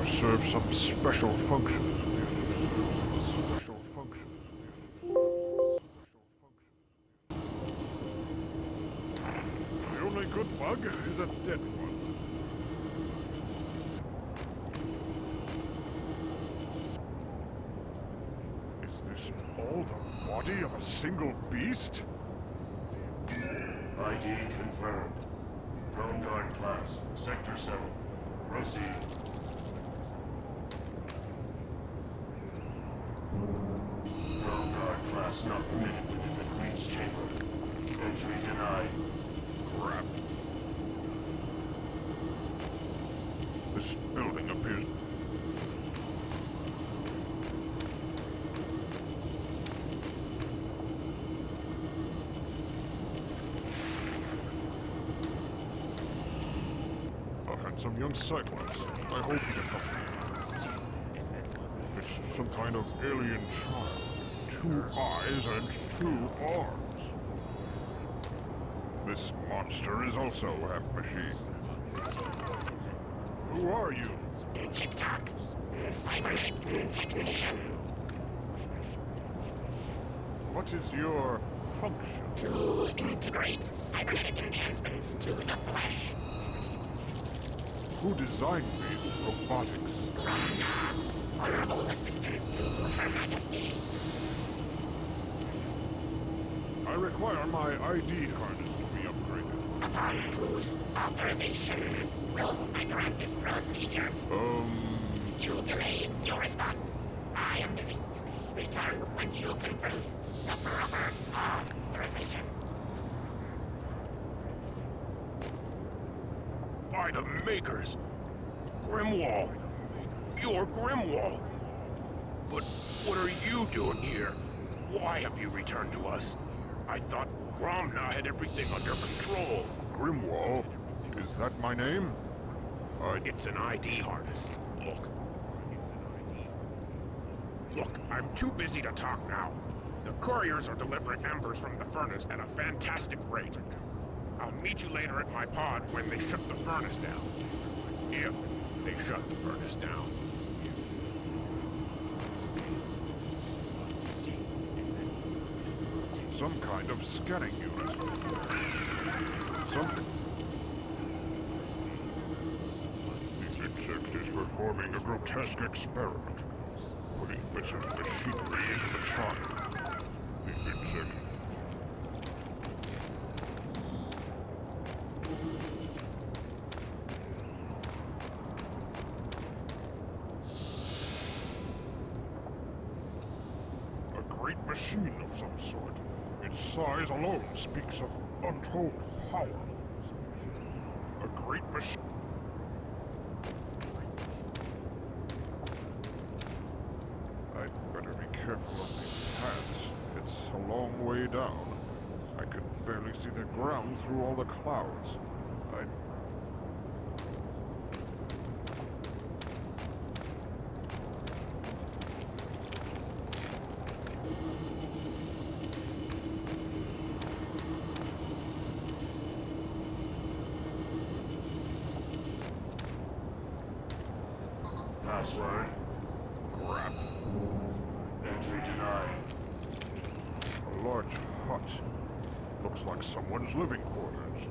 serve some special function. The only good bug is a dead one. Is this all the body of a single beast? ID confirmed. Drone Guard class, Sector 7. Proceed. Drone Guard class not permitted within the Queen's chamber. Entry denied. Crap. This building appears... some young cyclists. I hope you can help me. It's some kind of alien child. 2 eyes and 2 arms. This monster is also half machine. Who are you? TikTok. Fiberhead technician. What is your function? To integrate cybernetic enhancements to the flesh. Who designed these robotics? Honorable assistant to Her Majesty. I require my ID harness to be upgraded. Upon whose authorization will I grant this procedure? You delay your response. I am willing to return when you can prove the proper authorization. By the Makers! Grimwall! You're Grimwall! But what are you doing here? Why have you returned to us? I thought Gromna had everything under control. Grimwall? Is that my name? It's an ID harness. Look, I'm too busy to talk now. The couriers are delivering embers from the furnace at a fantastic rate. I'll meet you later at my pod when they shut the furnace down. If they shut the furnace down. Some kind of scanning unit. Something. This insect is performing a grotesque experiment. Putting bits of machinery into the child. The insect. Machine of some sort. Its size alone speaks of untold power. A great machine. I'd better be careful of these paths. It's a long way down. I could barely see the ground through all the clouds. Password. Crap. Entry denied. A large hut. Looks like someone's living quarters.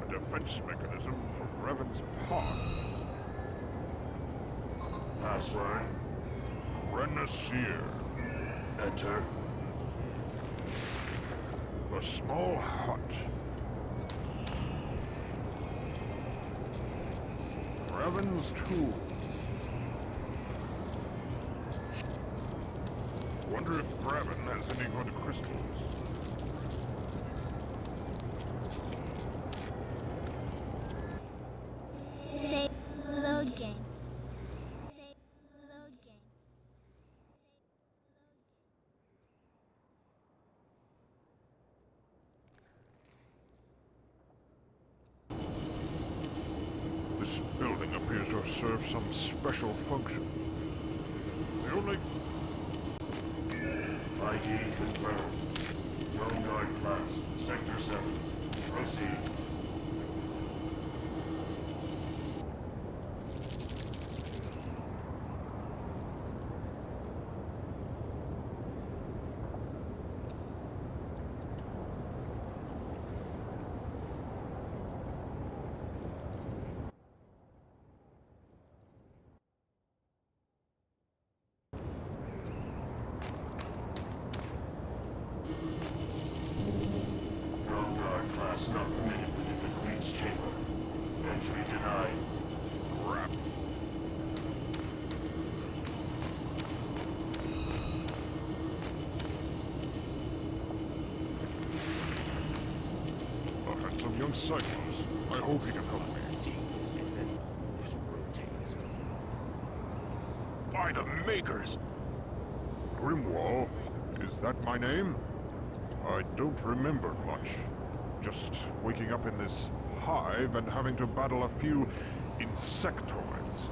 A defense mechanism for Revan's pod. Password. Renaissir. Enter. A small hut. Revan's tool. Wonder if Graven has any good crystals. Save load game. Load game. This building appears to have served some special function. The only... ID confirmed. Drone guard class, Sector 7. Proceed. Drone guard class not permitted within the Queen's chamber. Entry denied. Crap. A handsome young cyclops. I hope he can help me. By the makers! Grimwall? Is that my name? I don't remember much. Just waking up in this hive and having to battle a few insectoids.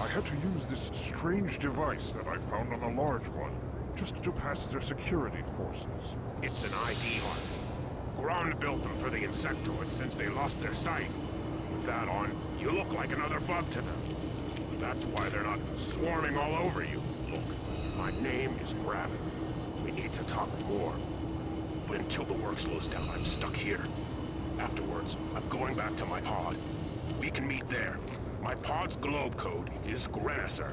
I had to use this strange device that I found on the large one, just to pass their security forces. It's an ID harness. Grom built them for the insectoids since they lost their sight. With that on, you look like another bug to them. That's why they're not swarming all over you. Look, my name is Gravin. We need to talk more. But until the work slows down, I'm stuck here. Afterwards, I'm going back to my pod. We can meet there. My pod's globe code is Grenisser.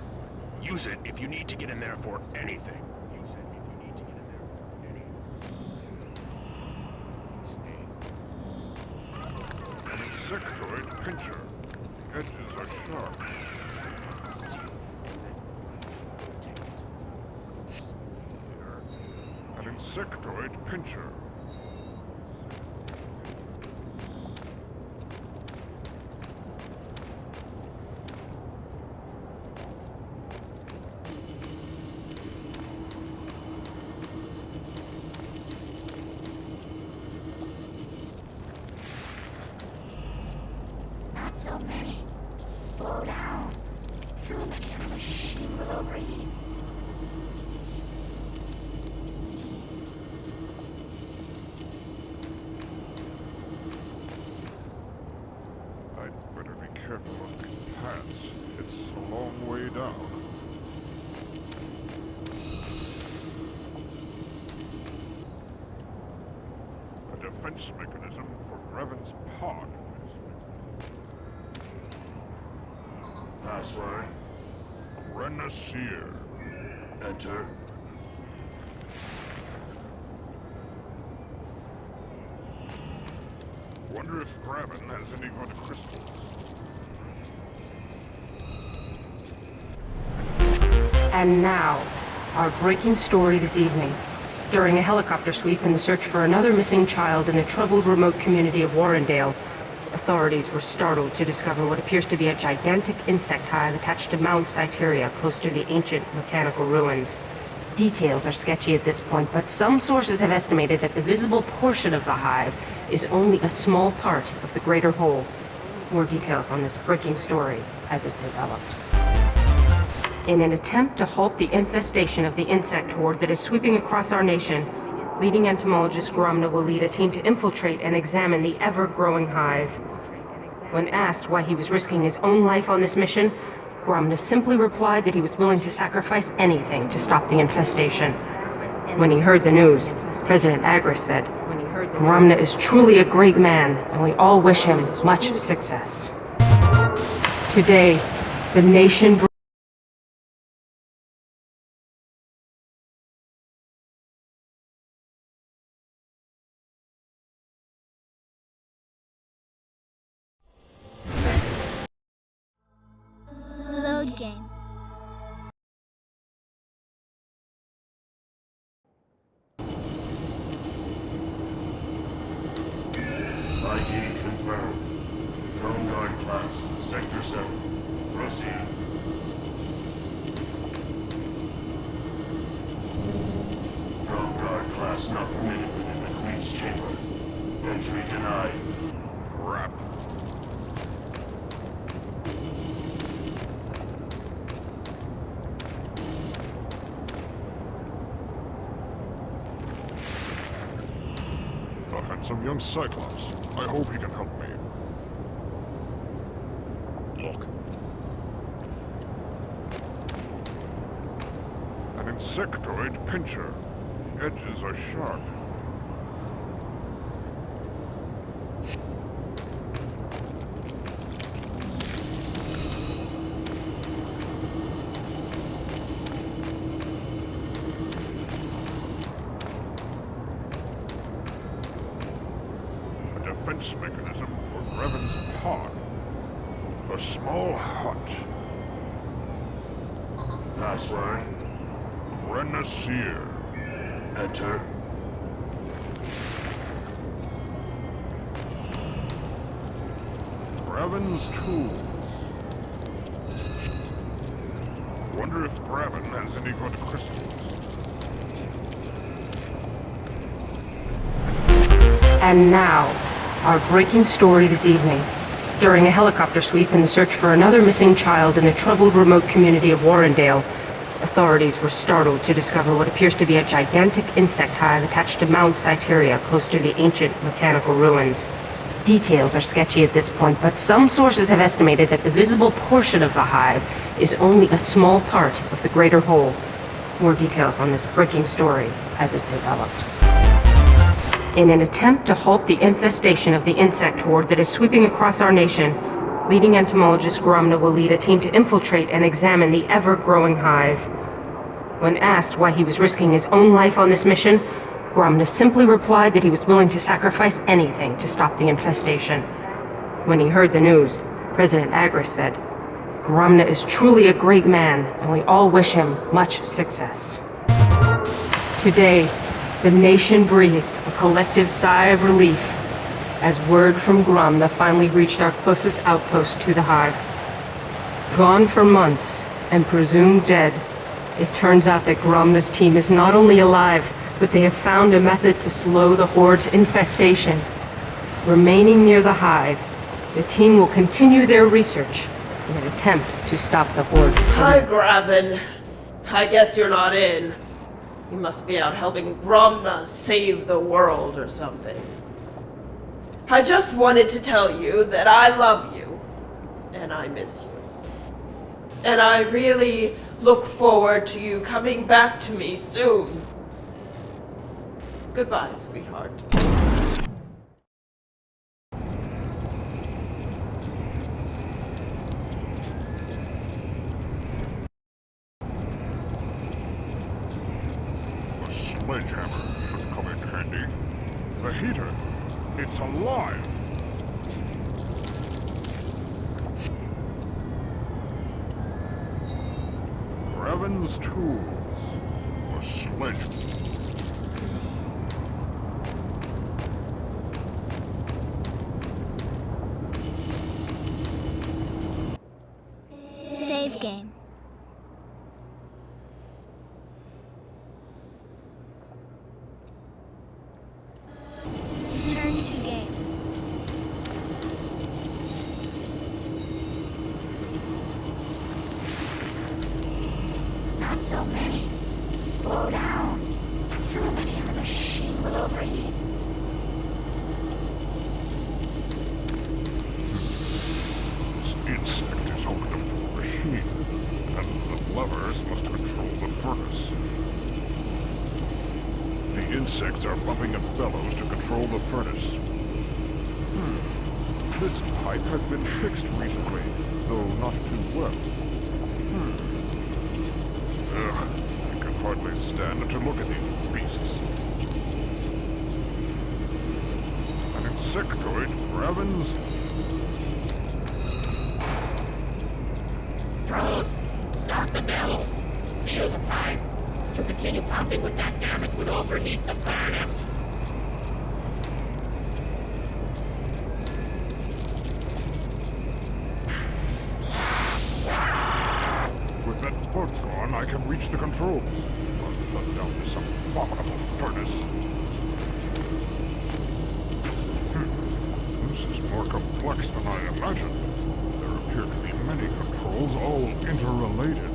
Use it if you need to get in there for anything. Use it if you need to get in there for anything. An insectoid pincher. Edges are sharp. An insectoid pincher. Not so many. Slow down. Human and machine will overheat. I'd better be careful of these paths. It's a long way down. A defense mechanism for Grevin's pod. Password. Renaissir. Enter. Wonder if Gravin has any good crystals. And now, our breaking story this evening. During a helicopter sweep in the search for another missing child in the troubled remote community of Warrendale, authorities were startled to discover what appears to be a gigantic insect hive attached to Mount Cyteria, close to the ancient mechanical ruins. Details are sketchy at this point, but some sources have estimated that the visible portion of the hive is only a small part of the greater whole. More details on this breaking story as it develops. In an attempt to halt the infestation of the insect horde that is sweeping across our nation, leading entomologist Gromna will lead a team to infiltrate and examine the ever-growing hive. When asked why he was risking his own life on this mission, Gromna simply replied that he was willing to sacrifice anything to stop the infestation. When he heard the news, President Agris said, "Gromna is truly a great man, and we all wish him much success." Today, the nation Load game. ID confirmed. Drone guard class, Sector 7. Proceed. Drone guard class not permitted within the Queen's chamber. Entry denied. Crap. handsome young Cyclops. I hope he can help me. Look. An insectoid pincher. Edges are sharp. Defense mechanism for Revan's pod. A small hut. Password. Renaisseur. Enter. Graven's tools. Wonder if Graven has any good crystals. And now, our breaking story this evening. During a helicopter sweep in the search for another missing child in the troubled remote community of Warrendale, authorities were startled to discover what appears to be a gigantic insect hive attached to Mount Cyteria, close to the ancient mechanical ruins. Details are sketchy at this point, but some sources have estimated that the visible portion of the hive is only a small part of the greater whole. More details on this breaking story as it develops. In an attempt to halt the infestation of the insect horde that is sweeping across our nation, leading entomologist Gromna will lead a team to infiltrate and examine the ever-growing hive. When asked why he was risking his own life on this mission, Gromna simply replied that he was willing to sacrifice anything to stop the infestation. When he heard the news, President Agris said, "Gromna is truly a great man, and we all wish him much success." Today, the nation breathed a collective sigh of relief as word from Gromna finally reached our closest outpost to the hive. Gone for months and presumed dead, it turns out that Gromna's team is not only alive, but they have found a method to slow the horde's infestation. Remaining near the hive, the team will continue their research in an attempt to stop the horde. Hi, Graven. I guess you're not in. You must be out helping Gromna save the world or something. I just wanted to tell you that I love you, and I miss you. And I really look forward to you coming back to me soon. Goodbye, sweetheart. A sledgehammer should come in handy. The heater. It's alive! Graven's tools. A sledge. Save game. Turn to game. Not so many. Slow down. Too many in the machine will overheat. This insect is hooked up to the heat, and the levers must control the furnace. The insects are bumping at bellows to control the furnace. This pipe has been fixed recently, though not too well. I can hardly stand to look at these beasts. An insectoid, Graven's... Probe, stop the bellow. Feel the pipe. To continue pumping with that damage would overheat the furnace. With that boat gone, I can reach the controls. I'll shut down this abominable furnace. This is more complex than I imagined. There appear to be many controls, all interrelated.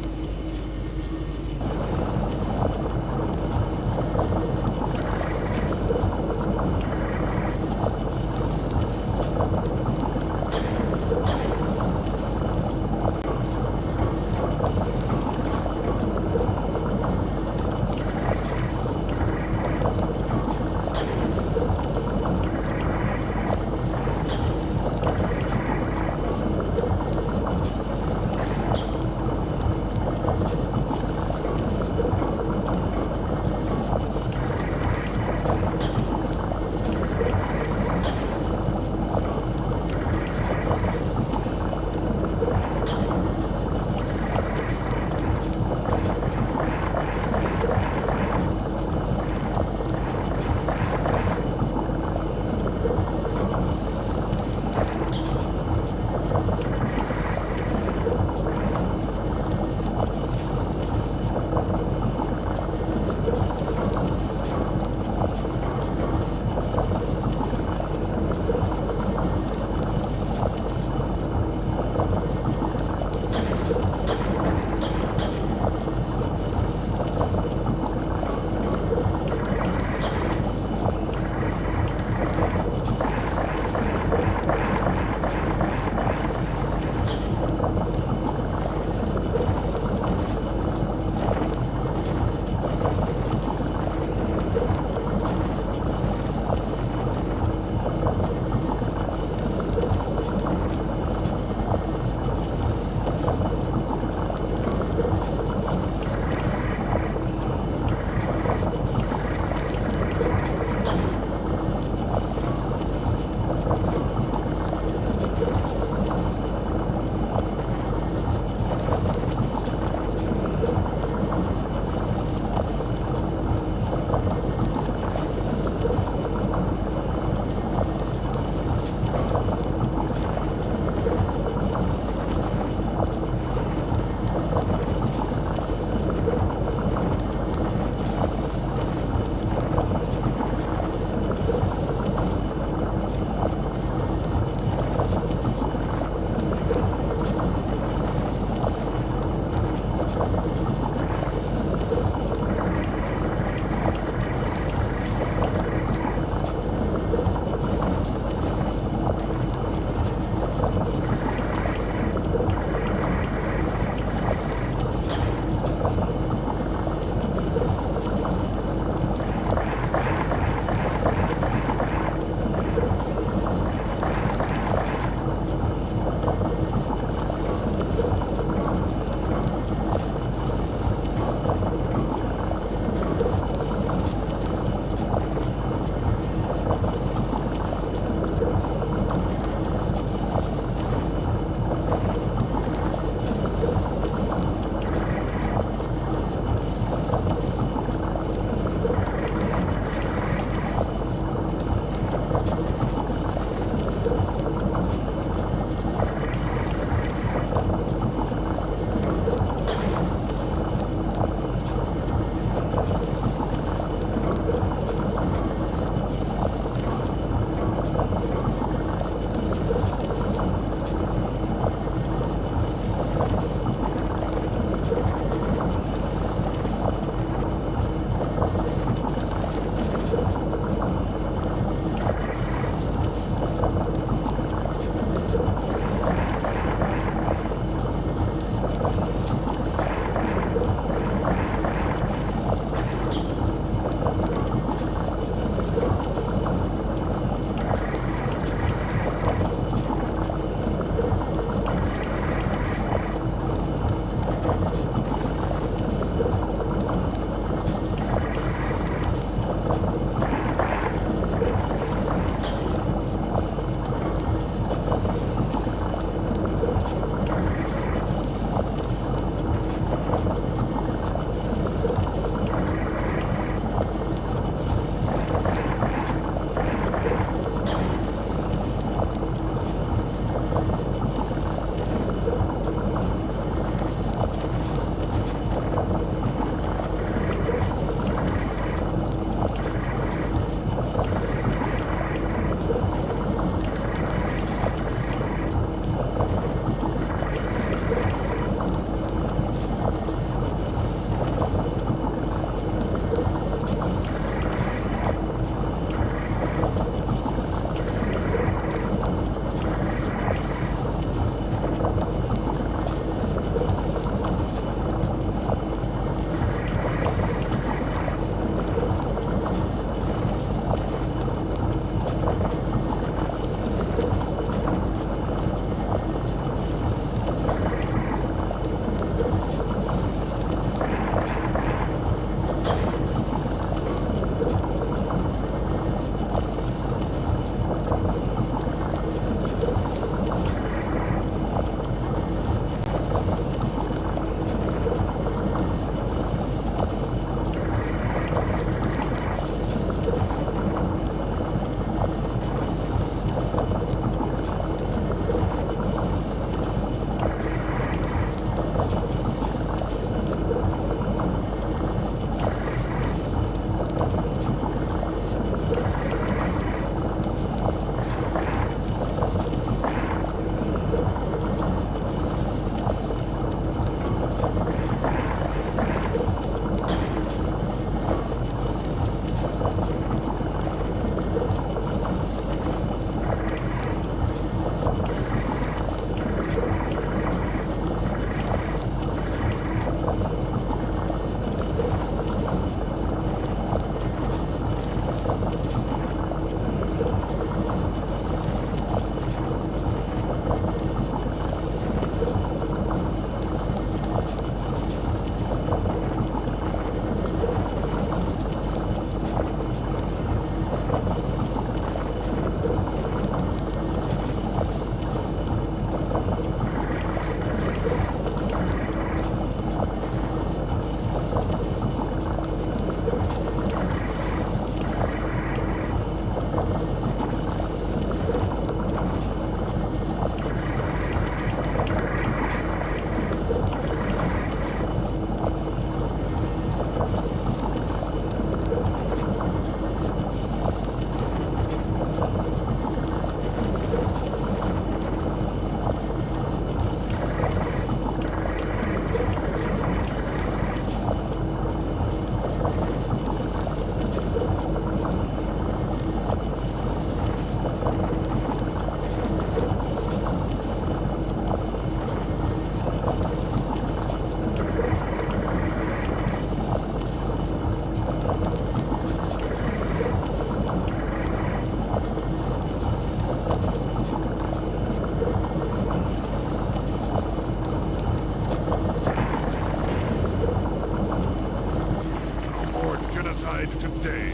Today.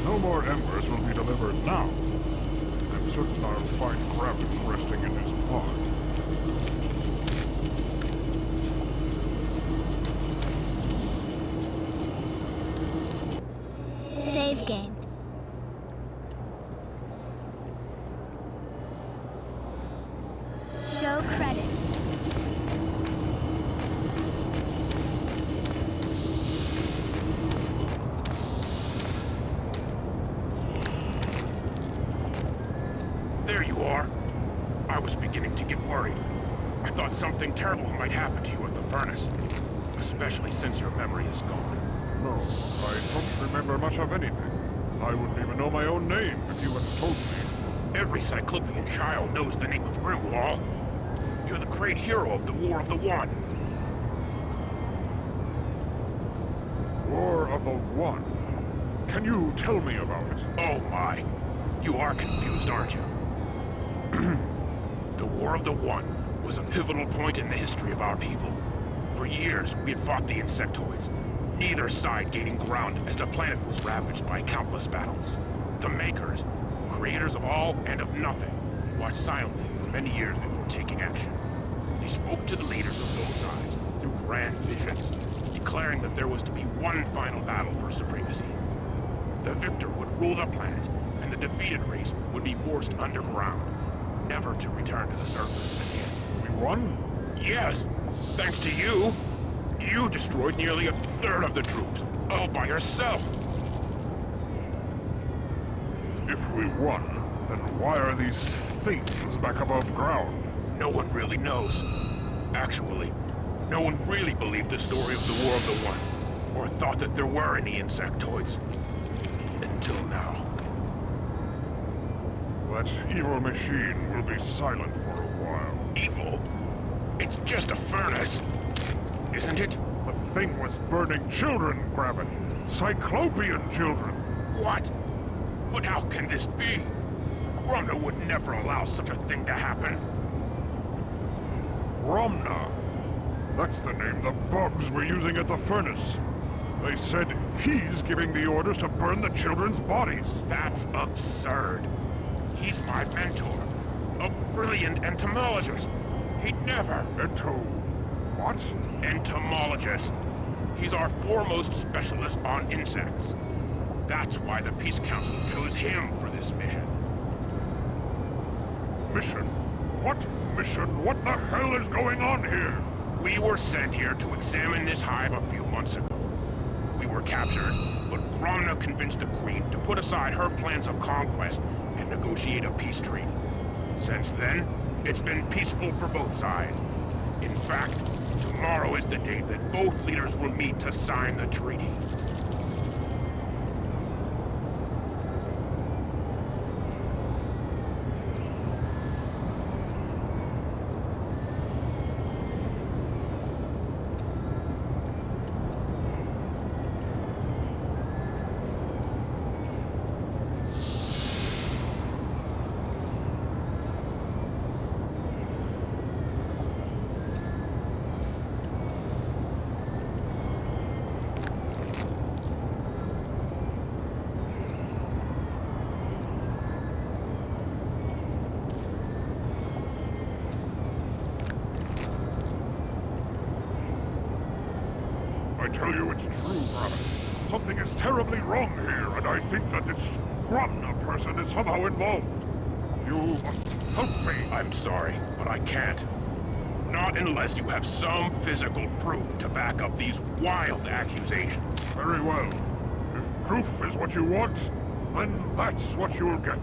No more embers will be delivered now. I'm certain I'll find Graben resting in his pod. Save game. Show credits. There you are. I was beginning to get worried. I thought something terrible might happen to you at the furnace. Especially since your memory is gone. No, I don't remember much of anything. I wouldn't even know my own name if you hadn't told me. Every Cyclopean child knows the name of Grimwall. You're the great hero of the War of the One. War of the One? Can you tell me about it? Oh my. You are confused, aren't you? The War of the One was a pivotal point in the history of our people. For years, we had fought the insectoids, neither side gaining ground as the planet was ravaged by countless battles. The Makers, creators of all and of nothing, watched silently for many years before taking action. They spoke to the leaders of both sides through grand visions, declaring that there was to be one final battle for supremacy. The victor would rule the planet, and the defeated race would be forced underground, never to return to the surface again. We won? Yes, thanks to you. You destroyed nearly a third of the troops, all by yourself. If we won, then why are these things back above ground? No one really knows. Actually, no one really believed the story of the War of the One, or thought that there were any insectoids. Until now. That evil machine will be silent for a while. Evil? It's just a furnace, isn't it? The thing was burning children, Graben. Cyclopean children. What? But how can this be? Romna would never allow such a thing to happen. Romna? That's the name the bugs were using at the furnace. They said he's giving the orders to burn the children's bodies. That's absurd. He's my mentor. A brilliant entomologist. He'd never... What? Entomologist. He's our foremost specialist on insects. That's why the Peace Council chose him for this mission. Mission? What mission? What the hell is going on here? We were sent here to examine this hive a few months ago. We were captured, but Romna convinced the Queen to put aside her plans of conquest and negotiate a peace treaty. Since then, it's been peaceful for both sides. In fact, tomorrow is the date that both leaders will meet to sign the treaty. terribly wrong here, and I think that this Gromna person is somehow involved. You must help me. I'm sorry, but I can't. Not unless you have some physical proof to back up these wild accusations. Very well. If proof is what you want, then that's what you'll get.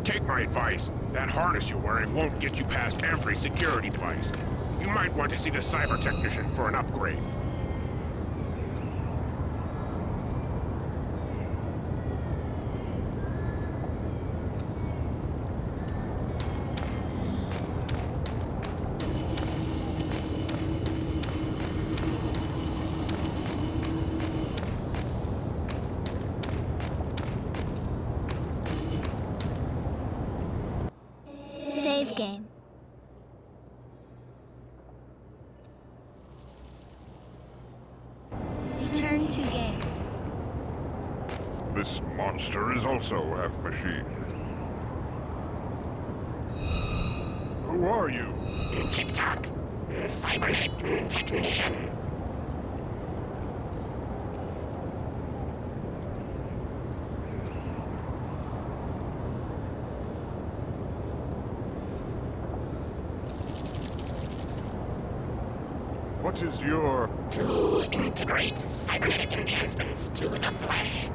Take my advice. That harness you're wearing won't get you past every security device. You might want to see the cyber technician for an upgrade. Save game. Return to game. This monster is also half machine. Who are you? TikTok. Cybernet technician. What is your... To integrate cybernetic enhancements to the flesh.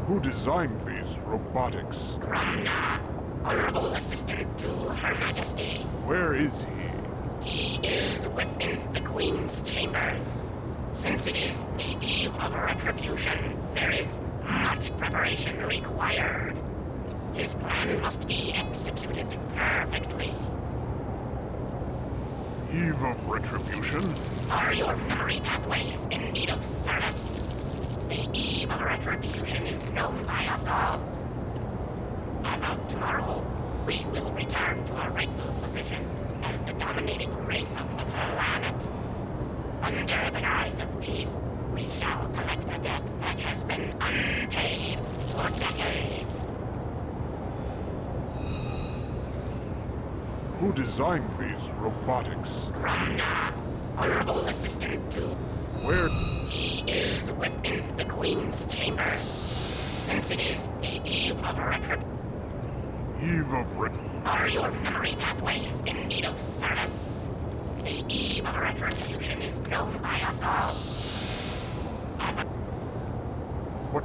Who designed these robotics? Gromna, honorable assistant to Her Majesty. Where is he? He is within the Queen's chamber. Since it is the eve of retribution, there is much preparation required. His plan must be executed perfectly. Eve of retribution? Are your memory pathways in need of service? The eve of retribution is known by us all. As of tomorrow, we will return to our rightful position as the dominating race of the planet. Under the guise of peace, we shall collect a debt that has been unpaid for decades. Who designed these robotics? Gromna, honorable assistant to... Where... He is within the Queen's chamber. Since it is the eve of retribution... Eve of Are your memory pathways in need of service? The eve of retribution is known by us all. What?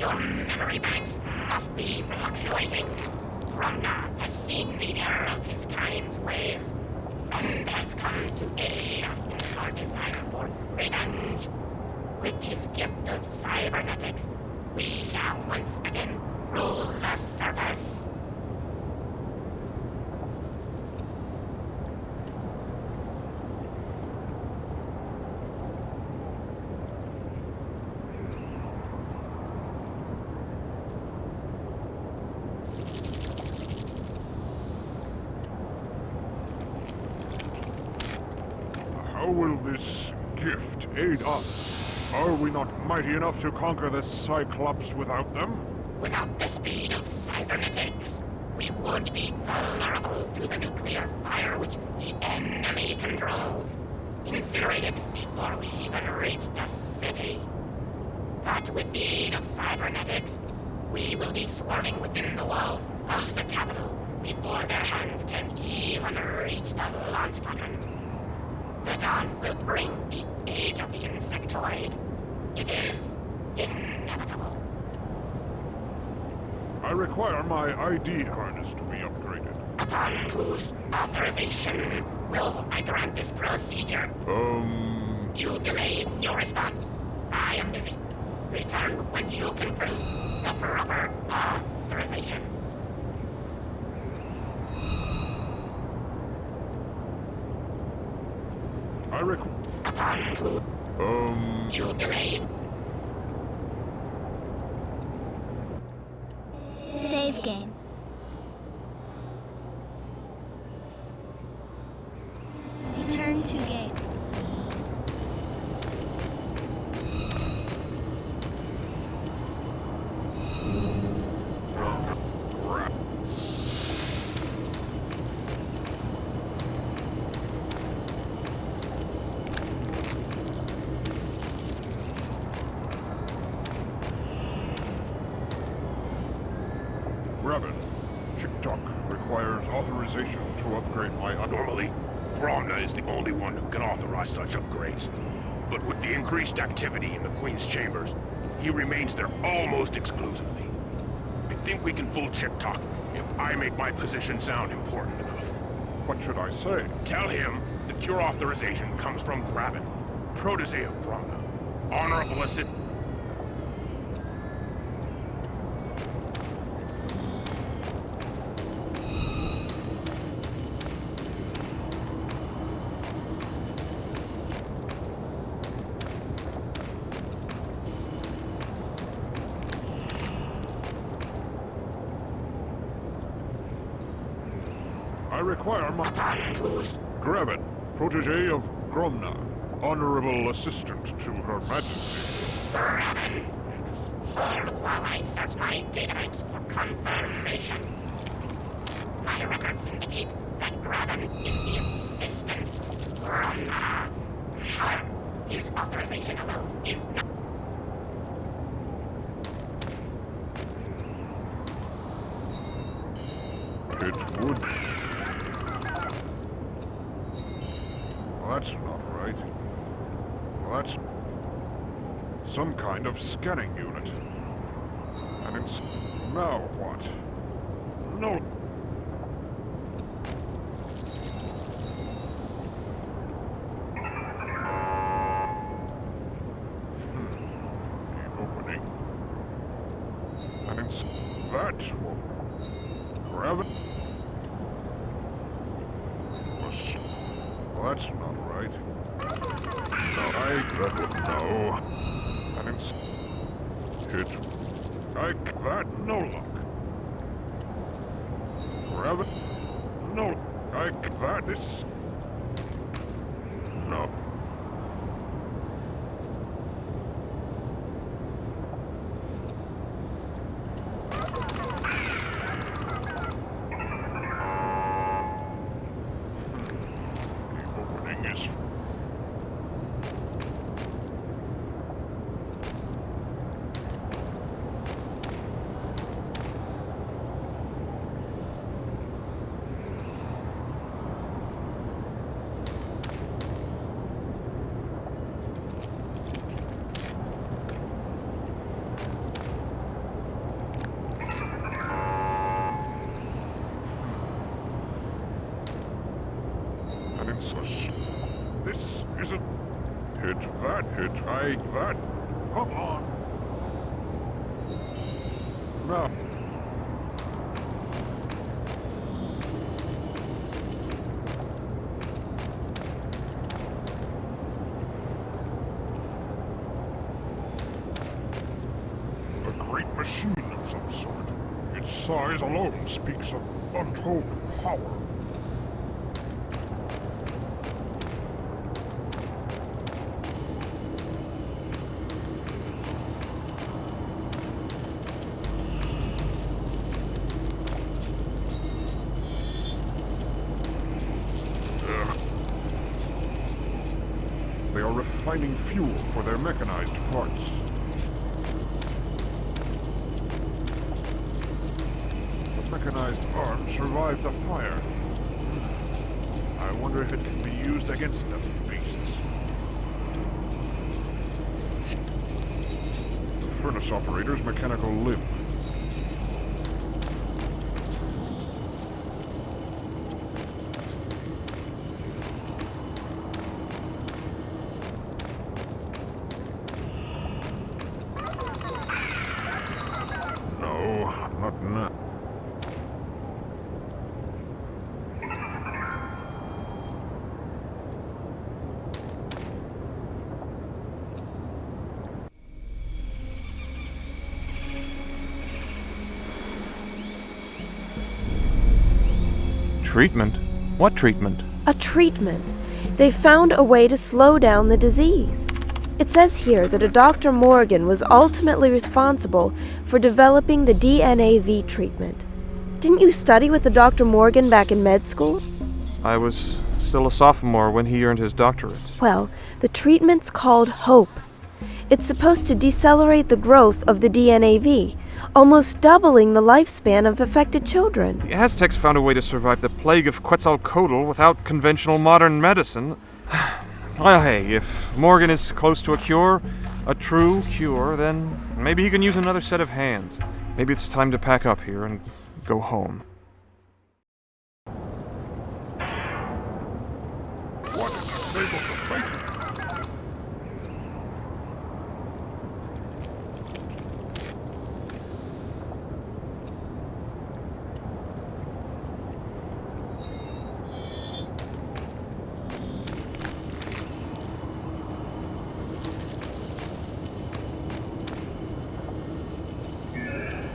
Your memory banks must be fluctuating. Gromna has seen the error of his kind's ways, and has come to aid us in our desire for revenge. With his gift of cybernetics, we shall once again rule the surface. How will this gift aid us? Are we not mighty enough to conquer the Cyclops without them? Without the speed of cybernetics, we would be vulnerable to the nuclear fire which the enemy controls, incinerated before we even reach the city. But with the aid of cybernetics, we will be swarming within the walls of the capital before their hands can even reach the launch button. The dawn will bring the age of the insectoid. It is inevitable. I require my ID harness to be upgraded. Upon whose authorization will I grant this procedure? You delayed your response. I am busy. Return when you can prove the proper authorization. Upon who? You delayed. Save game. Return to game. requires authorization to upgrade my Normally, Bromna is the only one who can authorize such upgrades. But with the increased activity in the Queen's chambers, he remains there almost exclusively. I think we can fool Chip Talk if I make my position sound important enough. What should I say? Tell him that your authorization comes from Graben, protege of Bromna. Honorable assist. I require my... Graben, protege of Gromna, honorable assistant to Her Majesty. While I search my database for confirmation, my records indicate that Graben is the assistant. However, his authorization alone is not... It would... Well, that's not right. Well, that's... some kind of scanning unit. And it's... now what? No... Keep opening. And it's... that one. Grab it. Well, that's not right. No, that would know. And it's... it... that, no luck. Grab it. No, that is... no. Opening is... this isn't... hit that, that. Come on. Now. A great machine of some sort. Its size alone speaks of untold power. They are refining fuel for their mechanized parts. The mechanized arm survived the fire. I wonder if it can be used against them beasts. The furnace operator's mechanical limb. Not now. Treatment? What treatment? A treatment. They found a way to slow down the disease. It says here that a Dr. Morgan was ultimately responsible for developing the DNAV treatment. Didn't you study with the Dr. Morgan back in med school? I was still a sophomore when he earned his doctorate. Well, the treatment's called HOPE. It's supposed to decelerate the growth of the DNAV almost doubling the lifespan of affected children. The Aztecs found a way to survive the plague of Quetzalcoatl without conventional modern medicine. Well, hey, if Morgan is close to a cure, a true cure, then maybe he can use another set of hands. Maybe it's time to pack up here and go home. What in the name of the bacon?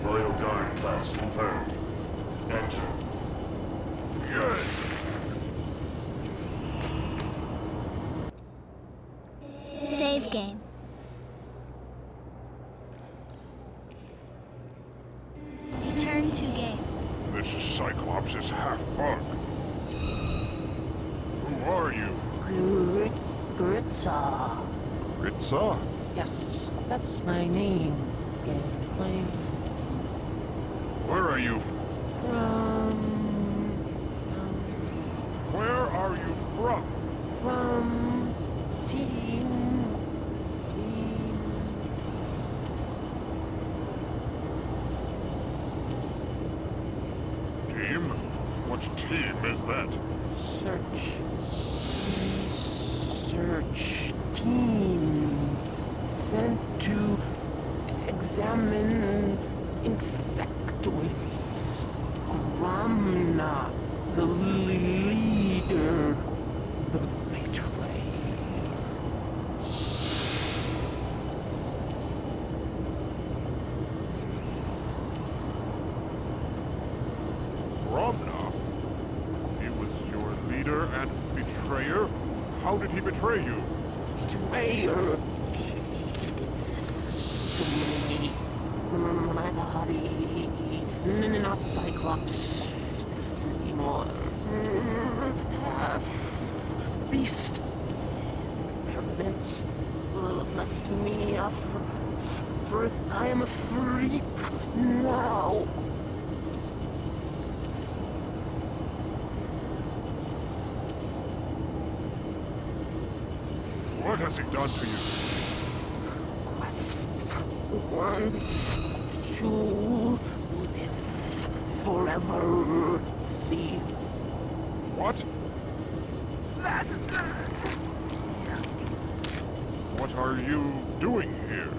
Royal Guard class confirmed. Enter. Yes! Save game. Return to game. This Cyclops is half bug. Who are you? Gritza. Ritza? Yes, that's my name. Gameplay. Where are you? Where are you from? From team. Team? What team is that? Search team. Sent to examine insectoids. Ramna, the leader, the betray. Ramna? He was your leader and betrayer? How did he betray you? Betrayer. My body. Not Cyclops anymore. Half beast. Experiments left me off. I am a freak now. What has he done to you? Wants to live forever. See? What? What are you doing here?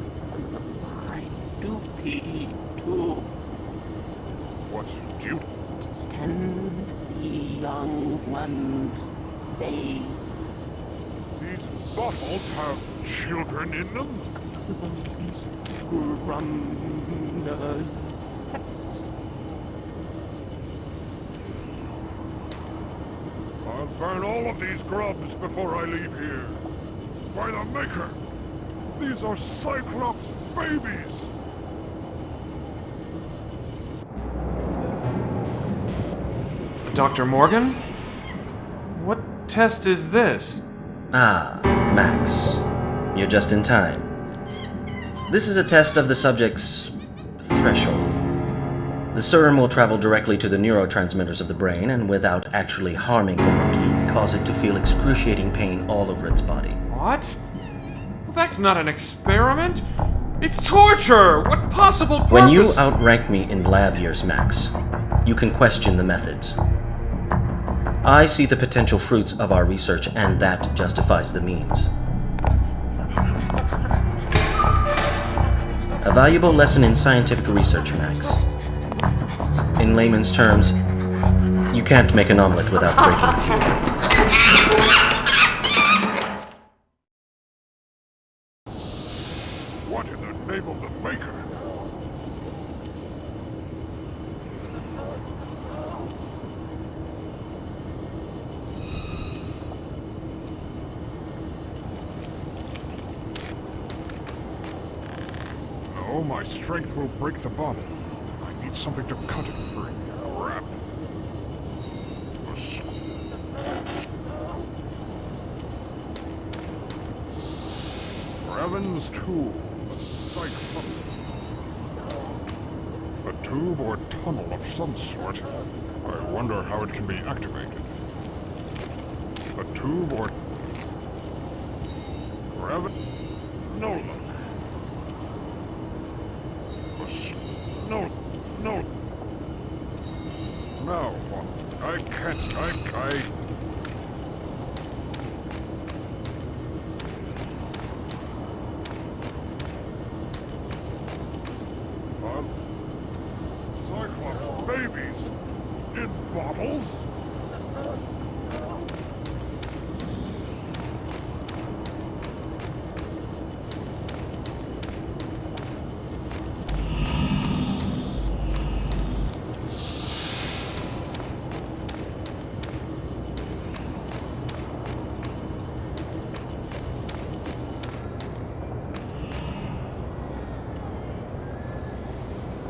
My duty to What duty? tend the young ones. They These bottles have children in them? these grumners. I'll burn all of these grubs before I leave here. By the Maker! These are Cyclops babies! Dr. Morgan? What test is this? Ah, Max. You're just in time. This is a test of the subject's threshold. The serum will travel directly to the neurotransmitters of the brain and without actually harming the monkey, cause it to feel excruciating pain all over its body. What? Well, that's not an experiment. It's torture! What possible purpose? When you outrank me in lab years, Max, you can question the methods. I see the potential fruits of our research, and that justifies the means. A valuable lesson in scientific research, Max. In layman's terms, you can't make an omelet without breaking a few eggs. What in the name of the Maker? No, my strength will break the bottle. I need something to cut it free. Crap. Revan's tool. Cyclops. tube or tunnel of some sort. I wonder how it can be activated. A tube or... No luck. No. Now what? I can't. Cyclops babies in bottles?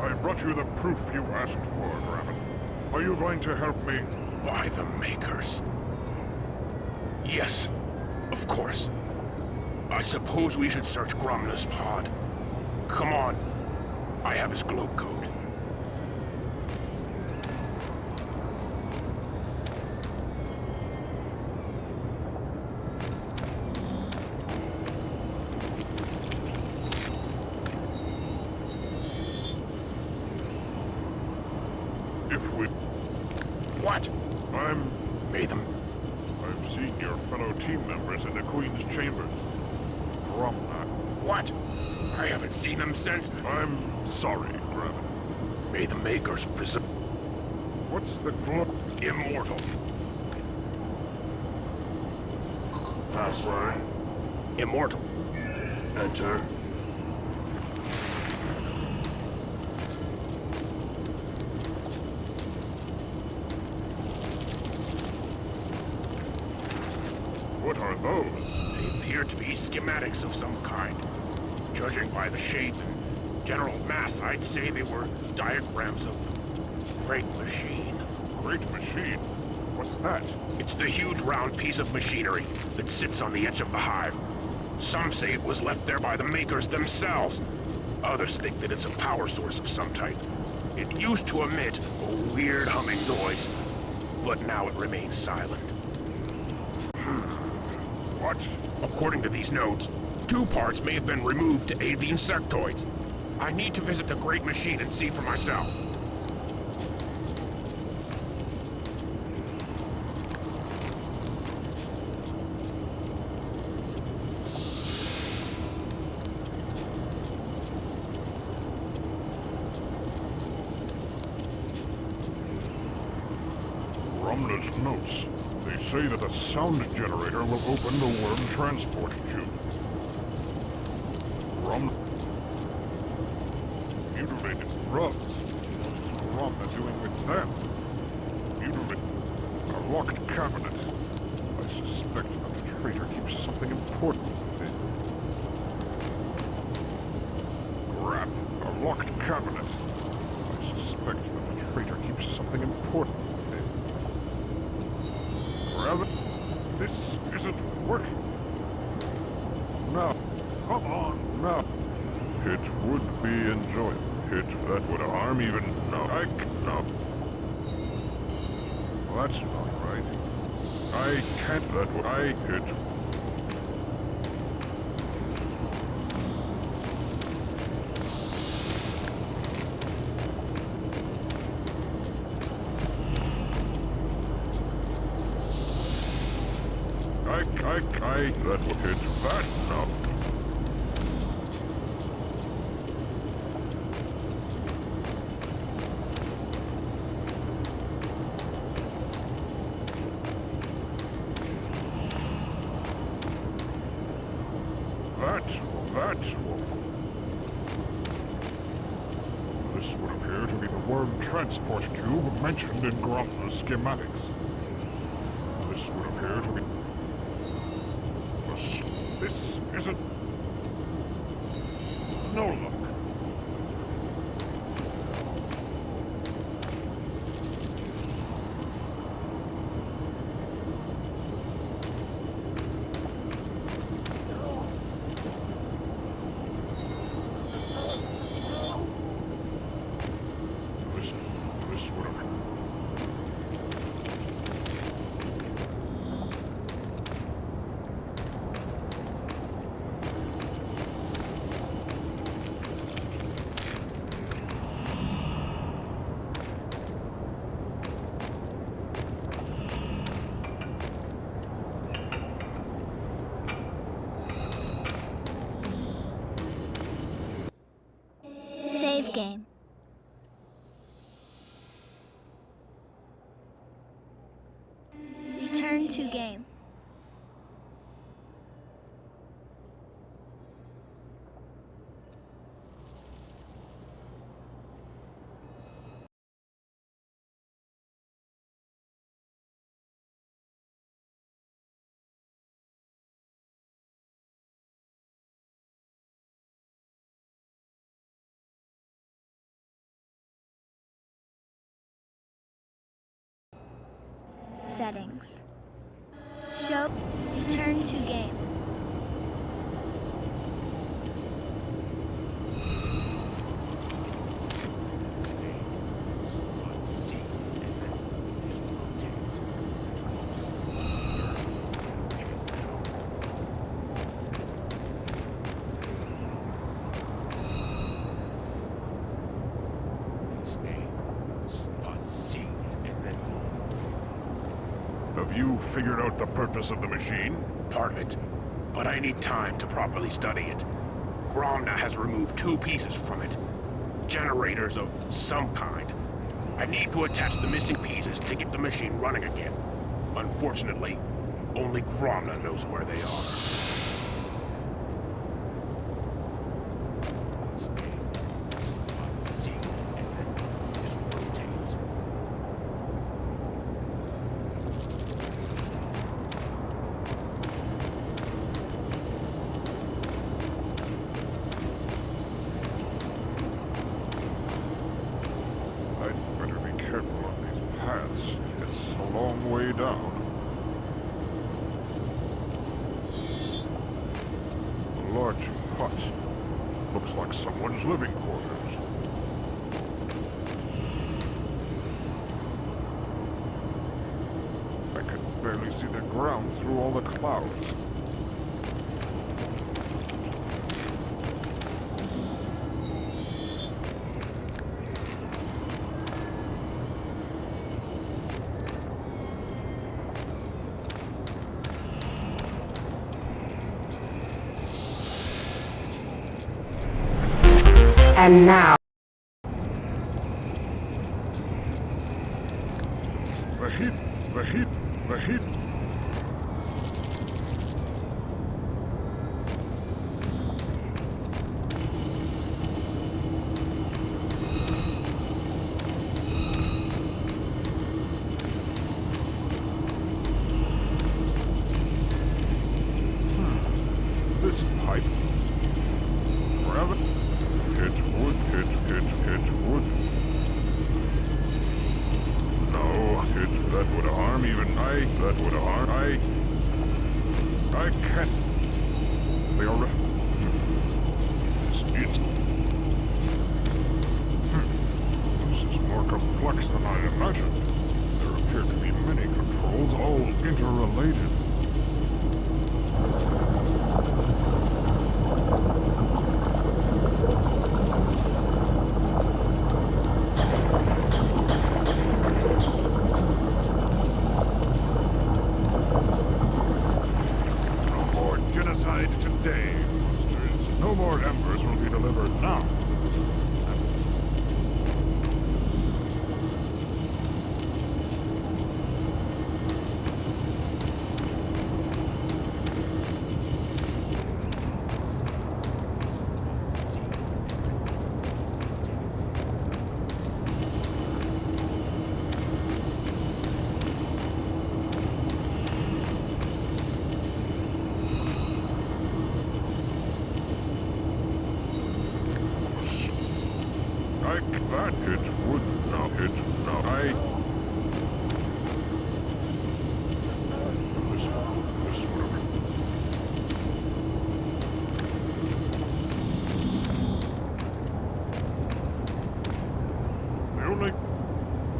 I brought you the proof you asked for, Graven. Are you going to help me? By the Makers. Yes, of course. I suppose we should search Gromna's pod. Come on. I have his globe code. If we... What? Pay them. I've seen your fellow team members in the Queen's chambers. Gromna. What? I haven't seen them since... I'm sorry, Graven. May the Makers preserve... What's the globe? Immortal. Password. Immortal. Enter. What are those? They appear to be schematics of some kind. Judging by the shape and general mass, I'd say they were diagrams of Great Machine. Great Machine? What's that? It's the huge round piece of machinery that sits on the edge of the hive. Some say it was left there by the Makers themselves. Others think that it's a power source of some type. It used to emit a weird humming noise, but now it remains silent. What? According to these notes, 2 parts may have been removed to aid the insectoids. I need to visit the Great Machine and see for myself. Gromna's notes. They say that the sound generator will open the worm transport tube. Mutilated drugs. What's Gromna doing with them? A locked cabinet. I suspect that the traitor keeps something important within. Crap. A locked cabinet. I suspect that the traitor keeps something important within. Rather, this isn't working. No. Come on, no. It would be enjoyable. That would harm even... No. No. Well, that's not right. I can't... That would... It... That would hit that. No. This would appear to be the worm transport tube mentioned in Gromna's schematics. This would appear to be... This isn't... No luck. Return to game. Settings. Show. Return to game. Have you figured out the purpose of the machine? Part of it. But I need time to properly study it. Gromna has removed 2 pieces from it. Generators of some kind. I need to attach the missing pieces to get the machine running again. Unfortunately, only Gromna knows where they are. Way down. A large hut. Looks like someone's living quarters. I can barely see the ground through all the clouds. And now, the heat, the heat, the heat. This pipe. Rather. Hit wood, hit wood. No, that would harm even that would harm I can't. They are This is more complex than I imagined. There appear to be many controls, all interrelated. Today, monsters. No more embers will be delivered now. That hit would now hit now this whatever.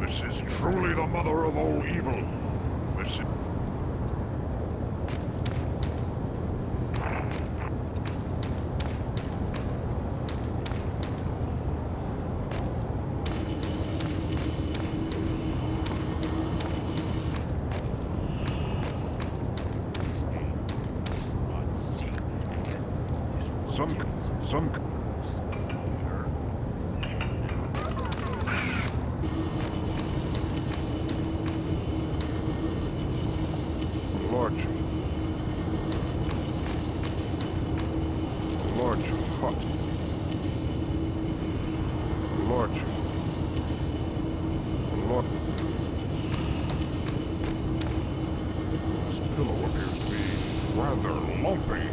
This is truly the mother of all evil. This is some rather lumpy.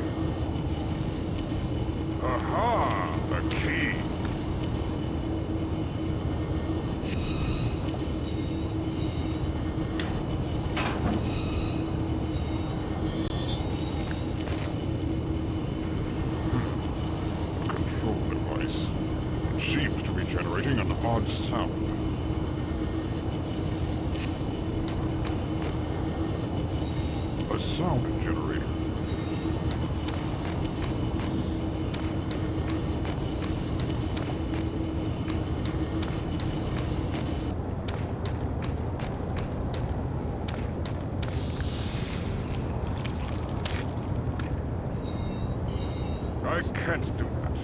Aha! The key! Control device. It seems to be generating an odd sound. A sound generator. I can't do that.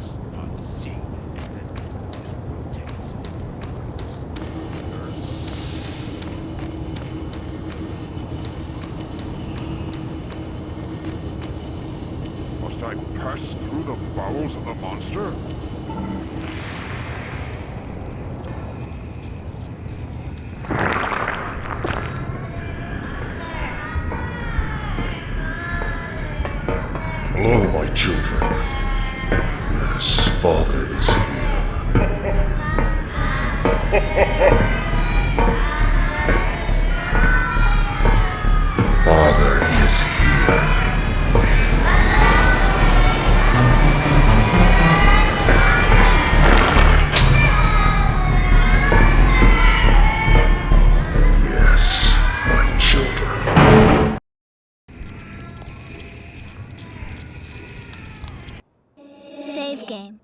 Must I pass through the bowels of the monster? Hello, my children. Yes, Father is here. Father is here. Yes, my children. Save game.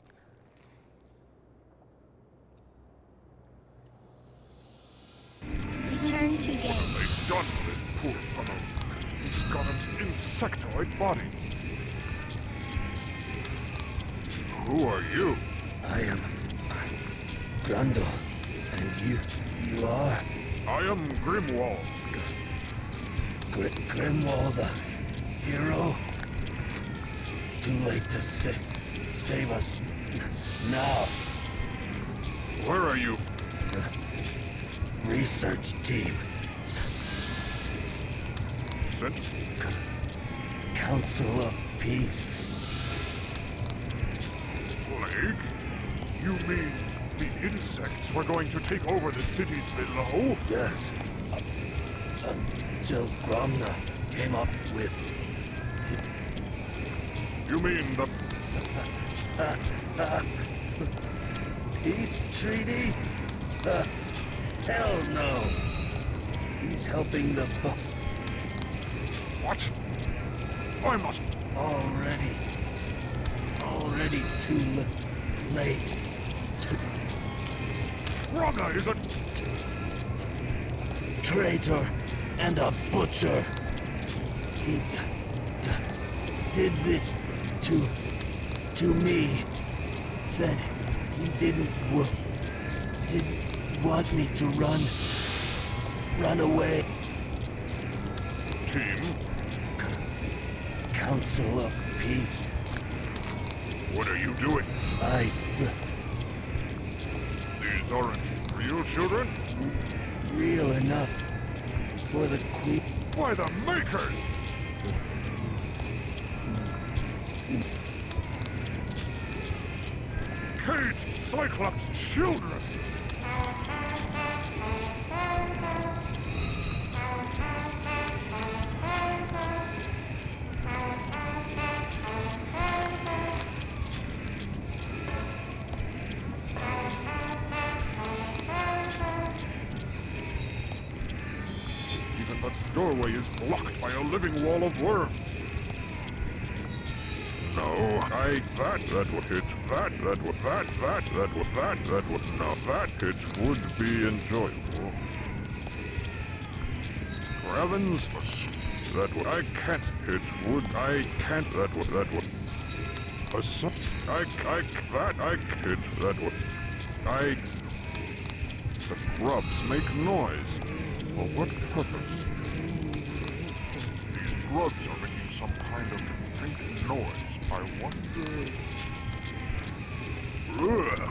Return to game. They've done to this poor fellow. He's got an insectoid body. Who are you? I am Grundle, and you are I am Grimwald. Grimwald, the hero. Too late to save us now. Where are you? Research team. Sent? Council of Peace. Plague? You mean the insects were going to take over the cities below? Yes. Until Gromna came up with... You mean the... Peace treaty? Hell no. He's helping the... What? I must... Already too late. Gromna is a... Traitor and a butcher. He did this to me. Said he didn't want me to run away. Team? Council of Peace. What are you doing? These aren't real children? Real enough for the Queen. Why, the Makers! Caged Cyclops children! Even the doorway is blocked by a living wall of worms. No, that would hit, that hit would be enjoyable. Gravins, I can't hit, I can't, that would, I the grubs make noise. For what purpose? These grubs are making some kind of faint noise. I wonder... Ugh.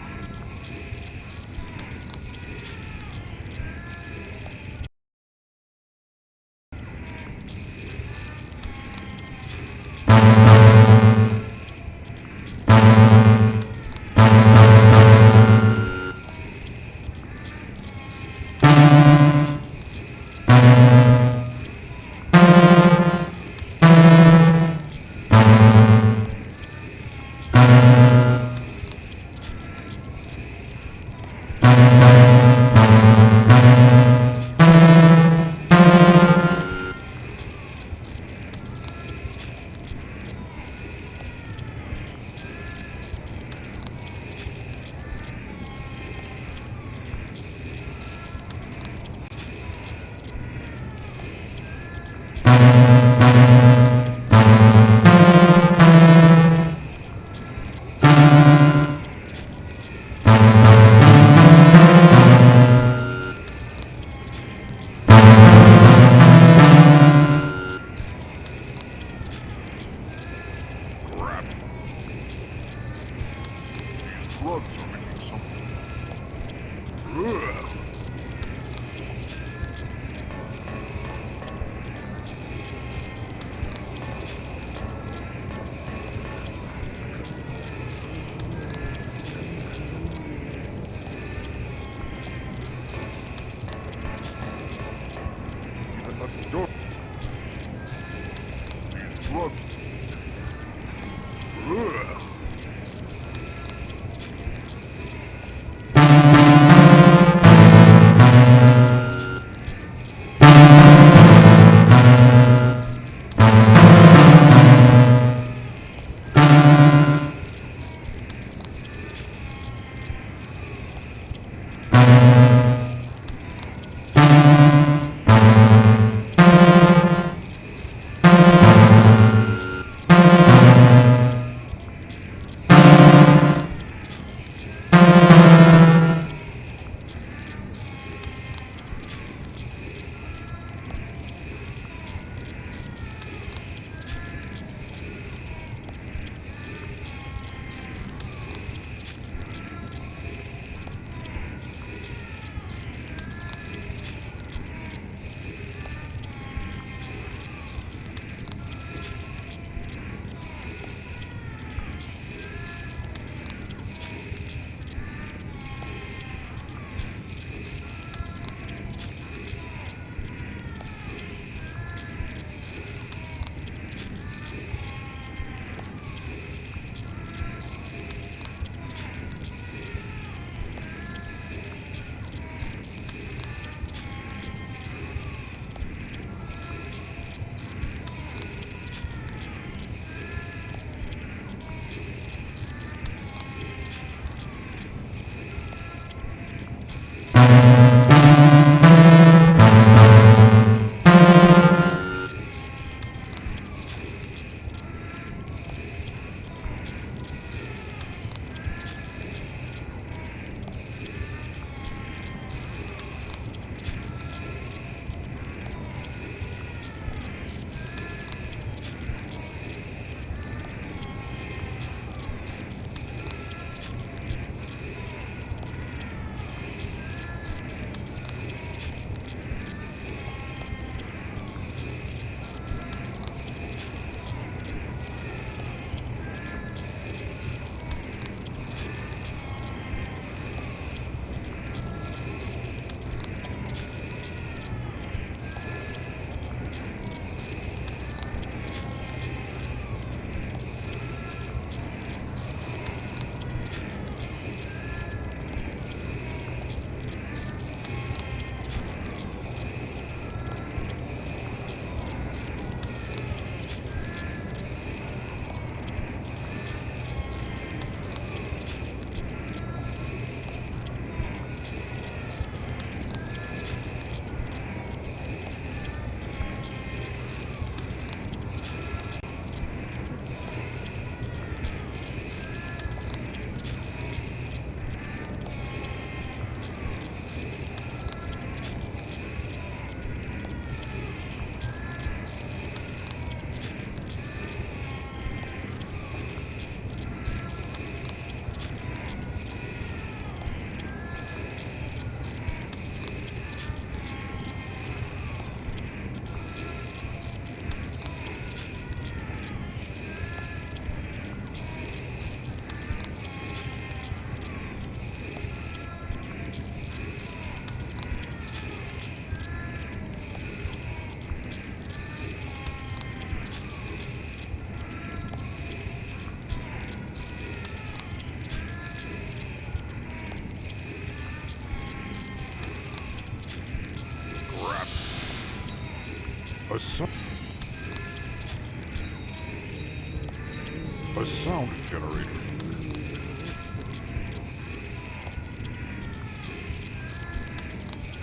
A sound generator.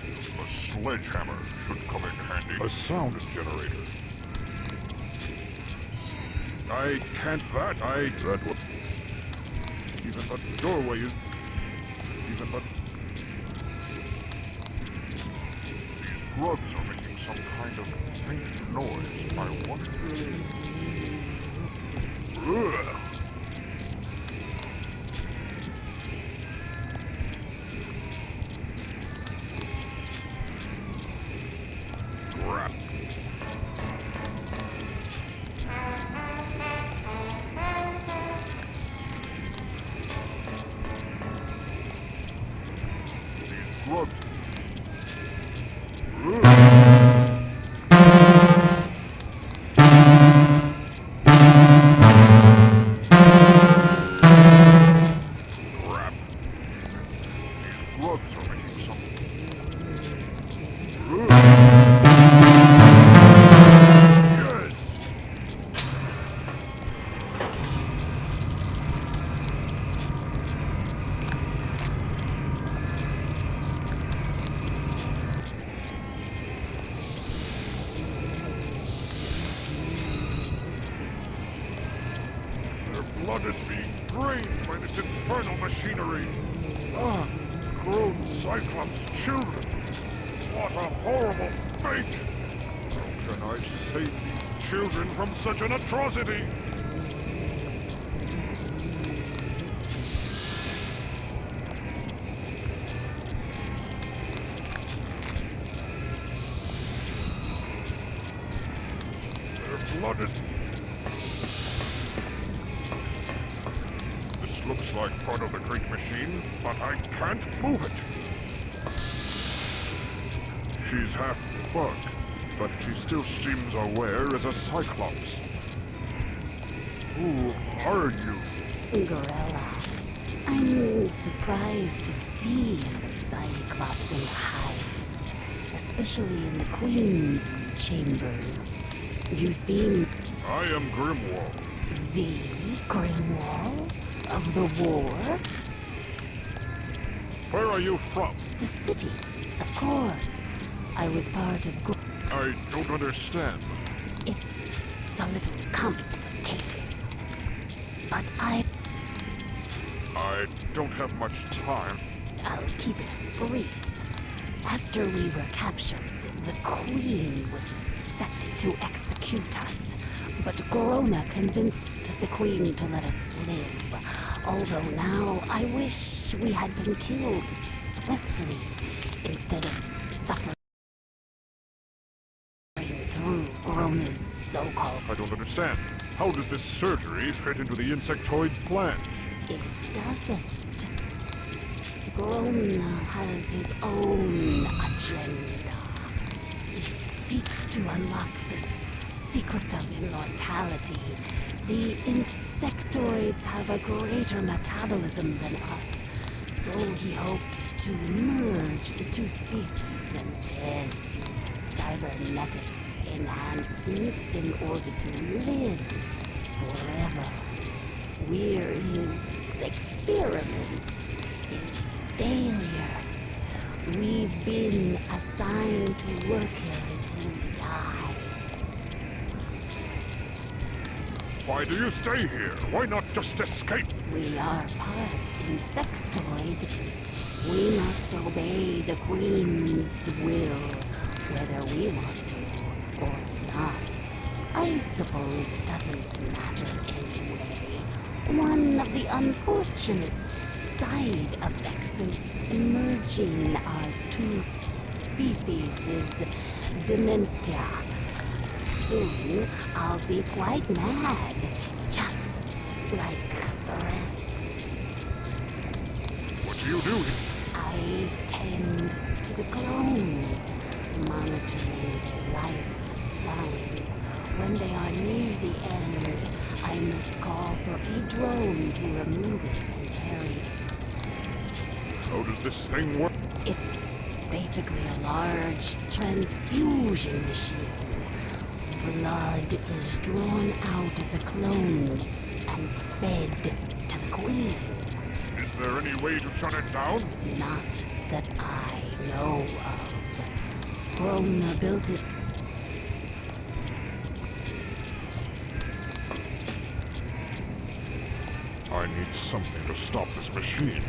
A sledgehammer should come in handy. A sound generator. I can't that would... Even the doorway is... Even the... These grubs are making some kind of faint noise. I wonder... Ugh. Crap. These grubs... Ugh. Crap. These grubs are making some... Ugh. Yes! Their blood is being drained by this infernal machinery. Ah, grown Cyclops children. What a horrible fate! How can I save these children from such an atrocity? Their blood is... This looks like part of the great machine, but I can't move it. She's half bug, but she still seems aware as a Cyclops. Who are you? Gorilla, I'm surprised to see a Cyclops in the hive, especially in the Queen's chamber. You seem... I am Grimwall. The Grimwall of the war? Where are you from? The city, of course. I was part of... I don't understand. It's a little complicated. But I don't have much time. I'll keep it brief. After we were captured, the Queen was set to execute us. But Corona convinced the Queen to let us live. Although now I wish we had been killed swiftly instead of suffering through Corona's so-called... I don't understand. How does this surgery fit into the insectoid's plan? It doesn't. Corona has his own agenda. He seeks to unlock the secret of immortality. The insectoids have a greater metabolism than us, so he hopes to merge the two species and then cybernetic enhancements in order to live forever. We're his experiment, his failure. We've been assigned to work here until we die. Why do you stay here? Why not just escape? We are part insectoid. We must obey the Queen's will, whether we want to or not. I suppose it doesn't matter anyway. One of the unfortunate side effects of merging our two species is dementia. Soon I'll be quite mad, just like the rest. What do you do? I tend to the clones, monitoring their life sign. When they are near the end, I must call for a drone to remove it and carry it. How does this thing work? It's basically a large transfusion machine. Blood is drawn out of the clones and fed to the Queen. Is there any way to shut it down? Not that I know of. Rona built it. I need something to stop this machine.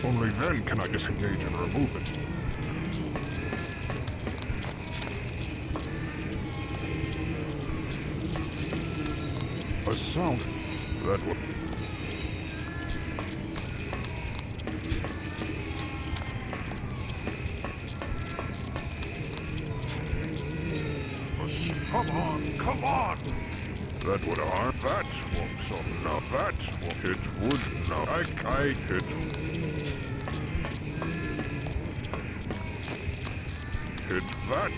Only then can I disengage and remove it. A sound that would... Come on, come on! That would harm. That won't solve. No, that won't. It would. No, I hit. Hit that.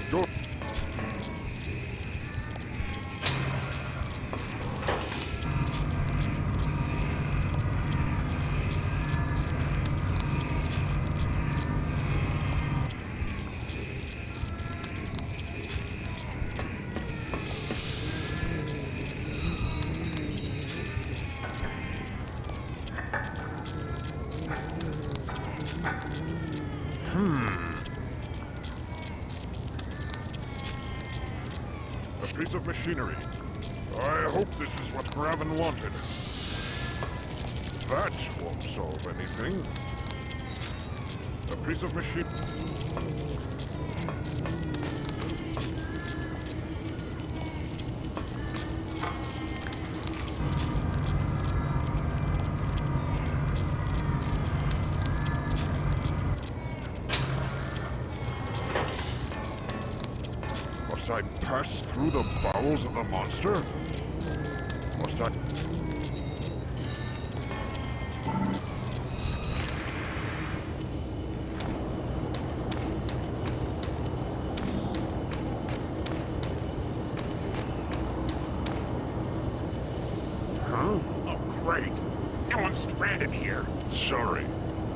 Go. A piece of machinery. I hope this is what Graven wanted. That won't solve anything. A piece of machine... Must I pass through the bowels of the monster? Must I... Huh? Oh, great. Now I'm stranded here. Sorry.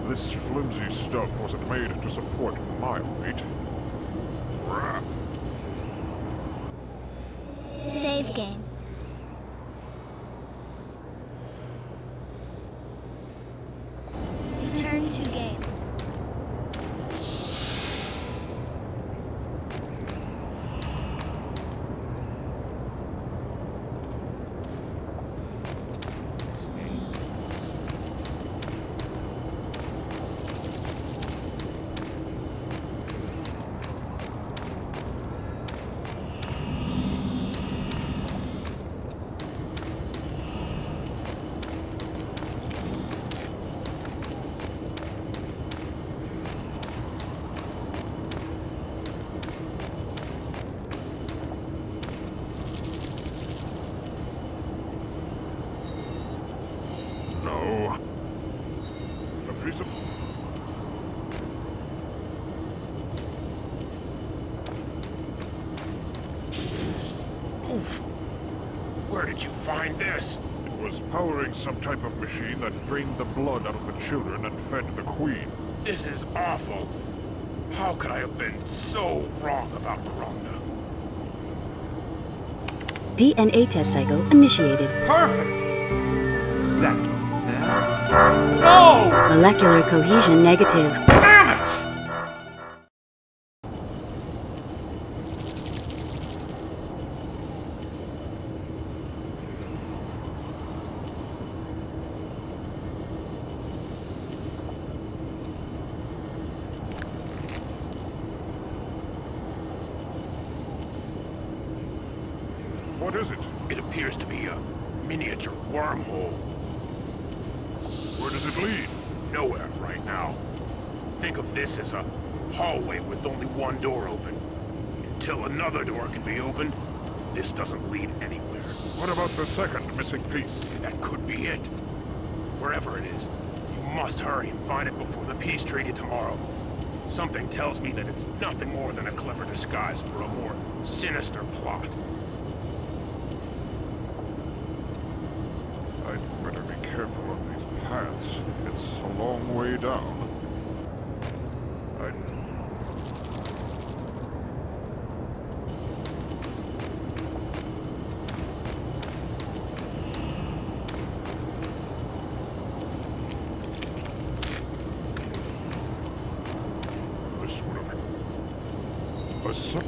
This flimsy stuff wasn't made to support my weight. Rah. Save game. Turn to game. No. A piece of... Oof. Where did you find this? It was powering some type of machine that drained the blood out of the children and fed the queen. This is awful. How could I have been so wrong about Corona? DNA test cycle initiated. Perfect! Second. No! Molecular cohesion negative. Damn it! What is it? It appears to be a miniature wormhole. Where does it lead? Nowhere right now. Think of this as a hallway with only one door open. Until another door can be opened, this doesn't lead anywhere. What about the second missing piece? That could be it. Wherever it is, you must hurry and find it before the peace treaty tomorrow. Something tells me that it's nothing more than a clever disguise for a more sinister plot. I'd better be careful on these paths. It's a long way down. A su-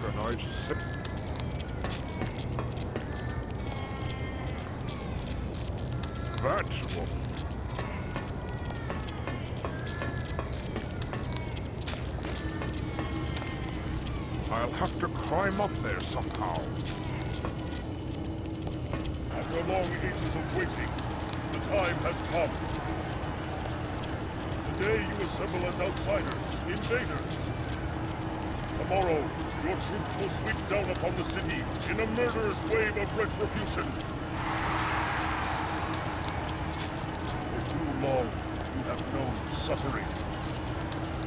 Can I say? That woman. I'll have to climb up there somehow. After long ages of waiting, the time has come. Today you assemble as outsiders, invaders. Tomorrow, your troops will sweep down upon the city in a murderous wave of retribution. For too long, you have known suffering.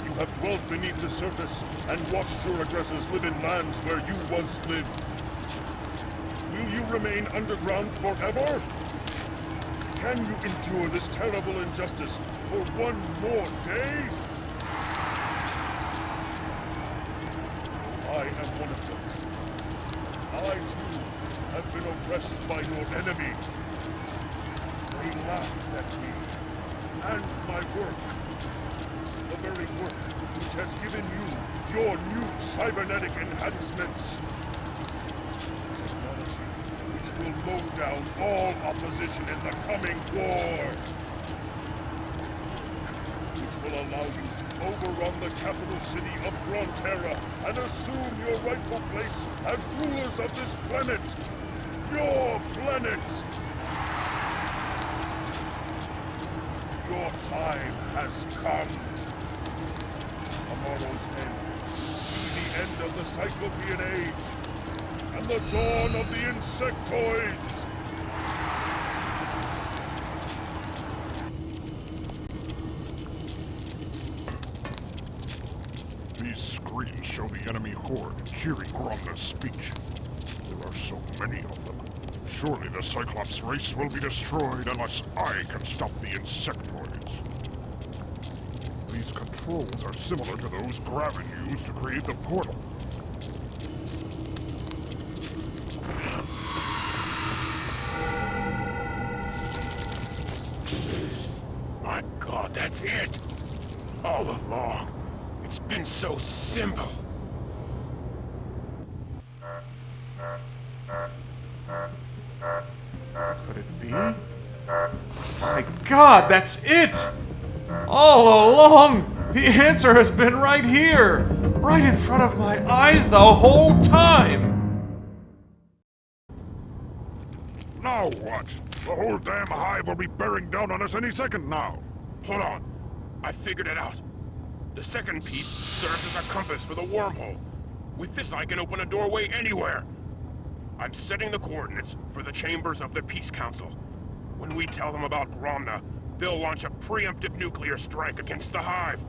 You have dwelt beneath the surface and watched your aggressors live in lands where you once lived. Will you remain underground forever? Can you endure this terrible injustice for one more day? I am one of them. I, too, have been oppressed by your enemy. They laughed at me, and my work. The very work which has given you your new cybernetic enhancements. Technology which will mow down all opposition in the coming war. Which will allow you to overrun the capital city of Frontera and assume your rightful place as rulers of this planet. Your planet! Your time has come. Tomorrow's end will be the end of the Cyclopean Age and the dawn of the Insectoids. These screens show the enemy horde cheering Gromna's speech. There are so many of them. Surely the Cyclops race will be destroyed unless I can stop the Insectoids. These controls are similar to those Graven used to create the portal. My God, that's it! All along. It's been so simple. Could it be? My God, that's it! All along! The answer has been right here! Right in front of my eyes the whole time! Now what? The whole damn hive will be bearing down on us any second now. Hold on. I figured it out. The second piece serves as a compass for the wormhole. With this, I can open a doorway anywhere. I'm setting the coordinates for the chambers of the Peace Council. When we tell them about Gromna, they'll launch a preemptive nuclear strike against the hive.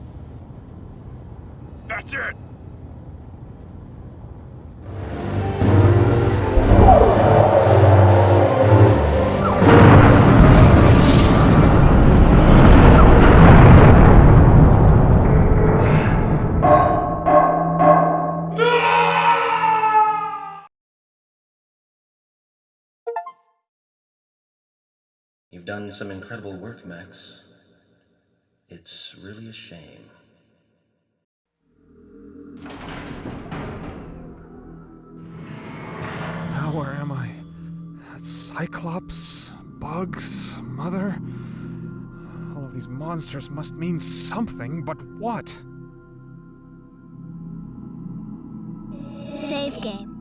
That's it! You've done some incredible work, Max. It's really a shame. Now where am I? Cyclops? Bugs? Mother? All of these monsters must mean something, but what? Save game.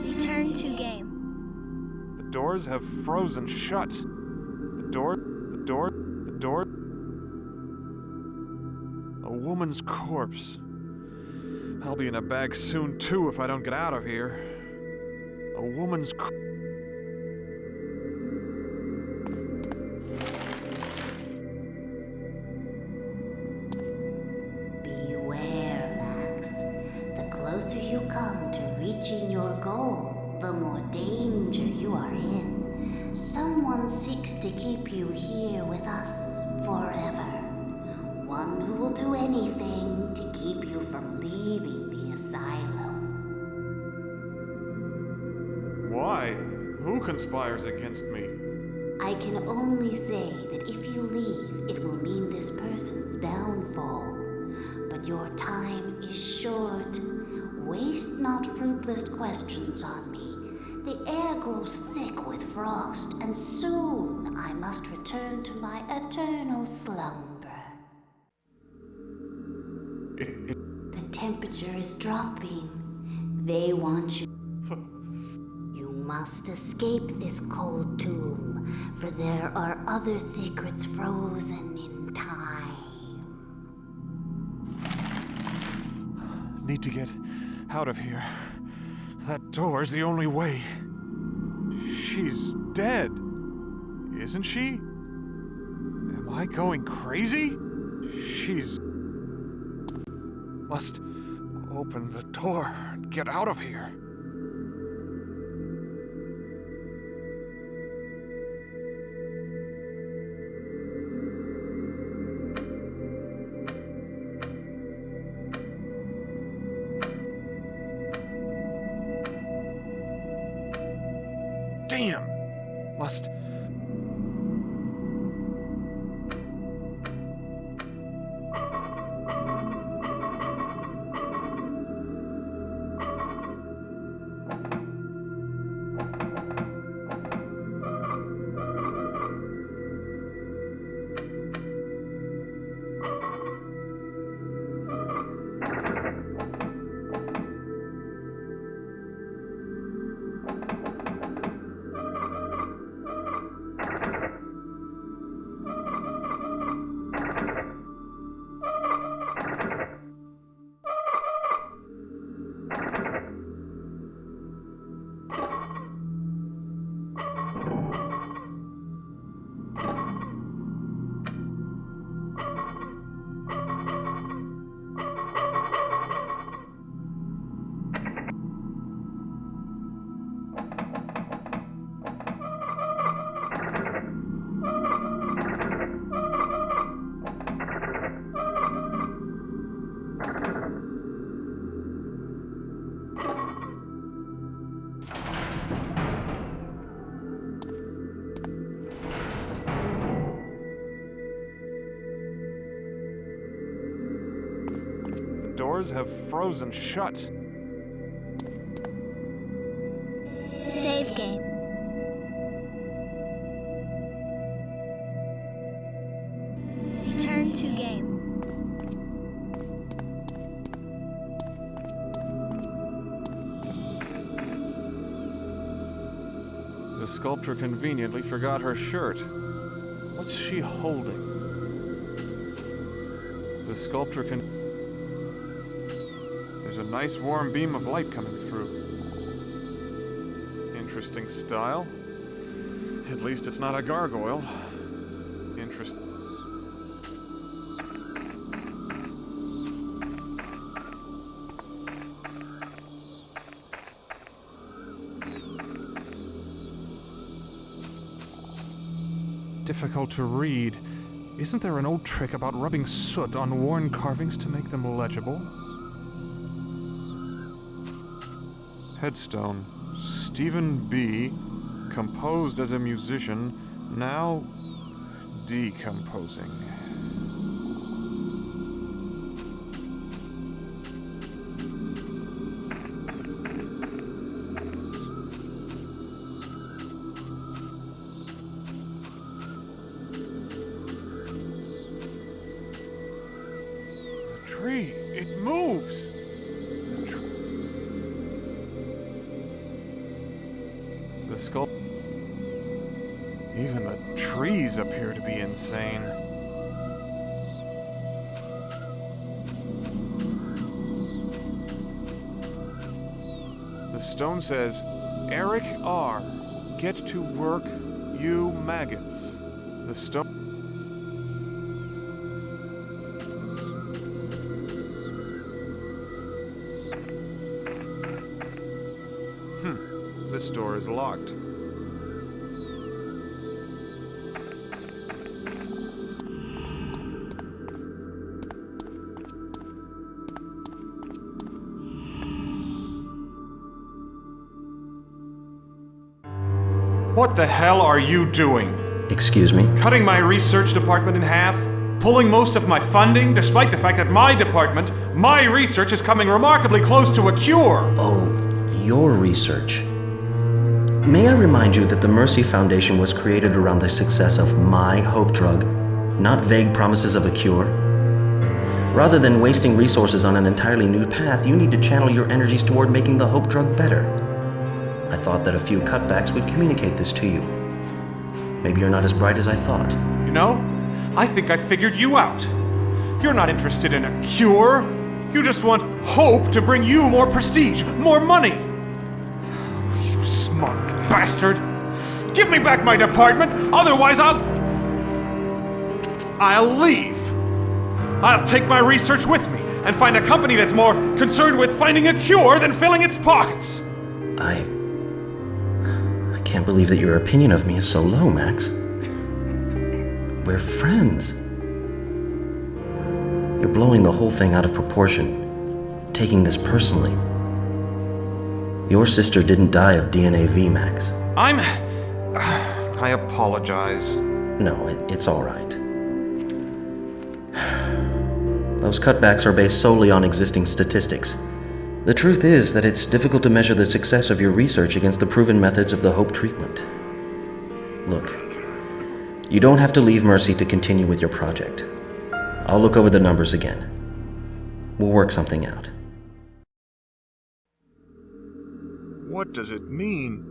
Return to game. The doors have frozen shut. The door. A woman's corpse. I'll be in a bag soon, too, if I don't get out of here. A woman's Beware, Max. The closer you come to reaching your goal, the more danger you are in. Someone seeks to keep you here with us forever. One who will do anything to keep you from leaving the asylum. Why? Who conspires against me? I can only say that if you leave, it will mean this person's downfall. But your time is short. Waste not fruitless questions on me. The air grows thick with frost, and soon I must return to my eternal slumber. The temperature is dropping. They want you. You must escape this cold tomb, for there are other secrets frozen in time. Need to get out of here. That door's the only way. She's dead, isn't she? Am I going crazy? She's... Must open the door and get out of here. Damn! Must... Doors have frozen shut. Save game. Return to game. The sculptor conveniently forgot her shirt. What's she holding? The sculptor can... There's a nice warm beam of light coming through. Interesting style. At least it's not a gargoyle. Interesting. Difficult to read. Isn't there an old trick about rubbing soot on worn carvings to make them legible? Headstone. Stephen B. Composed as a musician, now decomposing. The tree, it moves! The sculpt... Even the trees appear to be insane. The stone says, Eric R. Get to work, you maggots. The stone... store is locked. What the hell are you doing? Excuse me? Cutting my research department in half? Pulling most of my funding, despite the fact that my department, my research is coming remarkably close to a cure? Oh, your research. May I remind you that the Mercy Foundation was created around the success of my hope drug, not vague promises of a cure? Rather than wasting resources on an entirely new path, you need to channel your energies toward making the hope drug better. I thought that a few cutbacks would communicate this to you. Maybe you're not as bright as I thought. You know, I think I figured you out. You're not interested in a cure. You just want hope to bring you more prestige, more money. You smart bastard. Give me back my department, otherwise I'll leave. I'll take my research with me and find a company that's more concerned with finding a cure than filling its pockets. I can't believe that your opinion of me is so low, Max. We're friends. You're blowing the whole thing out of proportion, taking this personally. Your sister didn't die of DNAV, Max. I apologize. No, it's all right. Those cutbacks are based solely on existing statistics. The truth is that it's difficult to measure the success of your research against the proven methods of the Hope treatment. Look, you don't have to leave Mercy to continue with your project. I'll look over the numbers again. We'll work something out. What does it mean?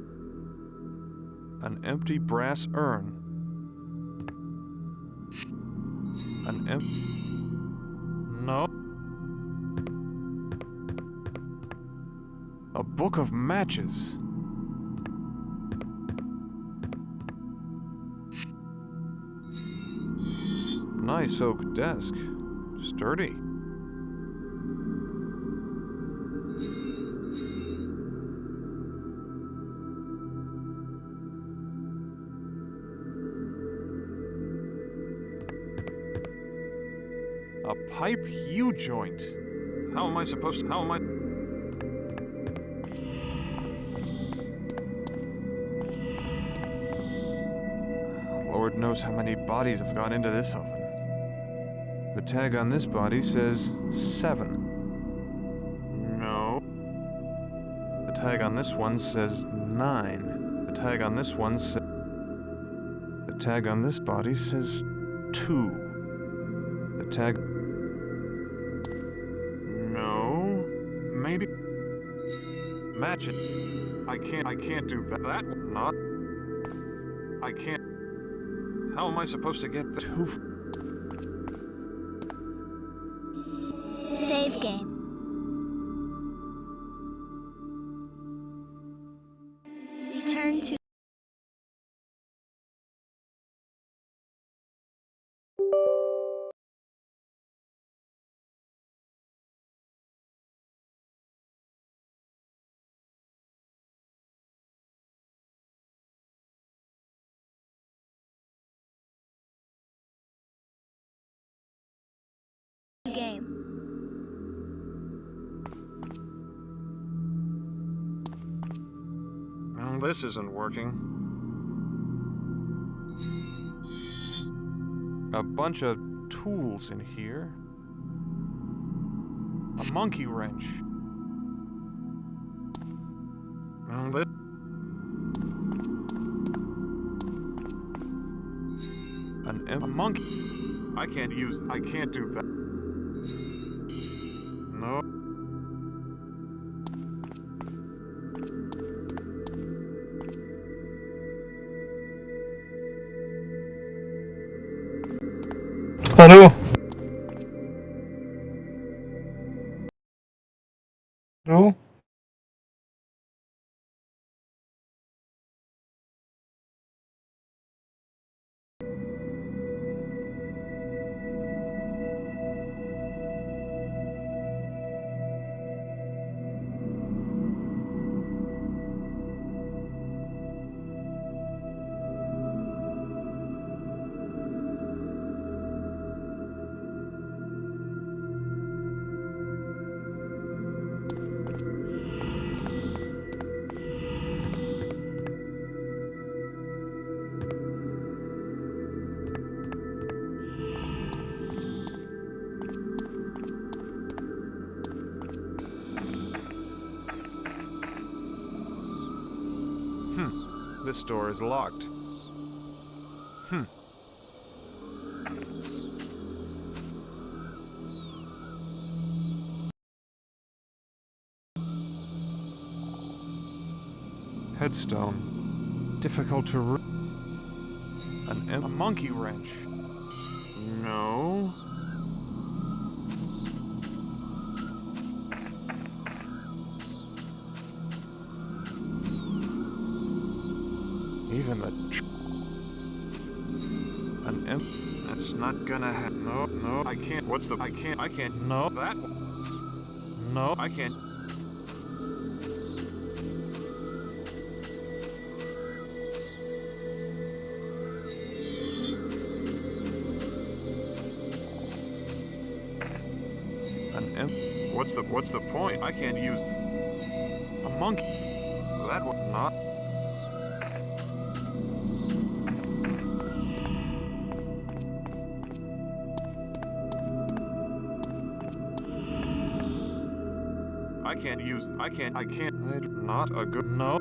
An empty brass urn. No. A book of matches. Nice oak desk. Sturdy. A pipe U-joint. How am I? Lord knows how many bodies have gone into this oven. The tag on this body says 7. No. The tag on this one says 9. The tag on this one says... The tag on this body says 2. The tag... No. Maybe... Matches. I can't do that. That not... I can't... How am I supposed to get the 2... Save game. Return to... game. Well, this isn't working. A bunch of tools in here. A monkey wrench. Well, this... A monkey... I can't do that. No. Hello? Hello? this door is locked. Headstone. Difficult to read. A monkey wrench. No. Even the an imp. That's not gonna happen. No, I can't. What's the? I can't. No, that. No, I can't. An imp. What's the point? I can't use a monkey. That would not. I can't. Not a good. No.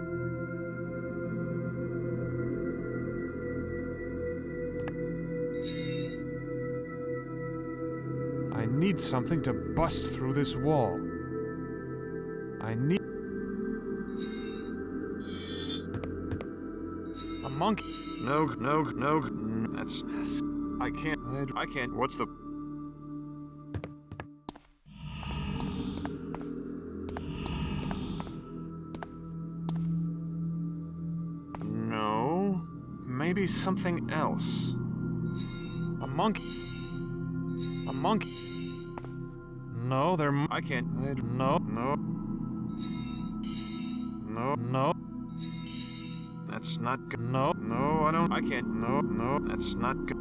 I need something to bust through this wall. I need a monkey. No. That's. I can't. What's the. Maybe something else. A monkey. A monkey. No, I can't. No. That's not good. No, I don't. I can't. No, that's not good.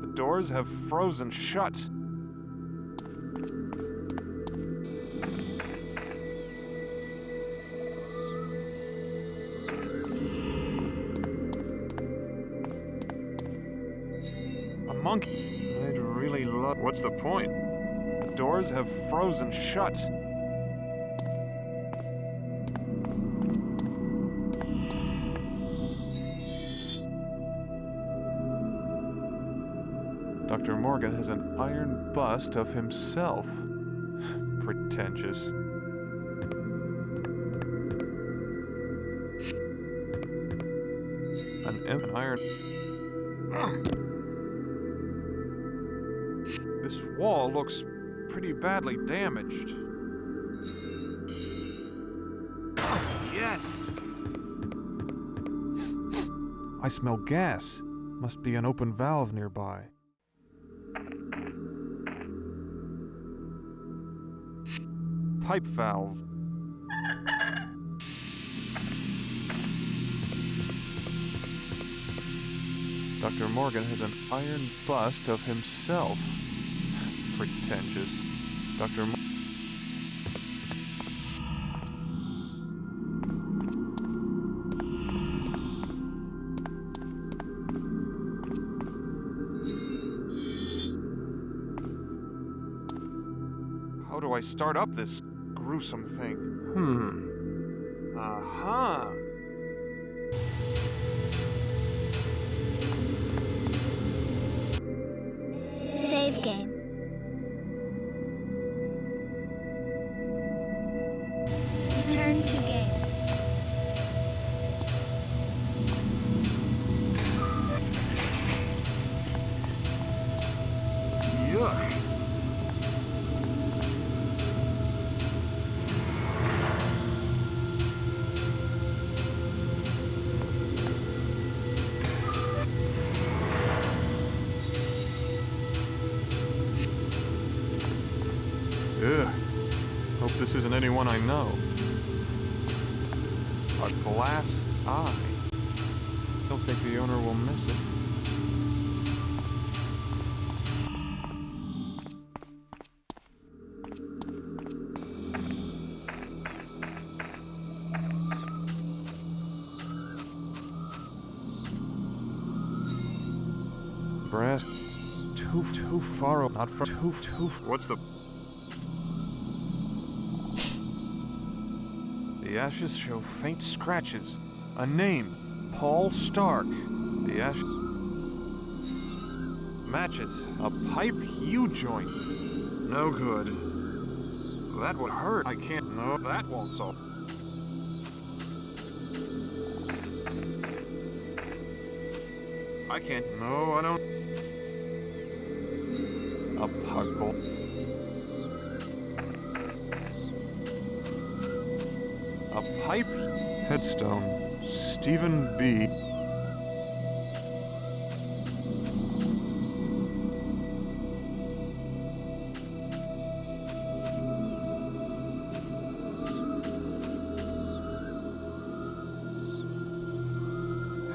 The doors have frozen shut. Monkey. I'd really love. What's the point? The doors have frozen shut. Dr. Morgan has an iron bust of himself. Pretentious. An iron. This wall looks pretty badly damaged. Yes! I smell gas. Must be an open valve nearby. Pipe valve. Dr. Morgan has an iron bust of himself. Pretentious. Dr. How do I start up this gruesome thing? Aha! Save game. Return to game. Yuck. Ugh. Hope this isn't anyone I know. A glass eye. Don't think the owner will miss it. Brass. Too far. Not for too. What's the? The ashes show faint scratches. A name, Paul Stark. The ashes matches a pipe U-joint. No good. That would hurt. I can't. No, that won't solve. I can't. No, I don't. A puzzle. A pipe headstone. Stephen B.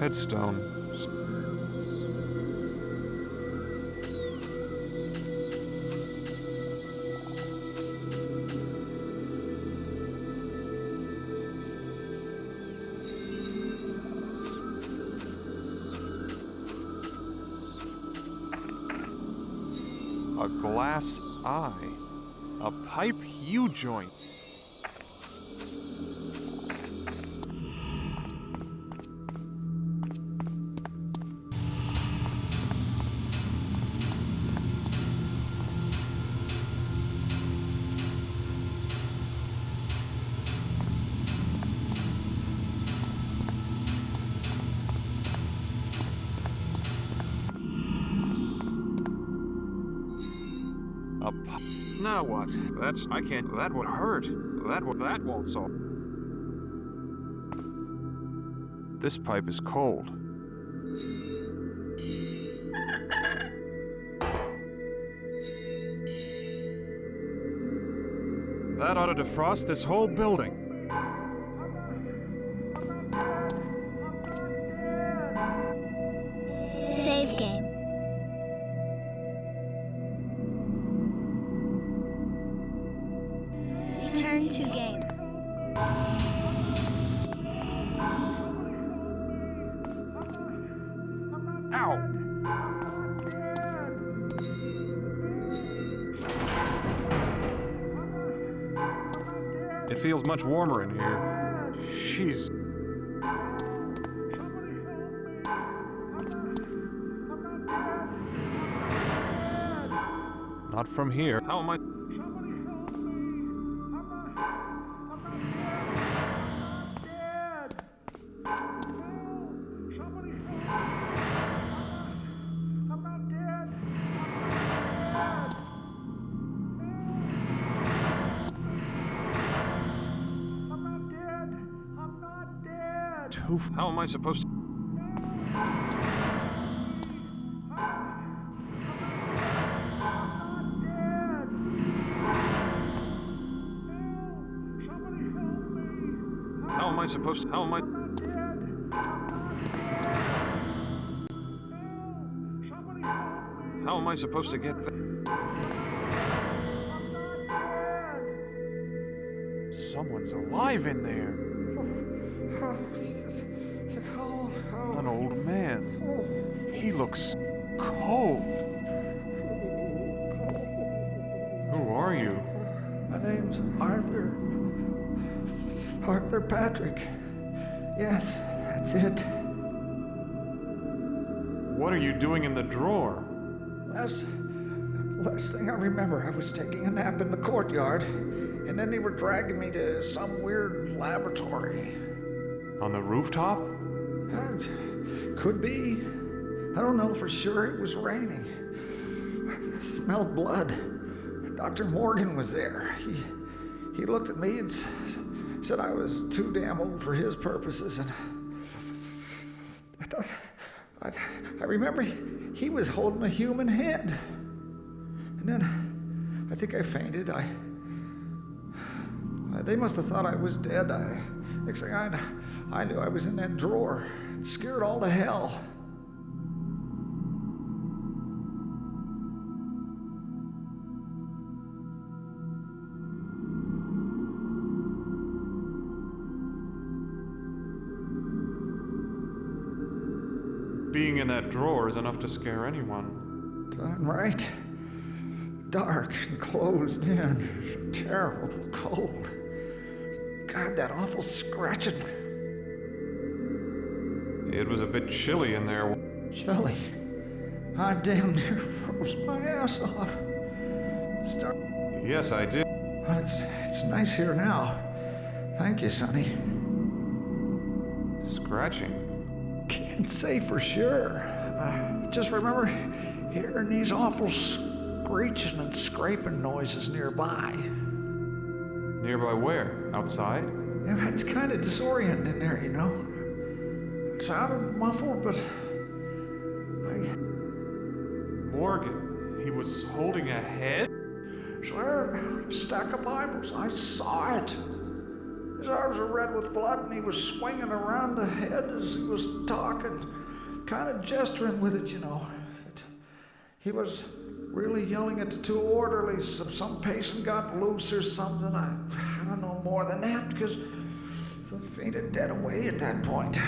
Headstone. A glass eye. A pipe U-joint. Now what? I can't. That would hurt. That won't solve. This pipe is cold. That ought to defrost this whole building. Save game. Return to game. Ow! It feels much warmer in here. She's... Not from here. How am I... How am I supposed to... How am I supposed to... How am I... How am I supposed to get Someone's alive in there. An old man. He looks cold. Who are you? My name's Arthur. Arthur Patrick. Yes, that's it. What are you doing in the drawer? Last thing I remember, I was taking a nap in the courtyard, and then they were dragging me to some weird laboratory. On the rooftop? Could be. I don't know for sure. It was raining. I smelled blood. Dr. Morgan was there. He looked at me and said I was too damn old for his purposes, and I remember he was holding a human head. And then I think I fainted. They must have thought I was dead. Next thing I knew, I was in that drawer, scared all to hell. Being in that drawer is enough to scare anyone. Darn right. Dark and closed in. Terrible cold. God, that awful scratching. It was a bit chilly in there. Chilly. I damn near froze my ass off. Yes, I did. Well, it's nice here now. Thank you, Sonny. Scratching? Can't say for sure. I just remember hearing these awful screeching and scraping noises nearby. Nearby where? Outside? Yeah, it's kind of disorienting in there, you know. It sounded muffled, but Morgan, he was holding a head? Swear, a stack of Bibles. I saw it. His arms were red with blood, and he was swinging around the head as he was talking, kind of gesturing with it, you know. He was really yelling at the two orderlies if some patient got loose or something. I don't know more than that, because they fainted dead away at that point.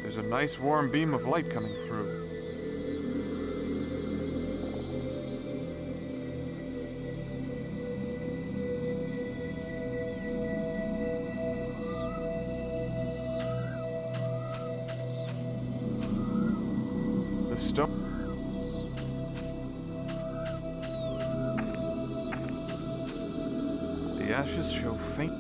There's a nice warm beam of light coming through. The stone. The ashes show faint.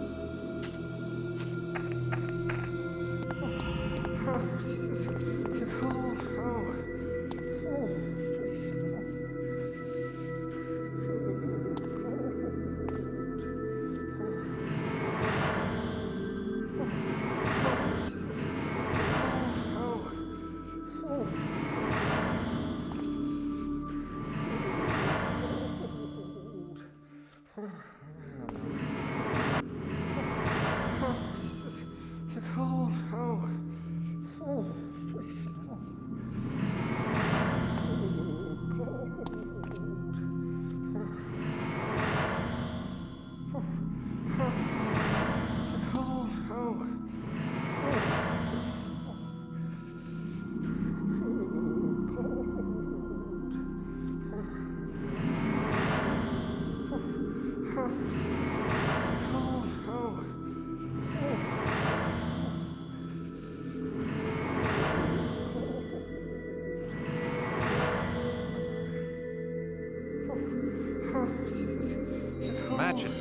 Imagine.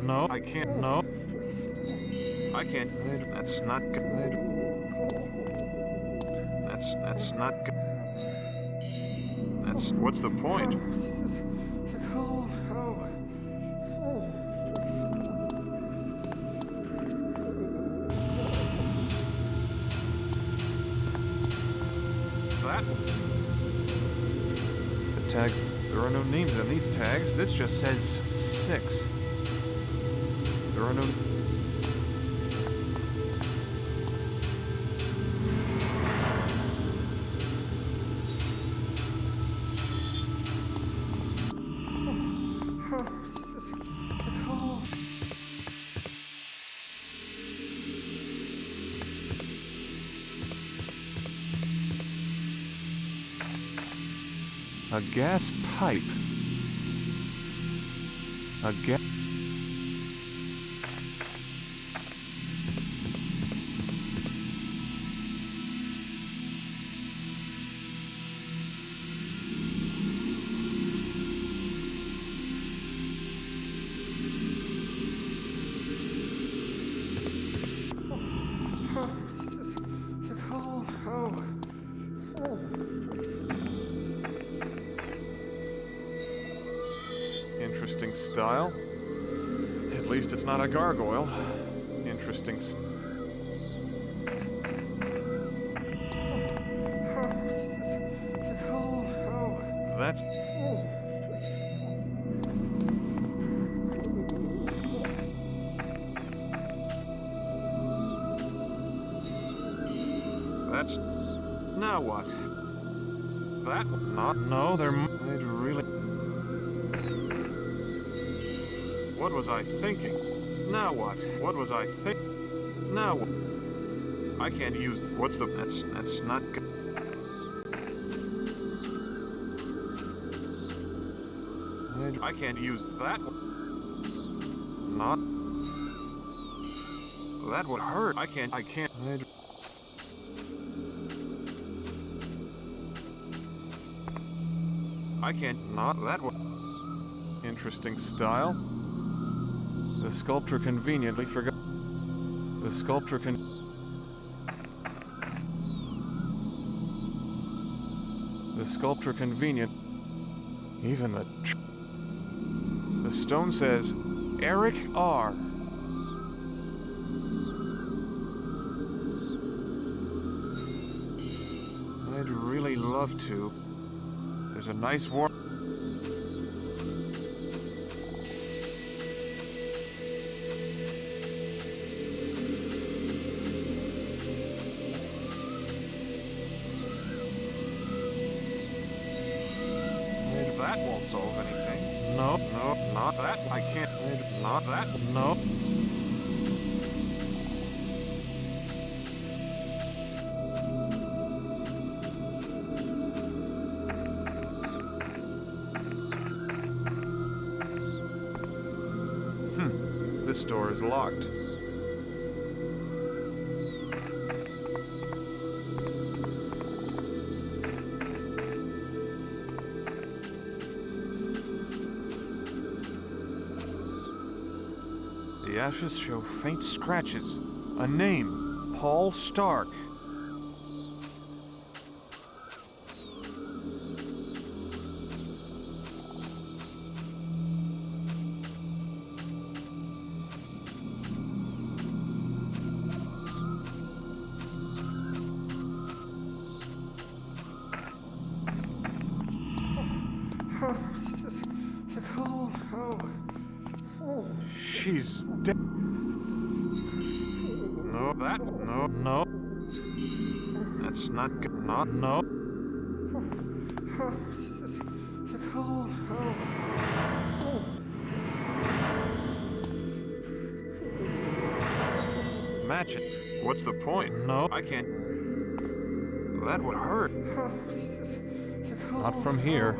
No, I can't. No. I can't. That's not good. That's not good. What's the point? that. The tag. There are no names on these tags. This just says 6. There are no... A gas pipe. A gas... Interesting style. At least it's not a gargoyle. Interesting. That's... That's... Now what? That... Not... No, they're... They'd really... What was I thinking? Now what? What was I think? Now what? I can't use... What's the... That's not good. I can't use that one. Not... That would hurt. I can't... I can't... Not that one. Interesting style. The sculptor conveniently forgot... The sculptor can... The sculptor convenient... Even the... The stone says, Eric R. I'd really love to. There's a nice warm... That won't solve anything. No, no, not that. I can't. Not that. No. This door is locked. The ashes show faint scratches. A name, Paul Stark. She's dead. No, that, no, no. That's not good. Not, no. Matches. What's the point? No, I can't. That would hurt. Not from here.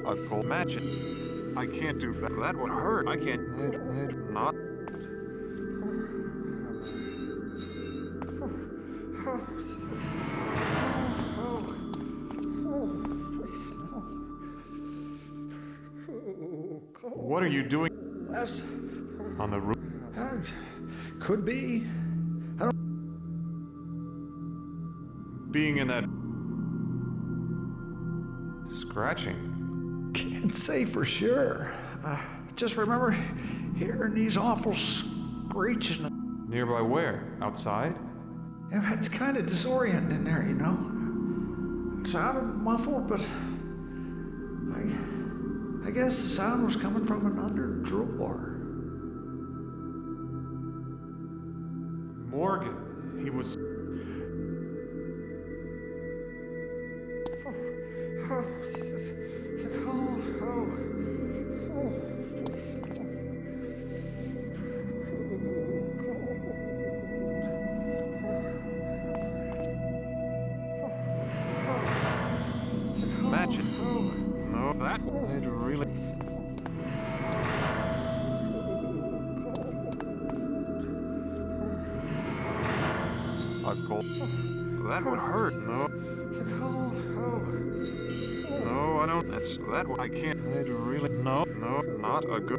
I'd pull matches. I can't do that. That would hurt. I can't. Not. What are you doing Last... on the roof? Could be. I don't... Being in that... scratching. Can't say for sure. Just remember hearing these awful screeching. Nearby where? Outside? Yeah, it's kind of disorienting in there, you know. It sounded muffled, but I guess the sound was coming from an under drawer. Morgan. He was... Matches. No, that would really... A cold... That would hurt, no? No, I don't... That's... That I can't... It really... No, not a good...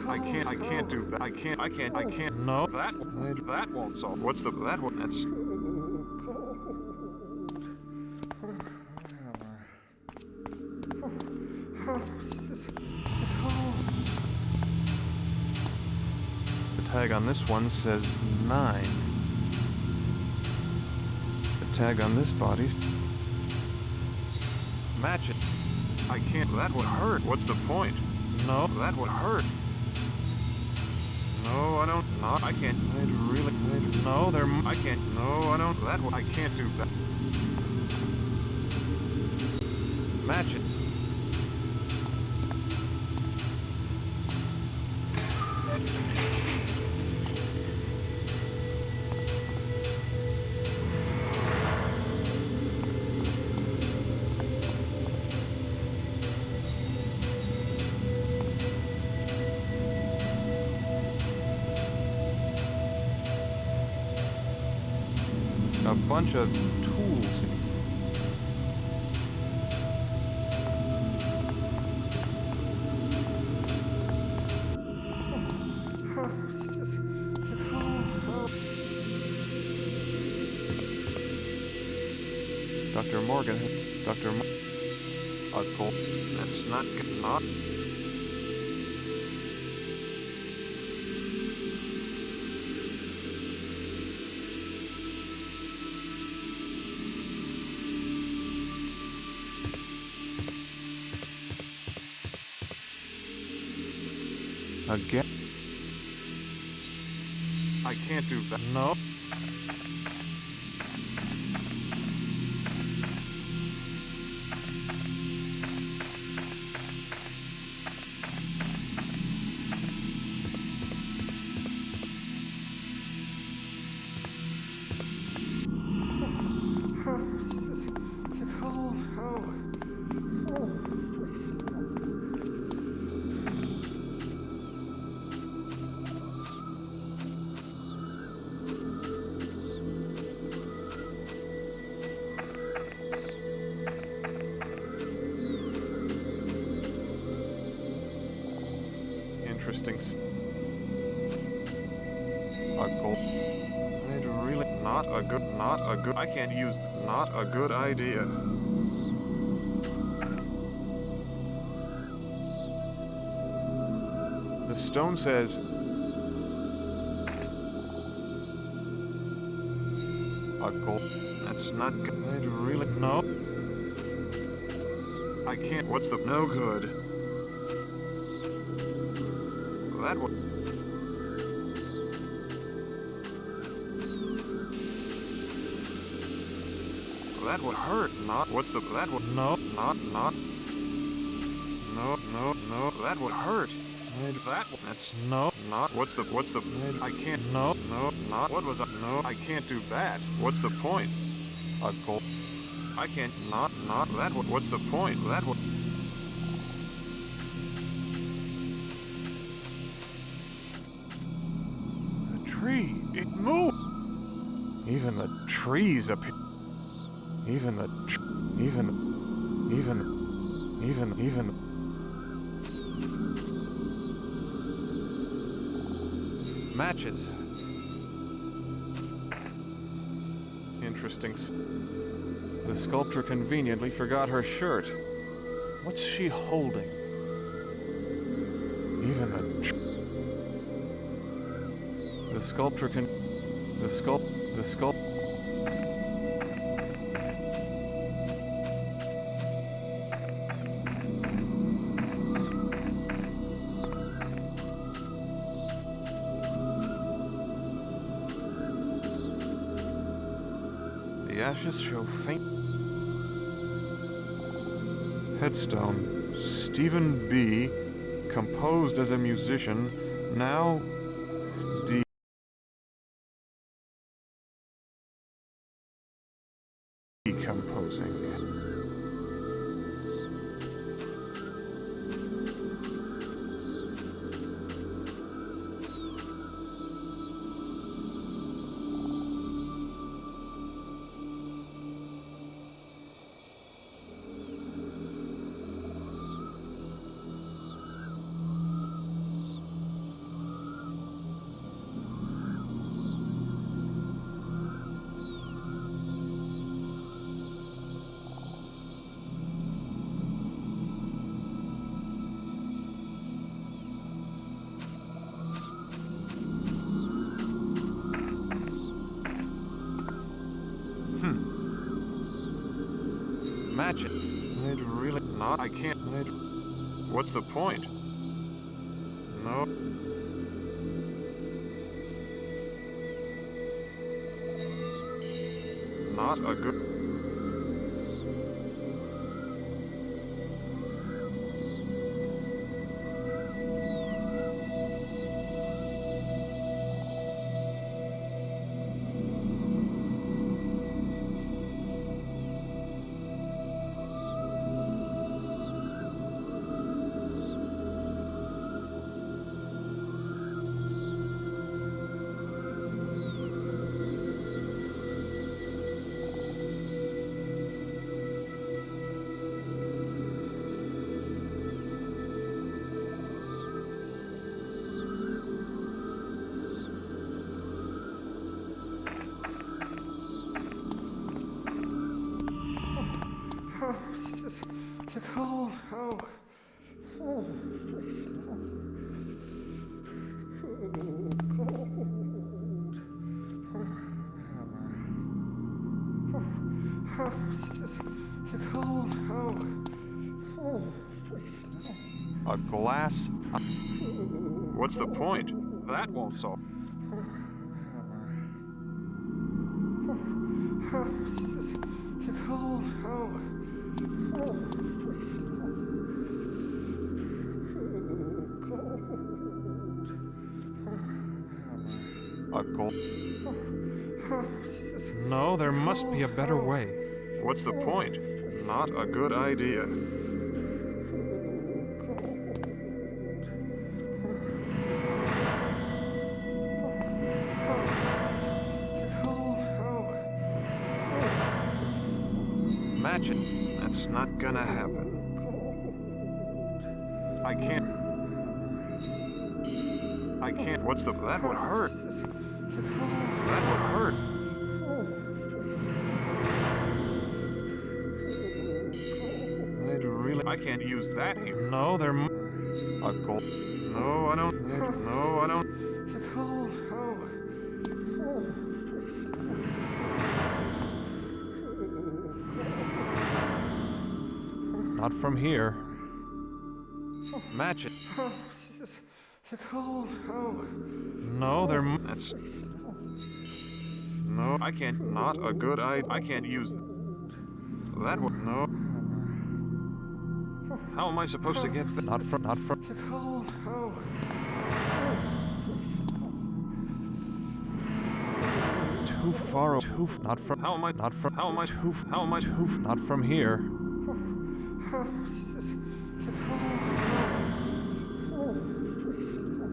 I can't do that. I can't. No, that won't solve. What's the... That one... That's... The tag on this one says 9. The tag on this body... Match it. I can't... That would hurt. What's the point? No, that would hurt. No, I don't. No, I can't. It really... No, there... I can't. No, I don't. That would... I can't do that. Match it. A bunch of tools. Dr. Morgan. Dr. Cold. That's not good. Not. Again? I can't do that. No. Interesting. A gold. It really not a good. I can't use. Not a good idea. The stone says. A gold. That's not good. It really no. I can't. What's the no good? That would... That would hurt, not... What's the... That would... No, not... No, that would hurt. That... That's... No, not... What's the... I can't... No, not... What was I... No, I can't do that. What's the point? A gold... I can't... Not... That would... What's the point? That would... Tree. It moved. Even the trees appear. Even the... Even... Matches. Interesting. The sculptor conveniently forgot her shirt. What's she holding? Even the sculptor can... The sculpt... The ashes show faint... Headstone. Stephen B. Composed as a musician, now decomposing. Matches. I'd really not. I can't. What's the point? No. Not a good. Oh, this is the cold. Oh, please no. Oh, this is the cold. Oh, please no. A glass. What's the point? That won't solve. Oh, this is the cold. Oh, please no. A gold. No, there must be a better way. What's the point? Not a good idea. Matches. That's not gonna happen. I can't. What's the... That would hurt. That would hurt. I can't use that here. No, there... A gold... No, I don't... No, I don't... Not from here. Matches. The cold. No, there... That's... No, I can't... Not a good idea. I can't use... That would... No. How am I supposed to get... Not from... The cold. Too far... Too... Not from... How am I... Not from... How am I... Too... How am I... Too... Not from here. Oh, this is the cold. Oh, please no.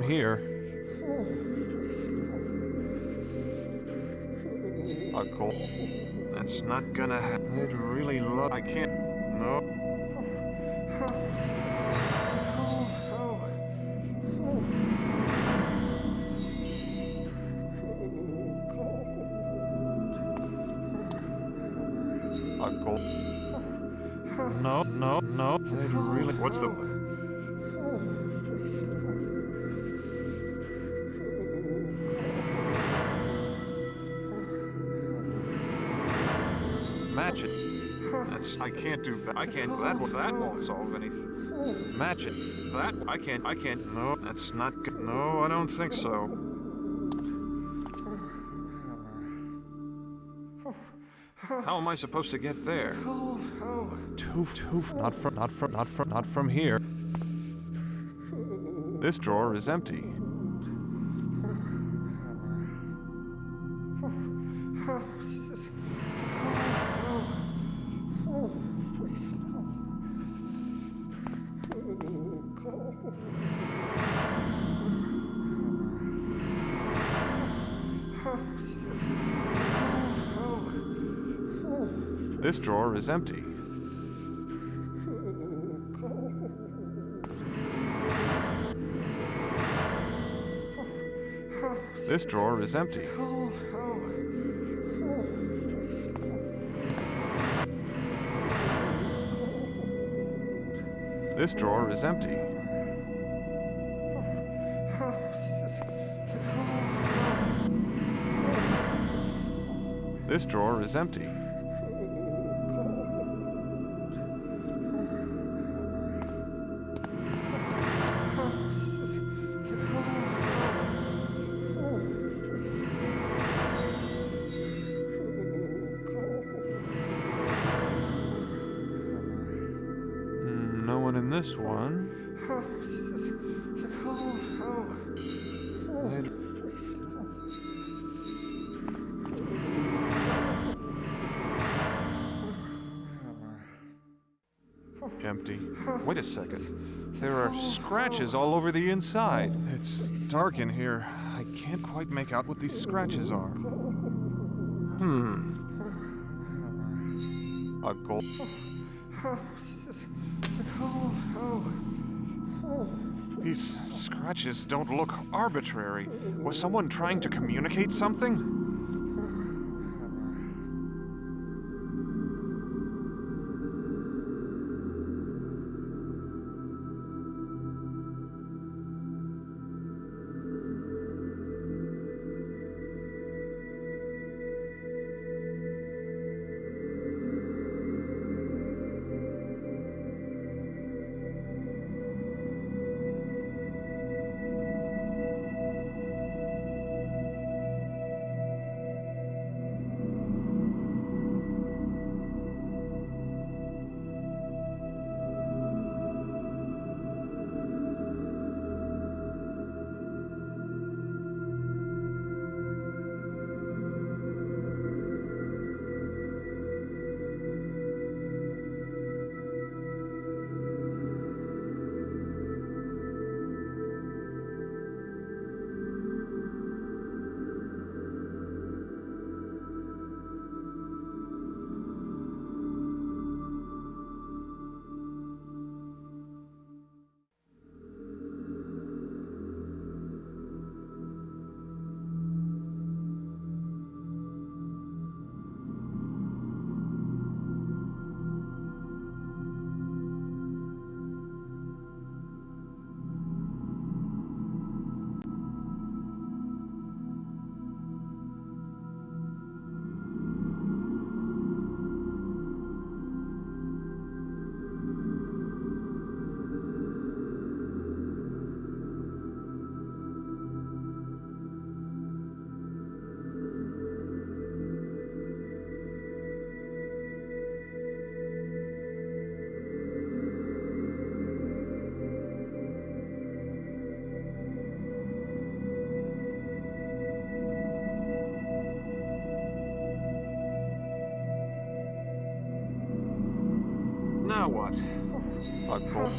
here. A cold. That's not gonna happen. I'd really love. I can't. No. A cold. No. I'd really. What's the... Match it. That's. I can't do that. I can't. That won't solve anything. Match it. That. I can't. No, that's not good. No, I don't think so. How am I supposed to get there? Not from here. This drawer is empty. This drawer is empty. This drawer is empty. This drawer is empty. This drawer is empty. No one in this one. Empty. Wait a second. There are scratches all over the inside. It's dark in here. I can't quite make out what these scratches are. A gold. These scratches don't look arbitrary. Was someone trying to communicate something? Now what? A gold.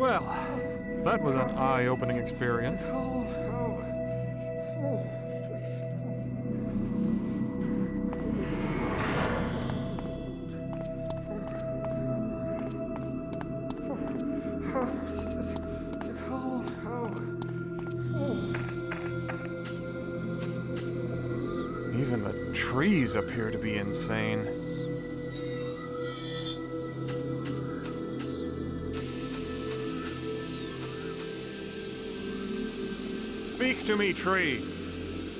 Well, that was an eye-opening experience. Even the trees appear to be insane. Speak to me, tree,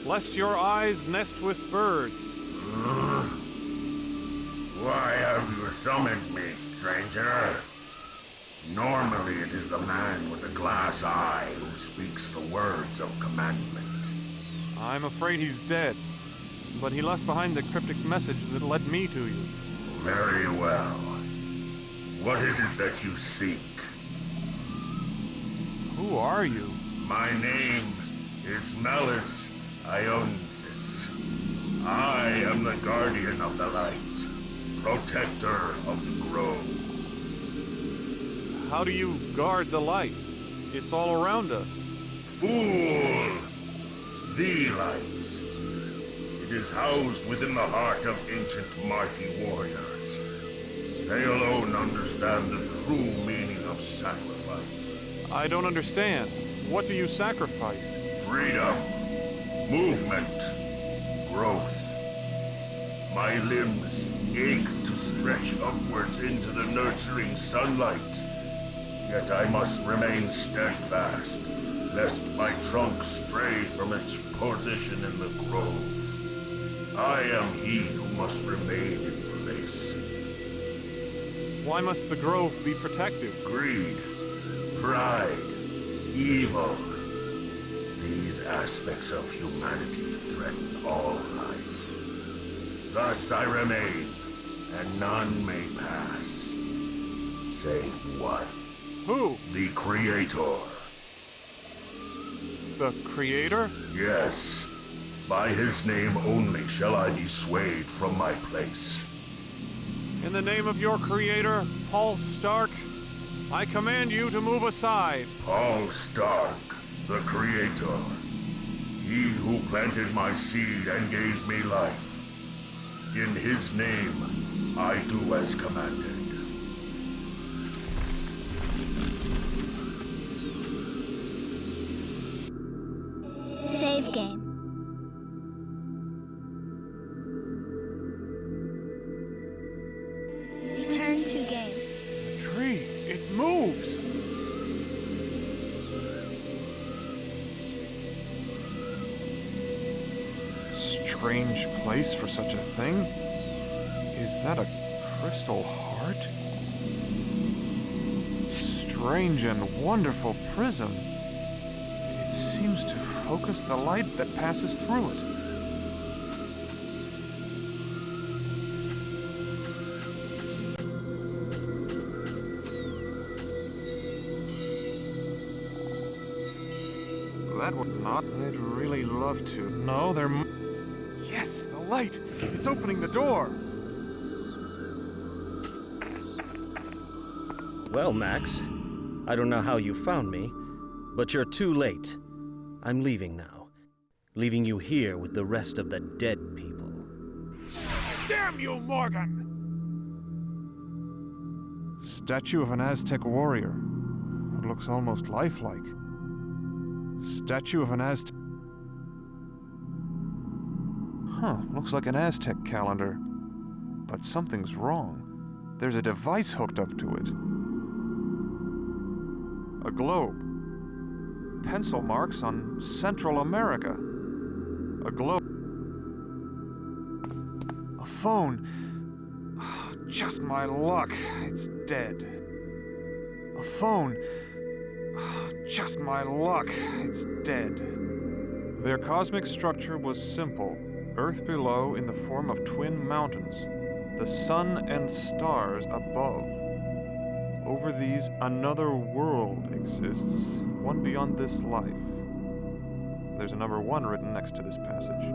lest your eyes nest with birds. Why have you summoned me, stranger? Normally it is the man with the glass eye who speaks the words of commandment. I'm afraid he's dead, but he left behind the cryptic message that led me to you. Very well. What is it that you seek? Who are you? My name is Malus Ionsis. I am the guardian of the light, protector of the grove. How do you guard the light? It's all around us. Fool! The light. It is housed within the heart of ancient Marti warriors. They alone understand the true meaning of sacrifice. I don't understand. What do you sacrifice? Freedom, movement, growth. My limbs ache to stretch upwards into the nurturing sunlight. Yet I must remain steadfast, lest my trunk stray from its position in the grove. I am he who must remain in place. Why must the grove be protected? Greed, pride, evil. These aspects of humanity threaten all life. Thus I remain, and none may pass. Save one. Who? The Creator. The Creator? Yes. By his name only shall I be swayed from my place. In the name of your Creator, Paul Stark, I command you to move aside. Paul Stark, the Creator. He who planted my seed and gave me life. In his name, I do as commanded. Save game. Return to game. Tree, it moves! Strange place for such a thing. Is that a crystal heart? Strange and wonderful prism. It seems to focus the light that passes through it. That would not. I'd really love to. No, there. Yes, the light. It's opening the door. Well, Max, I don't know how you found me, but you're too late. I'm leaving now. Leaving you here with the rest of the dead people. Damn you, Morgan! Statue of an Aztec warrior. It looks almost lifelike. Statue of an Aztec... Huh, looks like an Aztec calendar. But something's wrong. There's a device hooked up to it. A globe. Pencil marks on Central America. A globe. A phone. Oh, just my luck. It's dead. A phone. Oh, just my luck. It's dead. Their cosmic structure was simple. Earth below in the form of twin mountains. The sun and stars above. Over these, another world exists, one beyond this life. There's a number 1 written next to this passage.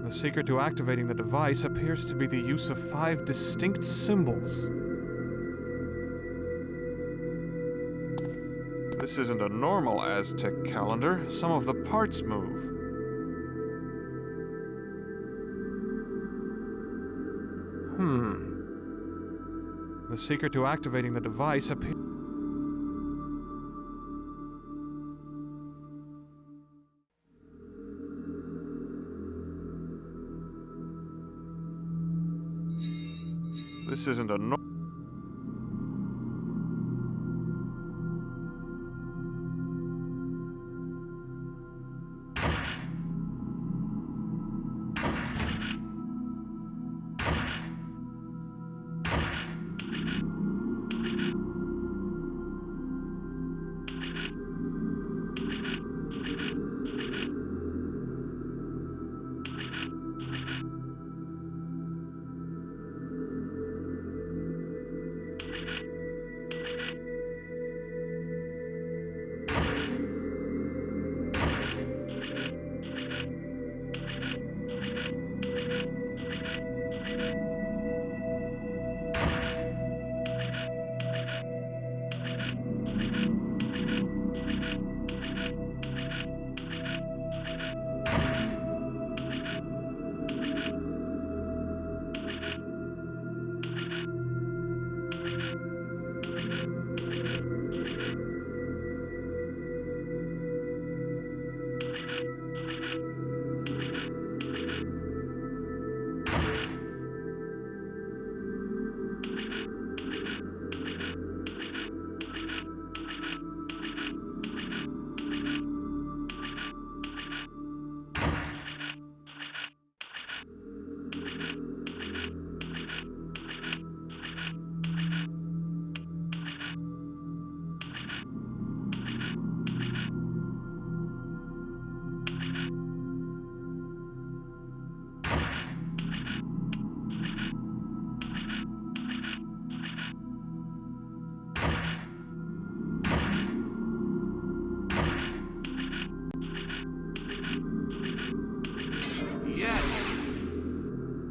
The secret to activating the device appears to be the use of 5 distinct symbols. This isn't a normal Aztec calendar. Some of the parts move. The secret to activating the device appears... This isn't a normal...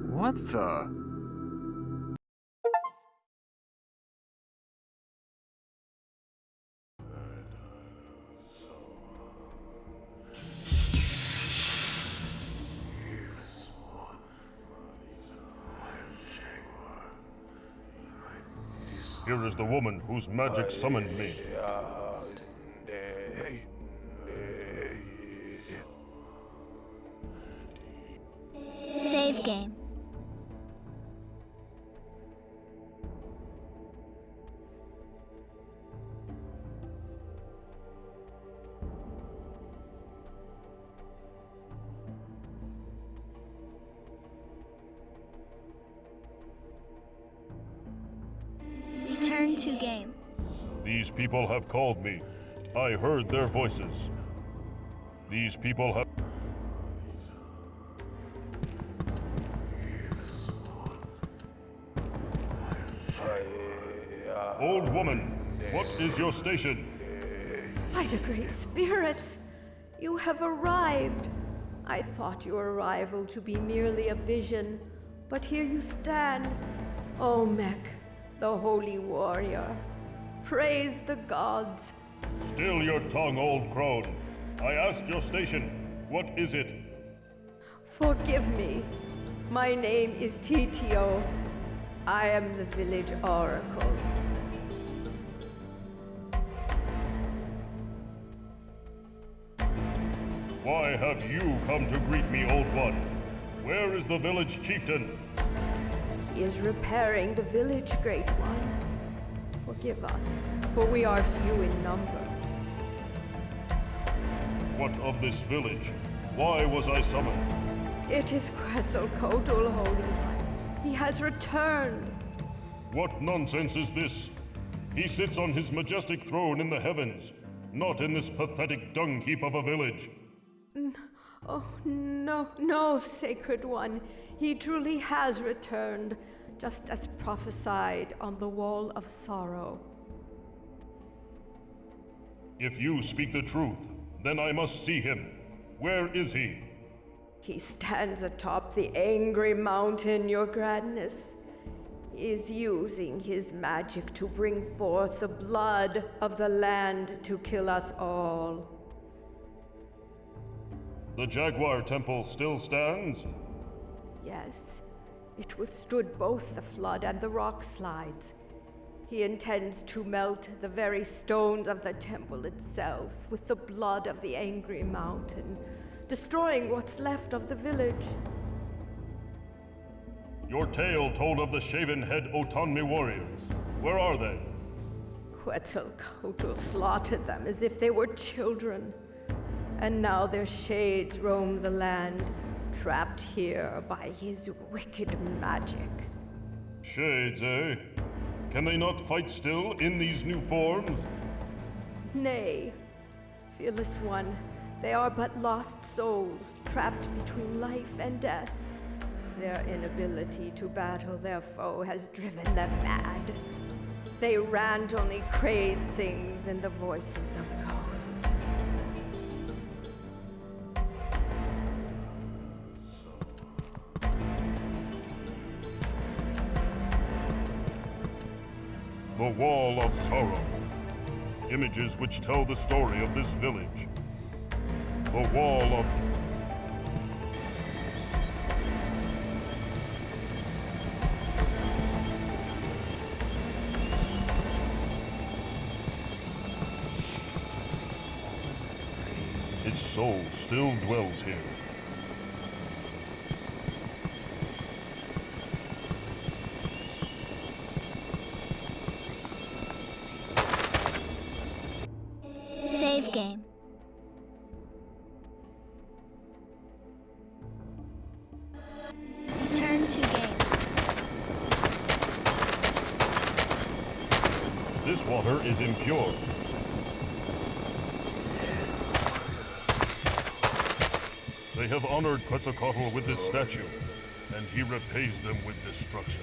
What the... Here is the woman whose magic summoned me. Save game. Return to game. These people have called me. I heard their voices. These people have... Old woman, what is your station? By the Great Spirits, you have arrived. I thought your arrival to be merely a vision, but here you stand. O Mech, the holy warrior. Praise the gods. Still your tongue, old crone. I asked your station. What is it? Forgive me. My name is Titio. I am the village oracle. Why have you come to greet me, old one? Where is the village chieftain? He is repairing the village, great one. Forgive us, for we are few in number. What of this village? Why was I summoned? It is Quetzalcoatl, Holy One. He has returned. What nonsense is this? He sits on his majestic throne in the heavens, not in this pathetic dung heap of a village. Oh, no, Sacred One. He truly has returned, just as prophesied on the Wall of Sorrow. If you speak the truth, then I must see him. Where is he? He stands atop the angry mountain, your grandness. He is using his magic to bring forth the blood of the land to kill us all. The Jaguar Temple still stands? Yes, it withstood both the flood and the rock slides. He intends to melt the very stones of the temple itself with the blood of the angry mountain, destroying what's left of the village. Your tale told of the shaven-head Otanmi warriors. Where are they? Quetzalcoatl slaughtered them as if they were children. And now their shades roam the land, trapped here by his wicked magic. Shades, eh? Can they not fight still in these new forms? Nay, fearless one, they are but lost souls, trapped between life and death. Their inability to battle their foe has driven them mad. They rant only crazed things and the voices of ghosts. The Wall of Sorrow. Images which tell the story of this village. The Wall of... Its soul still dwells here. Save game. Return to game. This water is impure. They have honored Quetzalcoatl with this statue, and he repays them with destruction.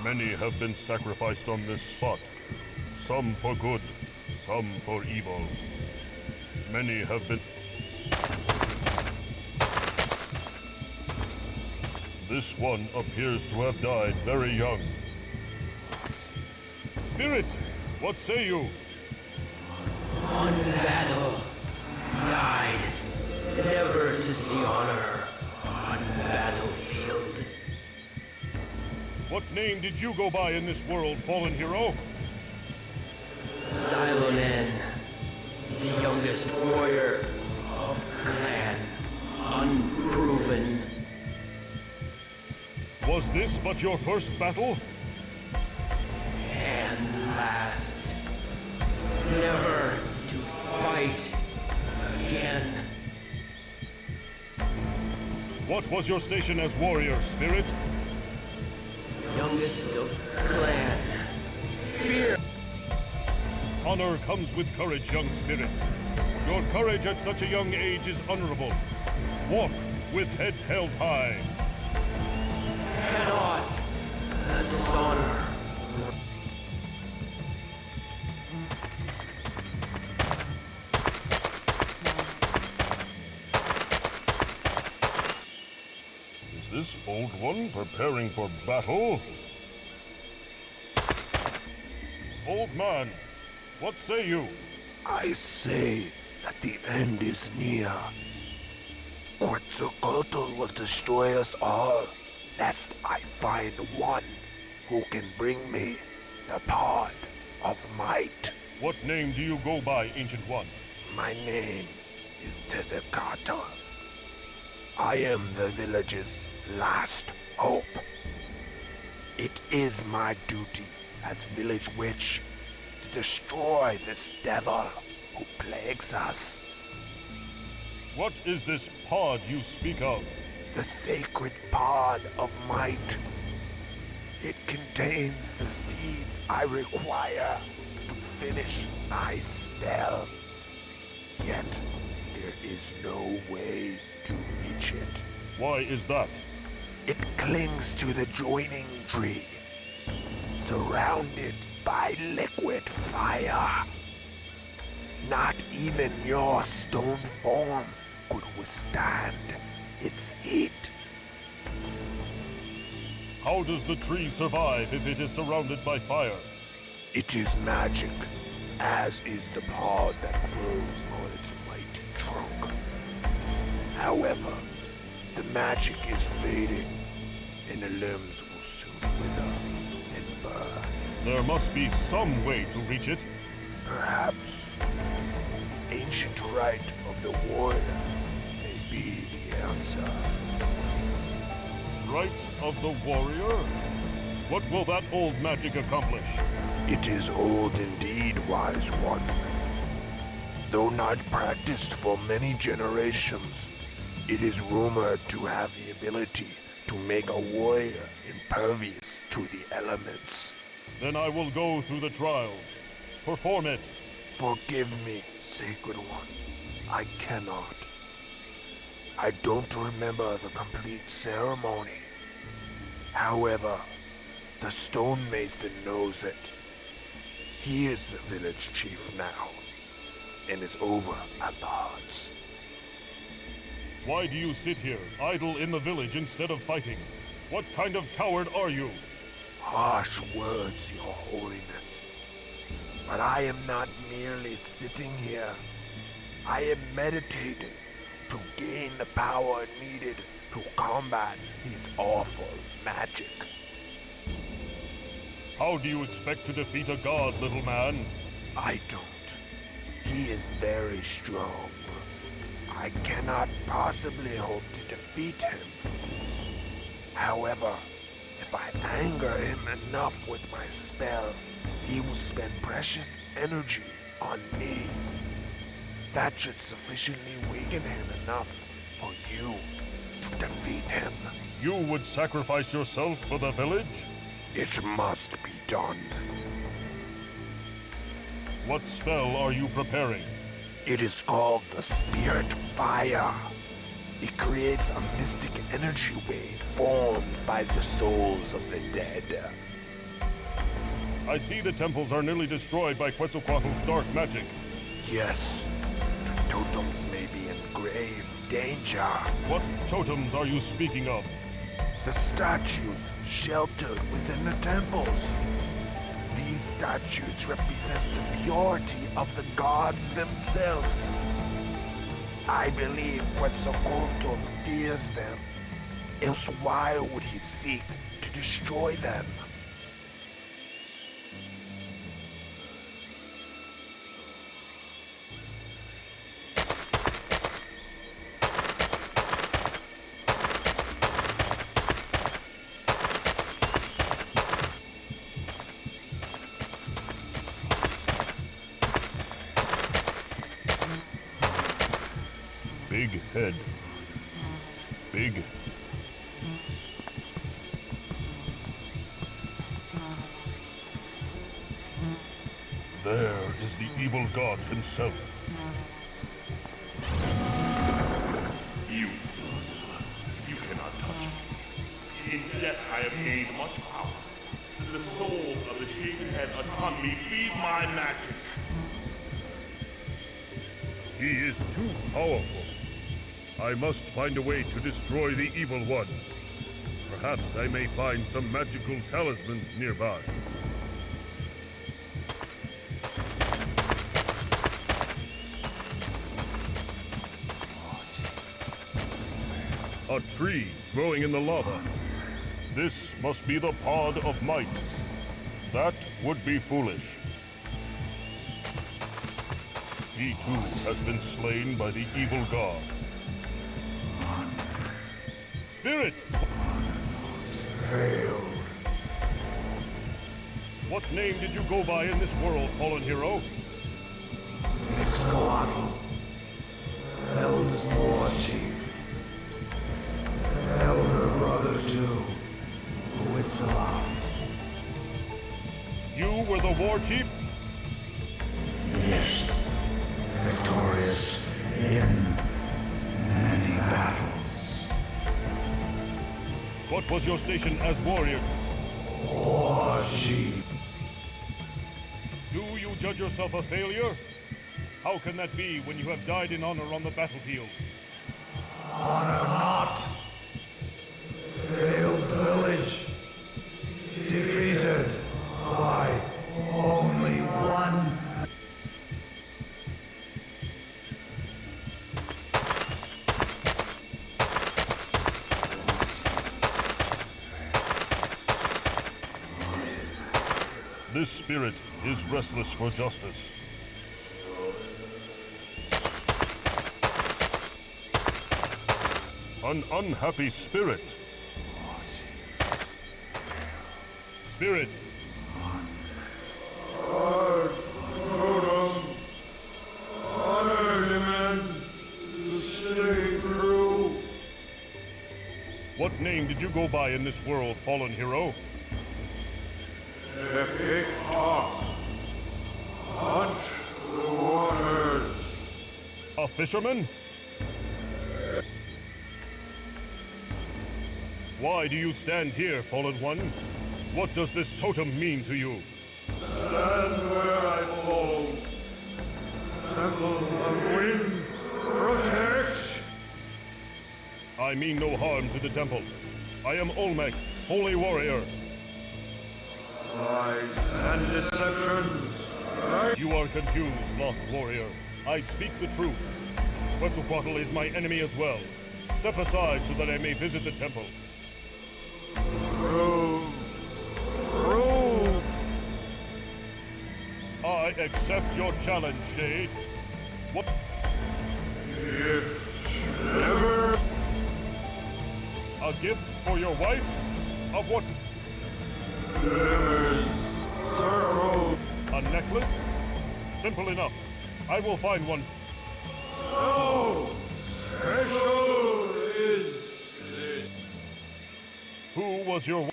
Many have been sacrificed on this spot, some for good, some for evil. Many have been... This one appears to have died very young. Spirit, what say you? On battle, died, never to see honor on battlefield. What name did you go by in this world, fallen hero? Xylonen, the youngest warrior of clan, unproven. Was this but your first battle? And last, never to fight again. What was your station as warrior, Spirit? Youngest of clan. Fear. Honor comes with courage, young Spirit. Your courage at such a young age is honorable. Walk with head held high. Cannot dishonor. Is this old one preparing for battle? Old man, what say you? I say that the end is near. Quetzalcoatl will destroy us all, lest I find one who can bring me the pod of might. What name do you go by, Ancient One? My name is Tezcatl. I am the village's last hope. It is my duty as village witch to destroy this devil who plagues us. What is this pod you speak of? The sacred pod of might. It contains the seeds I require to finish my spell. Yet, there is no way to reach it. Why is that? It clings to the joining tree. Surrounded by liquid fire. Not even your stone form could withstand its heat. How does the tree survive if it is surrounded by fire? It is magic, as is the pod that grows on its mighty trunk. However, the magic is fading, and the limbs will soon wither and burn. There must be some way to reach it. Perhaps ancient rite of the warrior may be the answer. Rite of the warrior? What will that old magic accomplish? It is old indeed, wise one. Though not practiced for many generations, it is rumored to have the ability to make a warrior impervious to the elements. Then I will go through the trials. Perform it. Forgive me, Sacred One. I cannot. I don't remember the complete ceremony. However, the stonemason knows it. He is the village chief now, and is over at the huts. Why do you sit here, idle in the village instead of fighting? What kind of coward are you? Harsh words, Your Holiness. But I am not merely sitting here. I am meditating to gain the power needed to combat his awful magic. How do you expect to defeat a god, little man? I don't. He is very strong. I cannot possibly hope to defeat him. However, if I anger him enough with my spell, he will spend precious energy on me. That should sufficiently weaken him enough for you to defeat him. You would sacrifice yourself for the village? It must be done. What spell are you preparing? It is called the Spirit Fire. It creates a mystic energy wave formed by the souls of the dead. I see the temples are nearly destroyed by Quetzalcoatl's dark magic. Yes, the totems may be in grave danger. What totems are you speaking of? The statues sheltered within the temples. These statues represent the purity of the gods themselves. I believe Quetzalcoatl fears them, else why would he seek to destroy them? Big head. Big. There is the evil god himself. You cannot touch me. In death I have gained much power. The soul of the shaven head upon me feed my magic. He is too powerful. I must find a way to destroy the evil one. Perhaps I may find some magical talismans nearby. A tree growing in the lava. This must be the pod of might. That would be foolish. He too has been slain by the evil god. Spirit! Failed. What name did you go by in this world, fallen hero? Mixcoatl. Hell's war chief. Elder brother to Huitzala. You were the war chief? Yes. Victorious in many battles. What was your station as warrior? War chief. Do you judge yourself a failure? How can that be when you have died in honor on the battlefield? Honor not. Failed village. Defeated by only one. This spirit is restless for justice. An unhappy spirit. Spirit. Totem. Honor demand to stay true. What name did you go by in this world, fallen hero? Epic Hawk. Hunt the waters. A fisherman? Why do you stand here, fallen one? What does this totem mean to you? Stand where I fall. Temple of Wind, protect. I mean no harm to the temple. I am Olmec, holy warrior. Lies and deceptions. You are confused, lost warrior. I speak the truth. Quetzalcoatl is my enemy as well. Step aside so that I may visit the temple. I accept your challenge, Shade. What? Gift ever. A gift for your wife? Of what? Circle. A necklace? Simple enough. I will find one. No! Special is this. Who was your wife?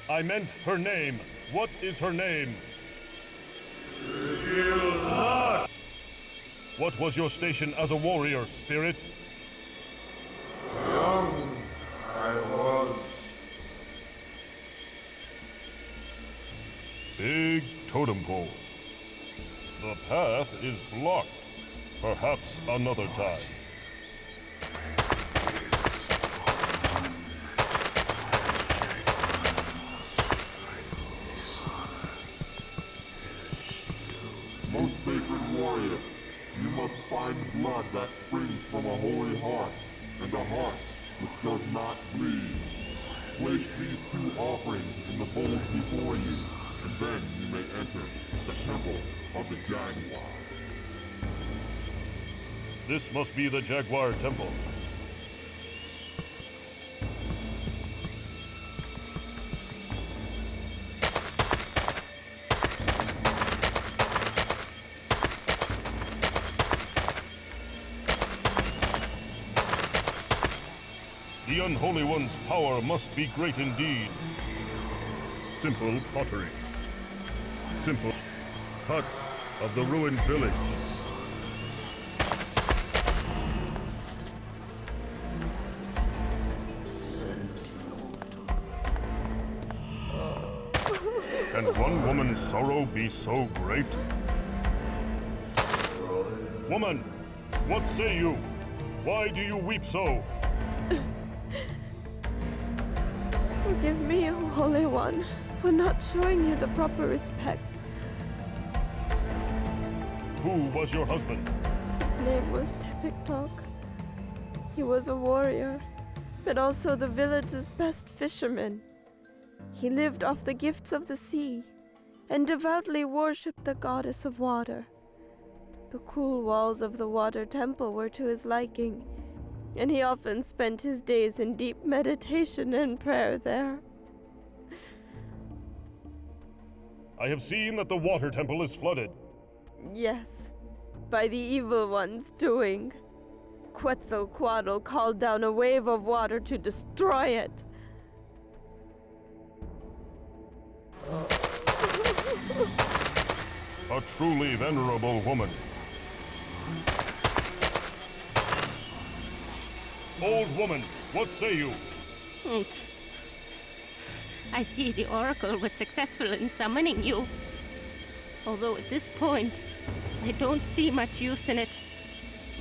I meant her name. What is her name? Reveal not. What was your station as a warrior, spirit? Young I was. Big totem pole. The path is blocked. Perhaps another time. Most sacred warrior, you must find blood that springs from a holy heart, and a heart which does not bleed. Place these two offerings in the bowls before you, and then you may enter the temple of the Jaguar. This must be the Jaguar Temple. The Unholy One's power must be great indeed. Simple pottery. Simple huts of the ruined village. Can one woman's sorrow be so great? Woman, what say you? Why do you weep so? Forgive me, O Holy One, for not showing you the proper respect. Who was your husband? His name was Tepiktok. He was a warrior, but also the village's best fisherman. He lived off the gifts of the sea, and devoutly worshipped the goddess of water. The cool walls of the water temple were to his liking, and he often spent his days in deep meditation and prayer there. I have seen that the water temple is flooded. Yes, by the evil one's doing. Quetzalcoatl called down a wave of water to destroy it. A truly venerable woman. Old woman, what say you? I see the Oracle was successful in summoning you. Although at this point, I don't see much use in it.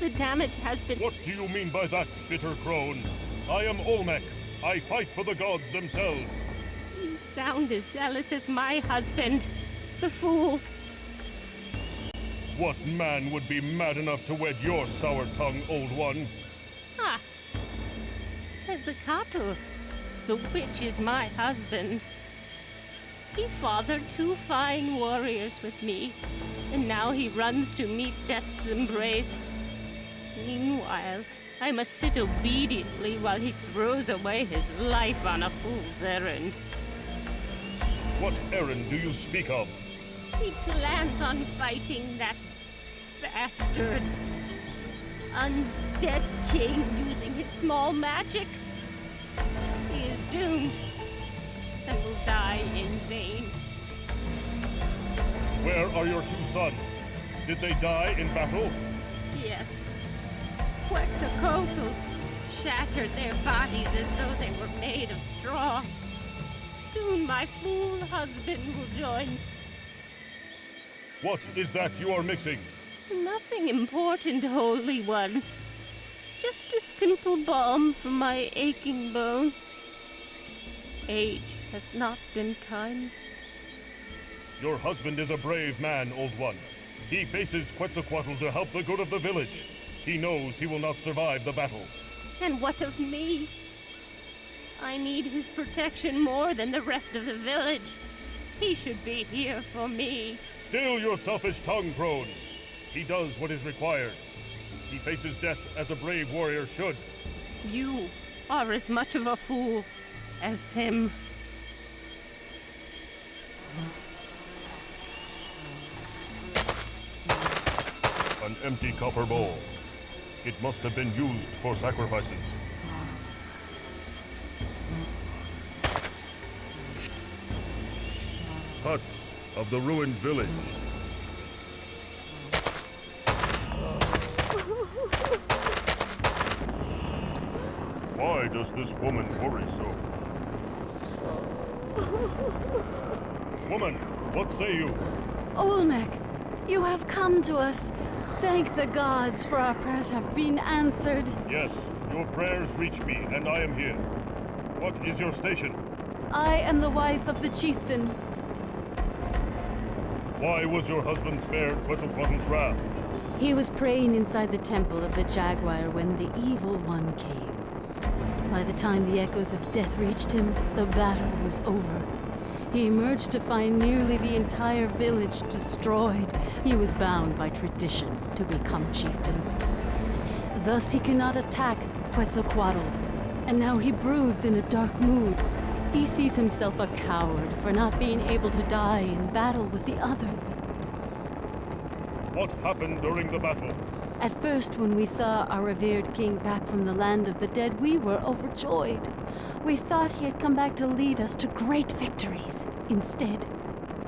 The damage has been... What do you mean by that, bitter crone? I am Olmec. I fight for the gods themselves. You sound as zealous as my husband, the fool. What man would be mad enough to wed your sour-tongued old one? Ah, Quetzalcoatl, the witch is my husband. He fathered 2 fine warriors with me, and now he runs to meet death's embrace. Meanwhile, I must sit obediently while he throws away his life on a fool's errand. What errand do you speak of? He plans on fighting that bastard undead king using his small magic. He is doomed and will die in vain. Where are your 2 sons? Did they die in battle? Yes. Quetzalcoatl shattered their bodies as though they were made of straw. Soon my fool husband will join. What is that you are mixing? Nothing important, Holy One. Just a simple balm for my aching bones. Age has not been kind. Your husband is a brave man, old one. He faces Quetzalcoatl to help the good of the village. He knows he will not survive the battle. And what of me? I need his protection more than the rest of the village. He should be here for me. Still your selfish tongue, crone. He does what is required. He faces death as a brave warrior should. You are as much of a fool as him. An empty copper bowl. It must have been used for sacrifices. Huts of the ruined village. Why does this woman worry so? Woman, what say you? Olmec, you have come to us. Thank the gods for our prayers have been answered. Yes, your prayers reach me, and I am here. What is your station? I am the wife of the chieftain. Why was your husband spared Quetzalcoatl's wrath? He was praying inside the temple of the Jaguar when the evil one came. By the time the echoes of death reached him, the battle was over. He emerged to find nearly the entire village destroyed. He was bound by tradition to become chieftain. Thus he cannot attack Quetzalcoatl, and now he broods in a dark mood. He sees himself a coward for not being able to die in battle with the others. What happened during the battle? At first, when we saw our revered king back from the land of the dead, we were overjoyed. We thought he had come back to lead us to great victories. Instead,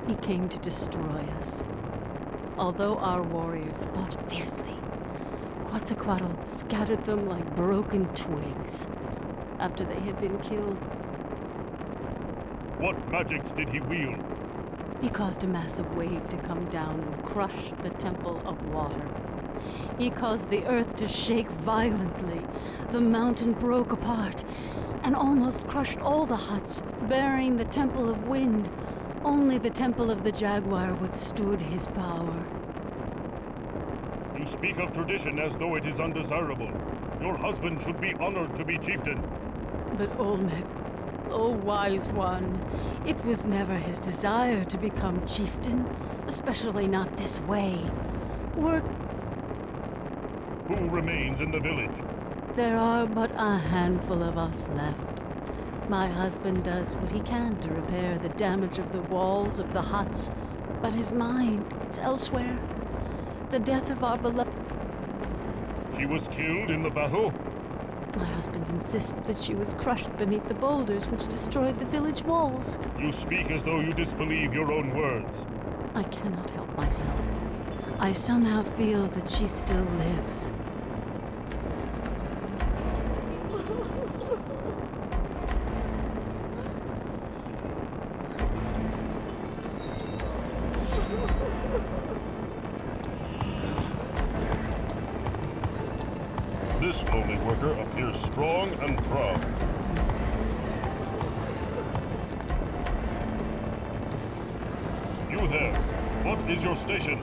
he came to destroy us. Although our warriors fought fiercely, Quetzalcoatl scattered them like broken twigs after they had been killed. What magics did he wield? He caused a massive wave to come down and crush the Temple of Water. He caused the earth to shake violently. The mountain broke apart and almost crushed all the huts, burying the Temple of Wind. Only the Temple of the Jaguar withstood his power. You speak of tradition as though it is undesirable. Your husband should be honored to be chieftain. But Olmec, oh wise one, it was never his desire to become chieftain, especially not this way. Who remains in the village? There are but a handful of us left. My husband does what he can to repair the damage of the walls of the huts, but his mind is elsewhere. The death of our beloved... She was killed in the battle? My husband insists that she was crushed beneath the boulders which destroyed the village walls. You speak as though you disbelieve your own words. I cannot help myself. I somehow feel that she still lives. Appear strong and proud. You there, what is your station?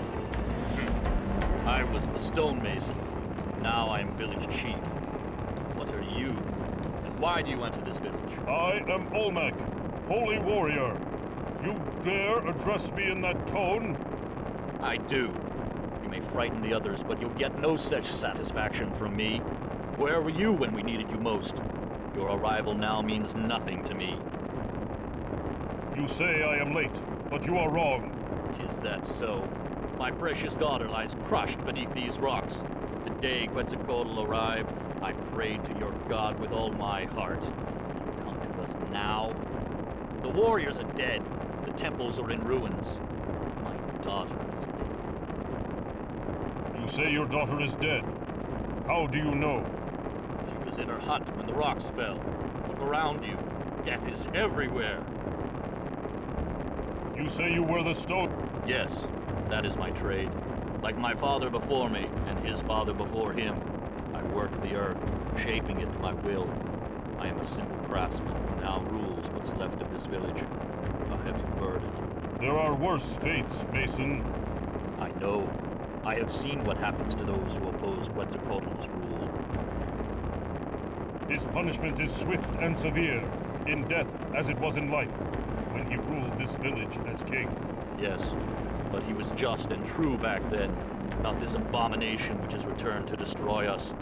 I was the stonemason. Now I am village chief. What are you? And why do you enter this village? I am Olmec, holy warrior. You dare address me in that tone? I do. You may frighten the others, but you'll get no such satisfaction from me. Where were you when we needed you most? Your arrival now means nothing to me. You say I am late, but you are wrong. Is that so? My precious daughter lies crushed beneath these rocks. The day Quetzalcoatl arrived, I prayed to your god with all my heart. And you come to us now? The warriors are dead. The temples are in ruins. My daughter is dead. You say your daughter is dead. How do you know? She was in her hut when the rocks fell. Look around you. Death is everywhere. You say you were the stone? Yes, that is my trade. Like my father before me, and his father before him, I work the earth, shaping it to my will. I am a simple craftsman who now rules what's left of this village. A heavy burden. There are worse fates, Mason. I know. I have seen what happens to those who oppose Quetzalcoatl's rule. His punishment is swift and severe, in death as it was in life, when he ruled this village as king. Yes, but he was just and true back then, not this abomination which has returned to destroy us.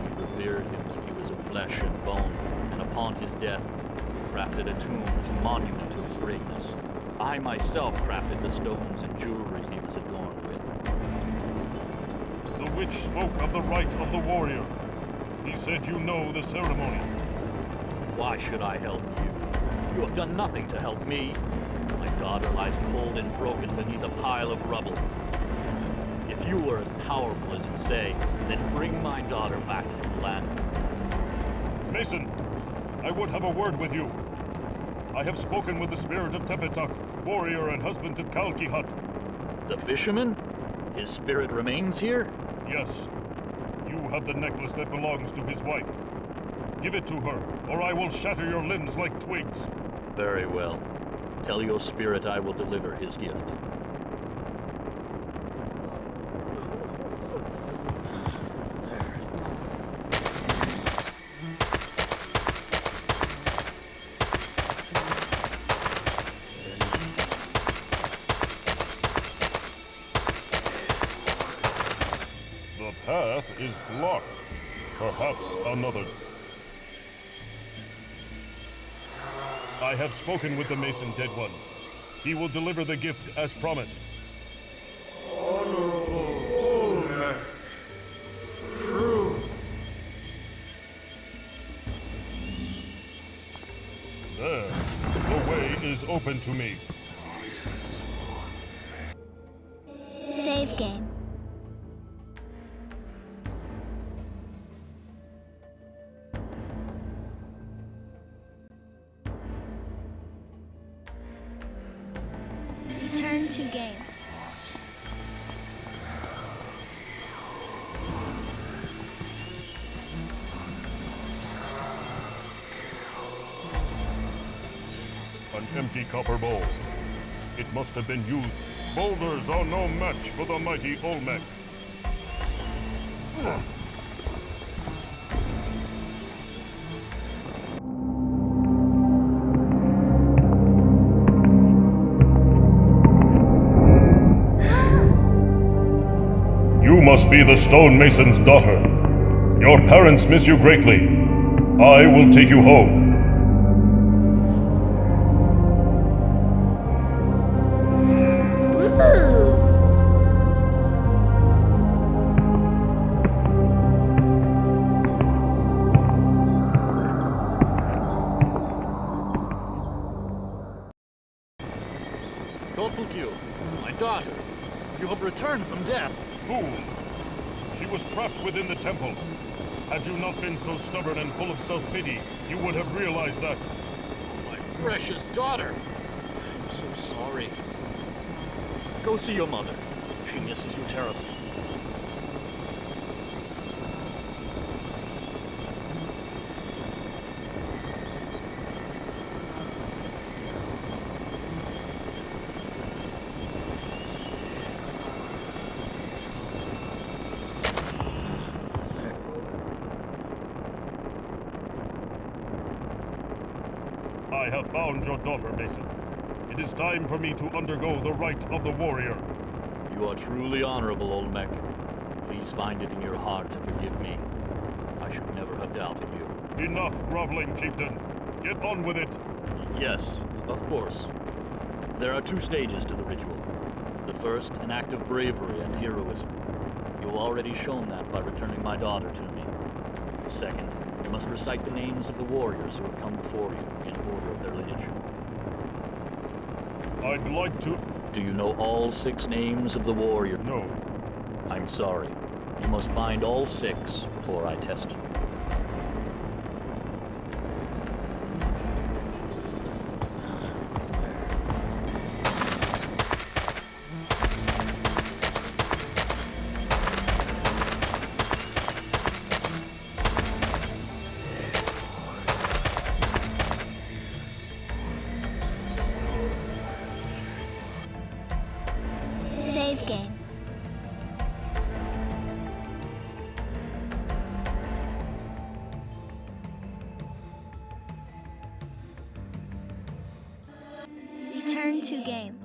We revered him when he was of flesh and bone, and upon his death, we crafted a tomb as a monument to his greatness. I myself crafted the stones and jewelry he was adorned with. The witch spoke of the right of the warrior. He said you know the ceremony. Why should I help you? You have done nothing to help me. My daughter lies cold and broken beneath a pile of rubble. If you were as powerful as you say, then bring my daughter back from the land. Mason, I would have a word with you. I have spoken with the spirit of Tepetak, warrior and husband to Kalkihat. The fisherman? His spirit remains here? Yes. You have the necklace that belongs to his wife. Give it to her, or I will shatter your limbs like twigs. Very well. Tell your spirit I will deliver his gift. The path is blocked. Perhaps another. I have spoken with the Mason Dead One. He will deliver the gift as promised. Honorable Olmec. True. There. The way is open to me. Save game. Turn to game. An empty copper bowl. It must have been used. Boulders are no match for the mighty Olmec. You must be the stonemason's daughter. Your parents miss you greatly. I will take you home. Gotulkyu, my daughter, you have returned from death. Fool! She was trapped within the temple. Had you not been so stubborn and full of self-pity, you would have realized that. My precious daughter! I'm so sorry. Go see your mother. She misses you terribly. I have found your daughter, Mason. It is time for me to undergo the rite of the warrior. You are truly honorable, old Mech. Please find it in your heart to forgive me. I should never have doubted you. Enough groveling, chieftain. Get on with it. Yes, of course. There are 2 stages to the ritual. The first, an act of bravery and heroism. You've already shown that by returning my daughter to me. The second, you must recite the names of the warriors who have come before you in order of their lineage. I'd like to... Do you know all 6 names of the warrior? No. I'm sorry. You must find all 6 before I test you. Save game. Return to game.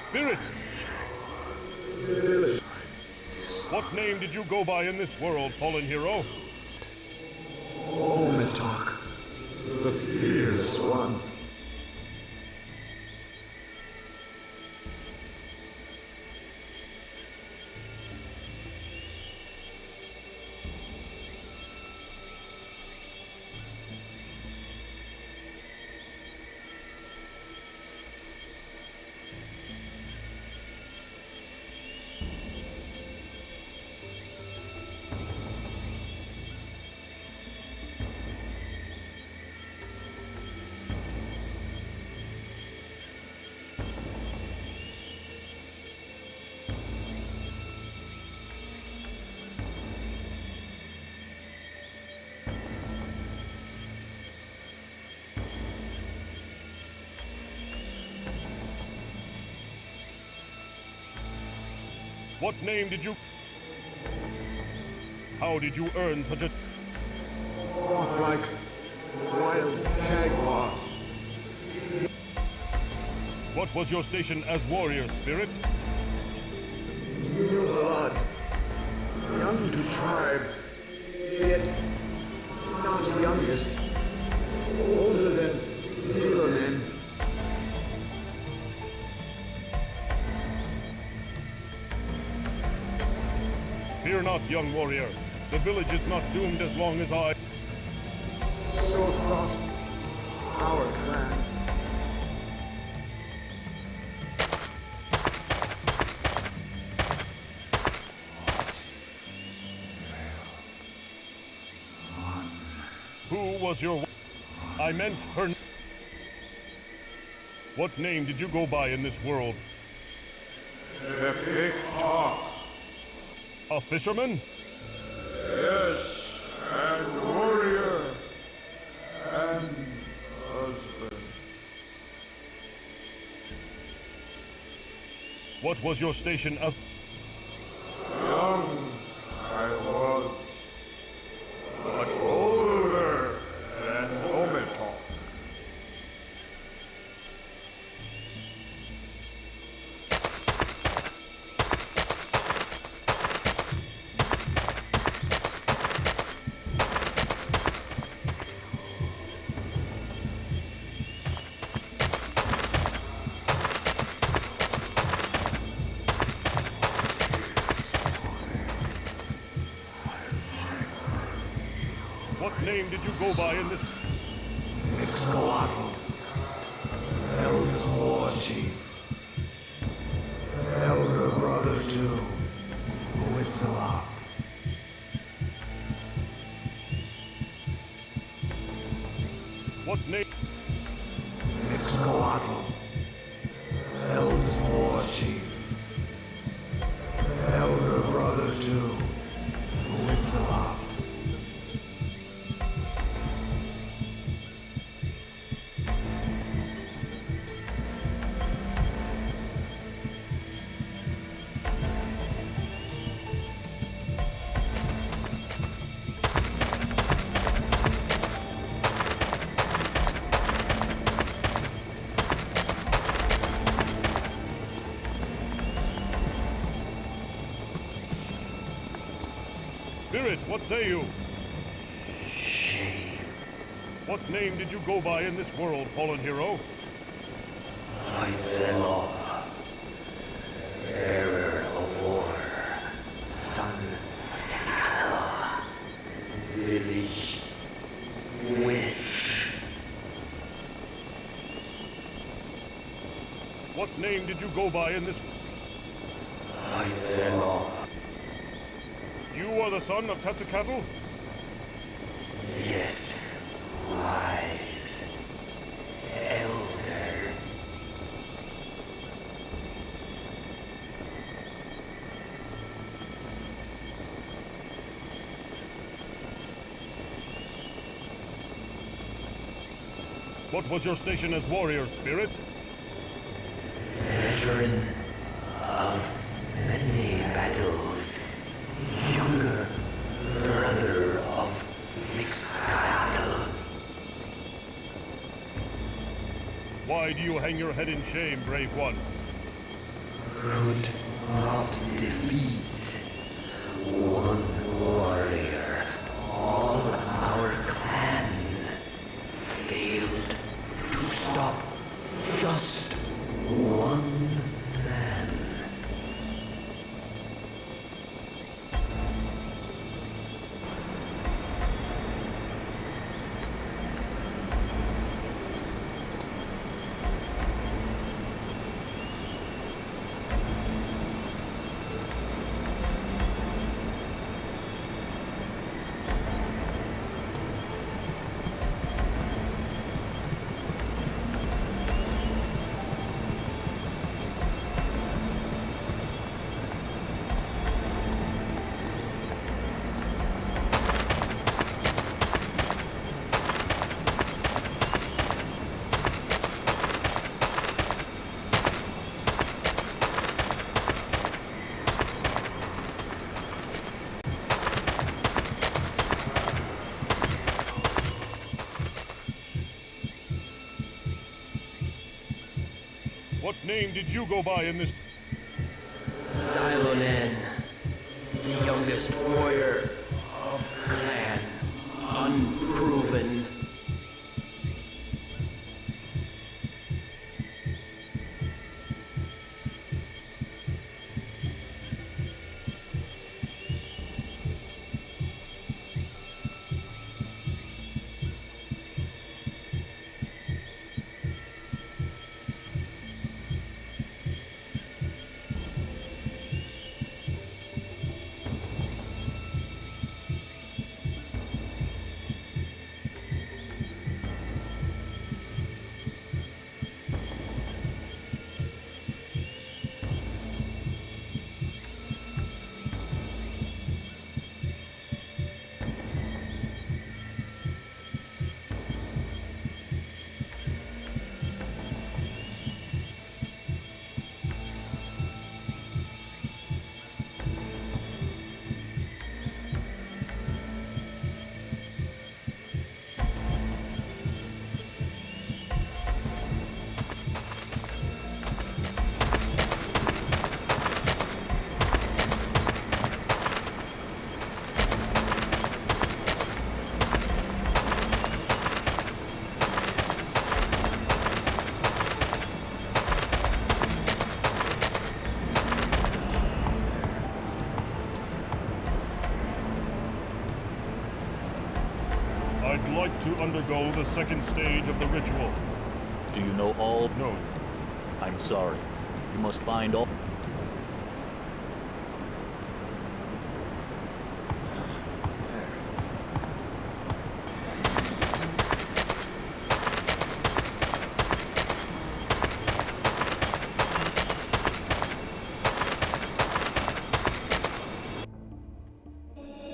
Spirit! What name did you go by in this world, fallen hero? Ometalk, the fierce one. What name did you... How did you earn such a... Walk like wild jaguar. What was your station as warrior, Spirit? New blood. Young to tribe. Yet not youngest. Older than Zealonen. Fear not, young warrior. The village is not doomed as long as I... So thought our clan. Who was your... I meant her... What name did you go by in this world? Epic Talk. A fisherman? Yes, and warrior, and husband. What was your station as... Young I was, but older than Ometalk. What name did you go by in this... Excalibur, Eldest War Chief, elder brother to Witzelop. What name... Excalibur, Eldest War Chief, elder brother to Witzelop. Spirit, what say you? Shame. What name did you go by in this world, fallen hero? Myself, bearer of war, son of the cattle, village witch. What name did you go by in this... Myself. You are the son of Tetsukatl? Yes, wise, elder. What was your station as warrior, Spirit? Veteran of many battles, younger brother of Mixcatl. Why do you hang your head in shame, brave one? Could not defeat one warrior. All our clan failed to stop just one man. What name did you go by in this... Xylonen, the youngest warrior of clan, unproven. I'd like to undergo the second stage of the ritual. Do you know all? No. I'm sorry. You must find all...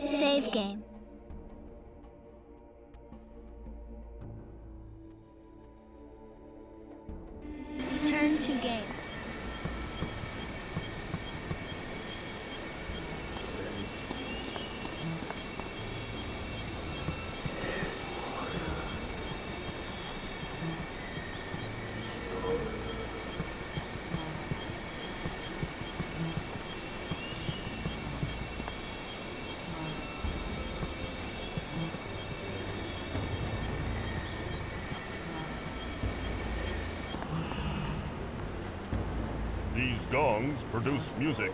Save game. Return to game. These gongs produce music.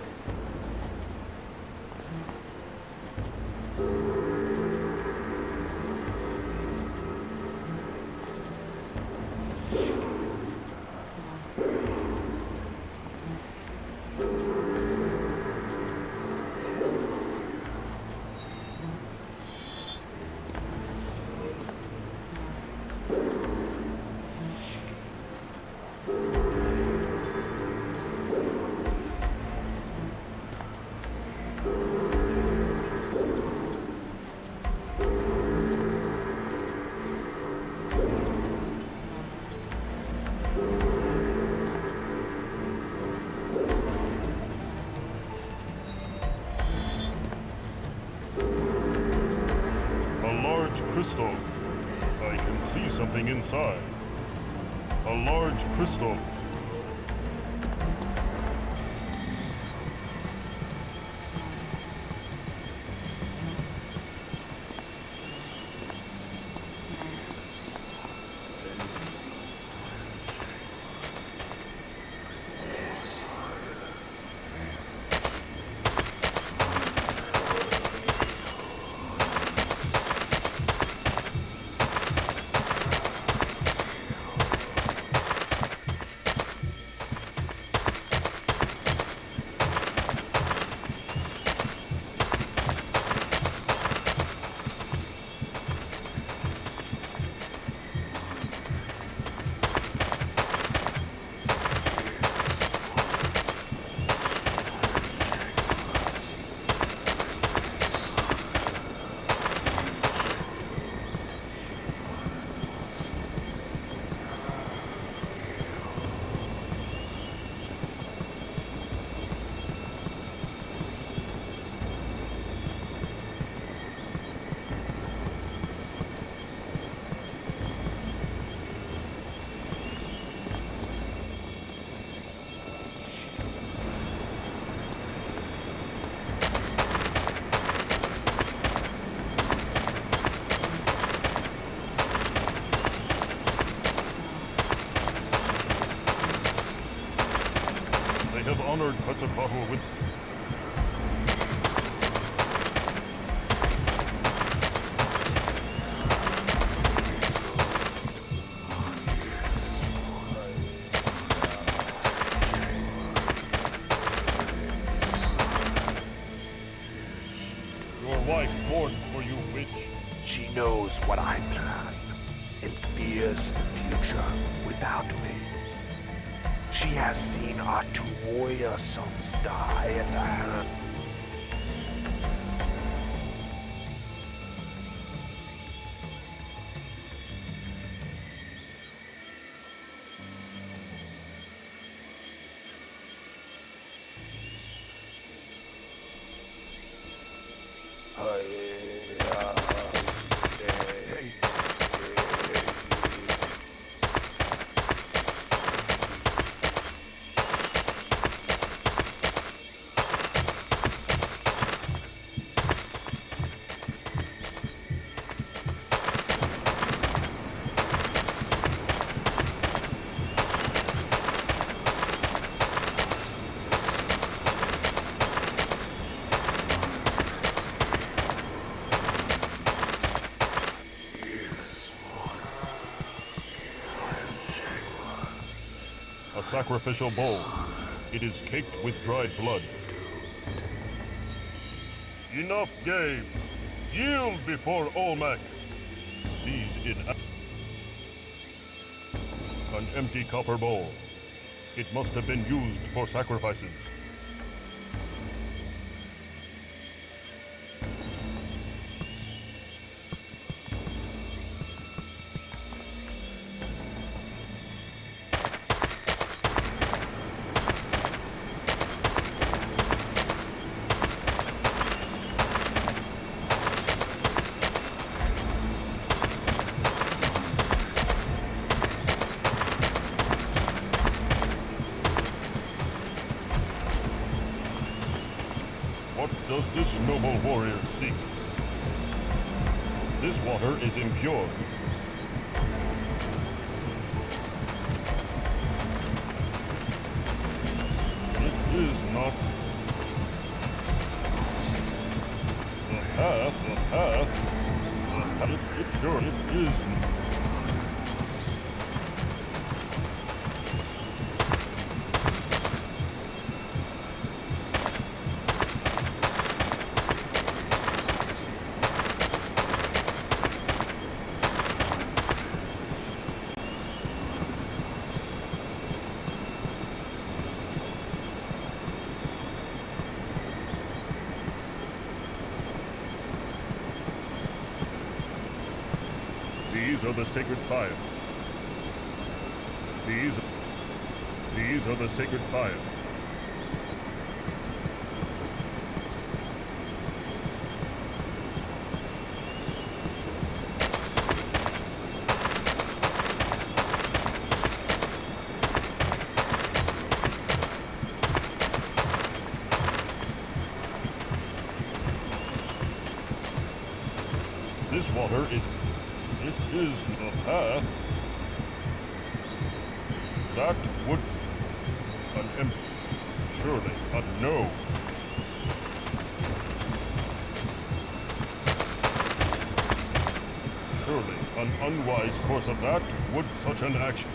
Crystal. I can see something inside. A large crystal. Have honored Quetzalcoatl with... Your wife mourns for you, witch. She knows what I plan and fears the future without me. She has seen our two warrior sons die at the hand. A sacrificial bowl. It is caked with dried blood. Enough games! Yield before Olmec! These in... An empty copper bowl. It must have been used for sacrifices. What does this noble warrior seek? This water is impure. sure it is. These are the sacred fires. These are the sacred fires. This water is... It is the path. That would... An empty... Surely, a no. Surely, an unwise course of that would such an action.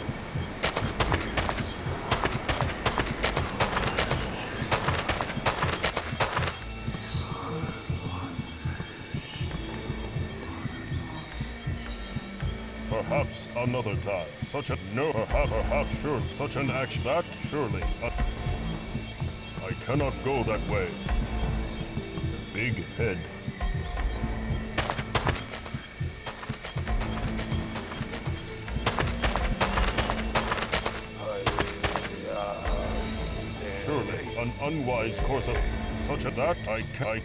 Perhaps another time. Such a no, perhaps sure, such an action that surely. I cannot go that way. Big head. Surely an unwise course of such a that I can.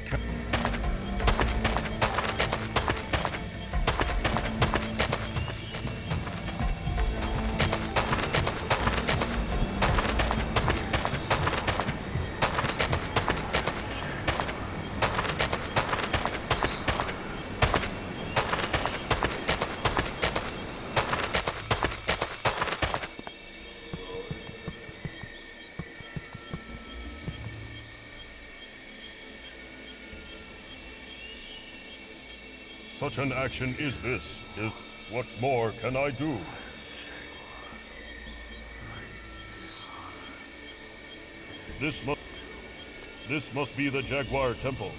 Such an action is this. What more can I do? This must be the Jaguar Temple.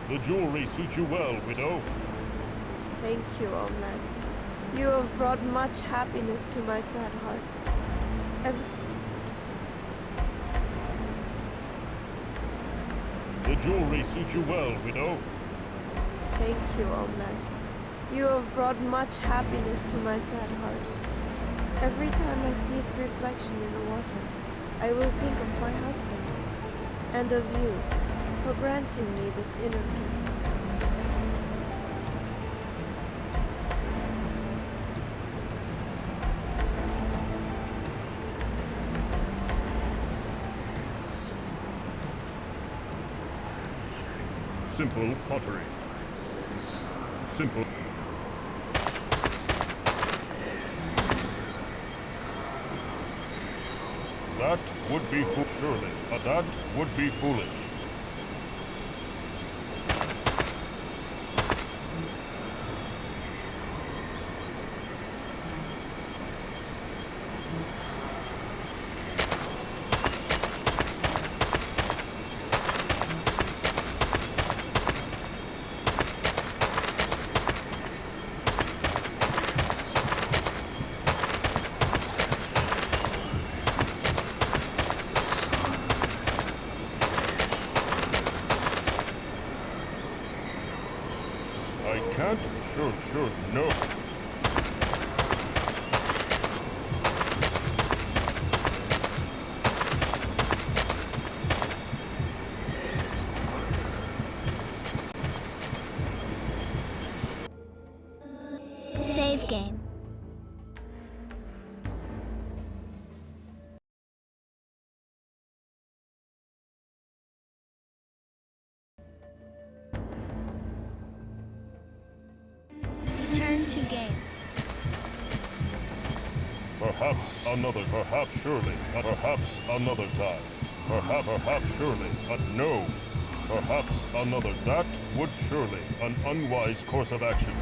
The jewelry suits you well, widow. Thank you, Oleg. You have brought much happiness to my sad heart. The jewelry suits you well, widow. Thank you, Oleg. You have brought much happiness to my sad heart. Every time I see its reflection in the waters, I will think of my husband, and of you, for granting me this inner peace. Simple pottery. Simple. That would be surely. That would be foolish. I can't. Sure, no. Save game. Turn to game. Perhaps surely, perhaps another time. Perhaps surely, but no. Perhaps another. That would surely an unwise course of action.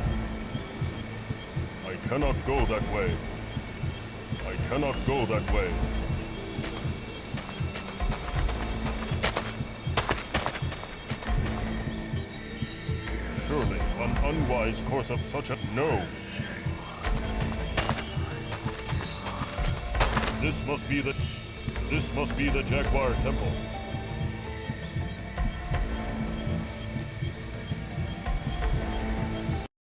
I cannot go that way. I cannot go that way. Surely an unwise course of such a no. This must be the Jaguar Temple.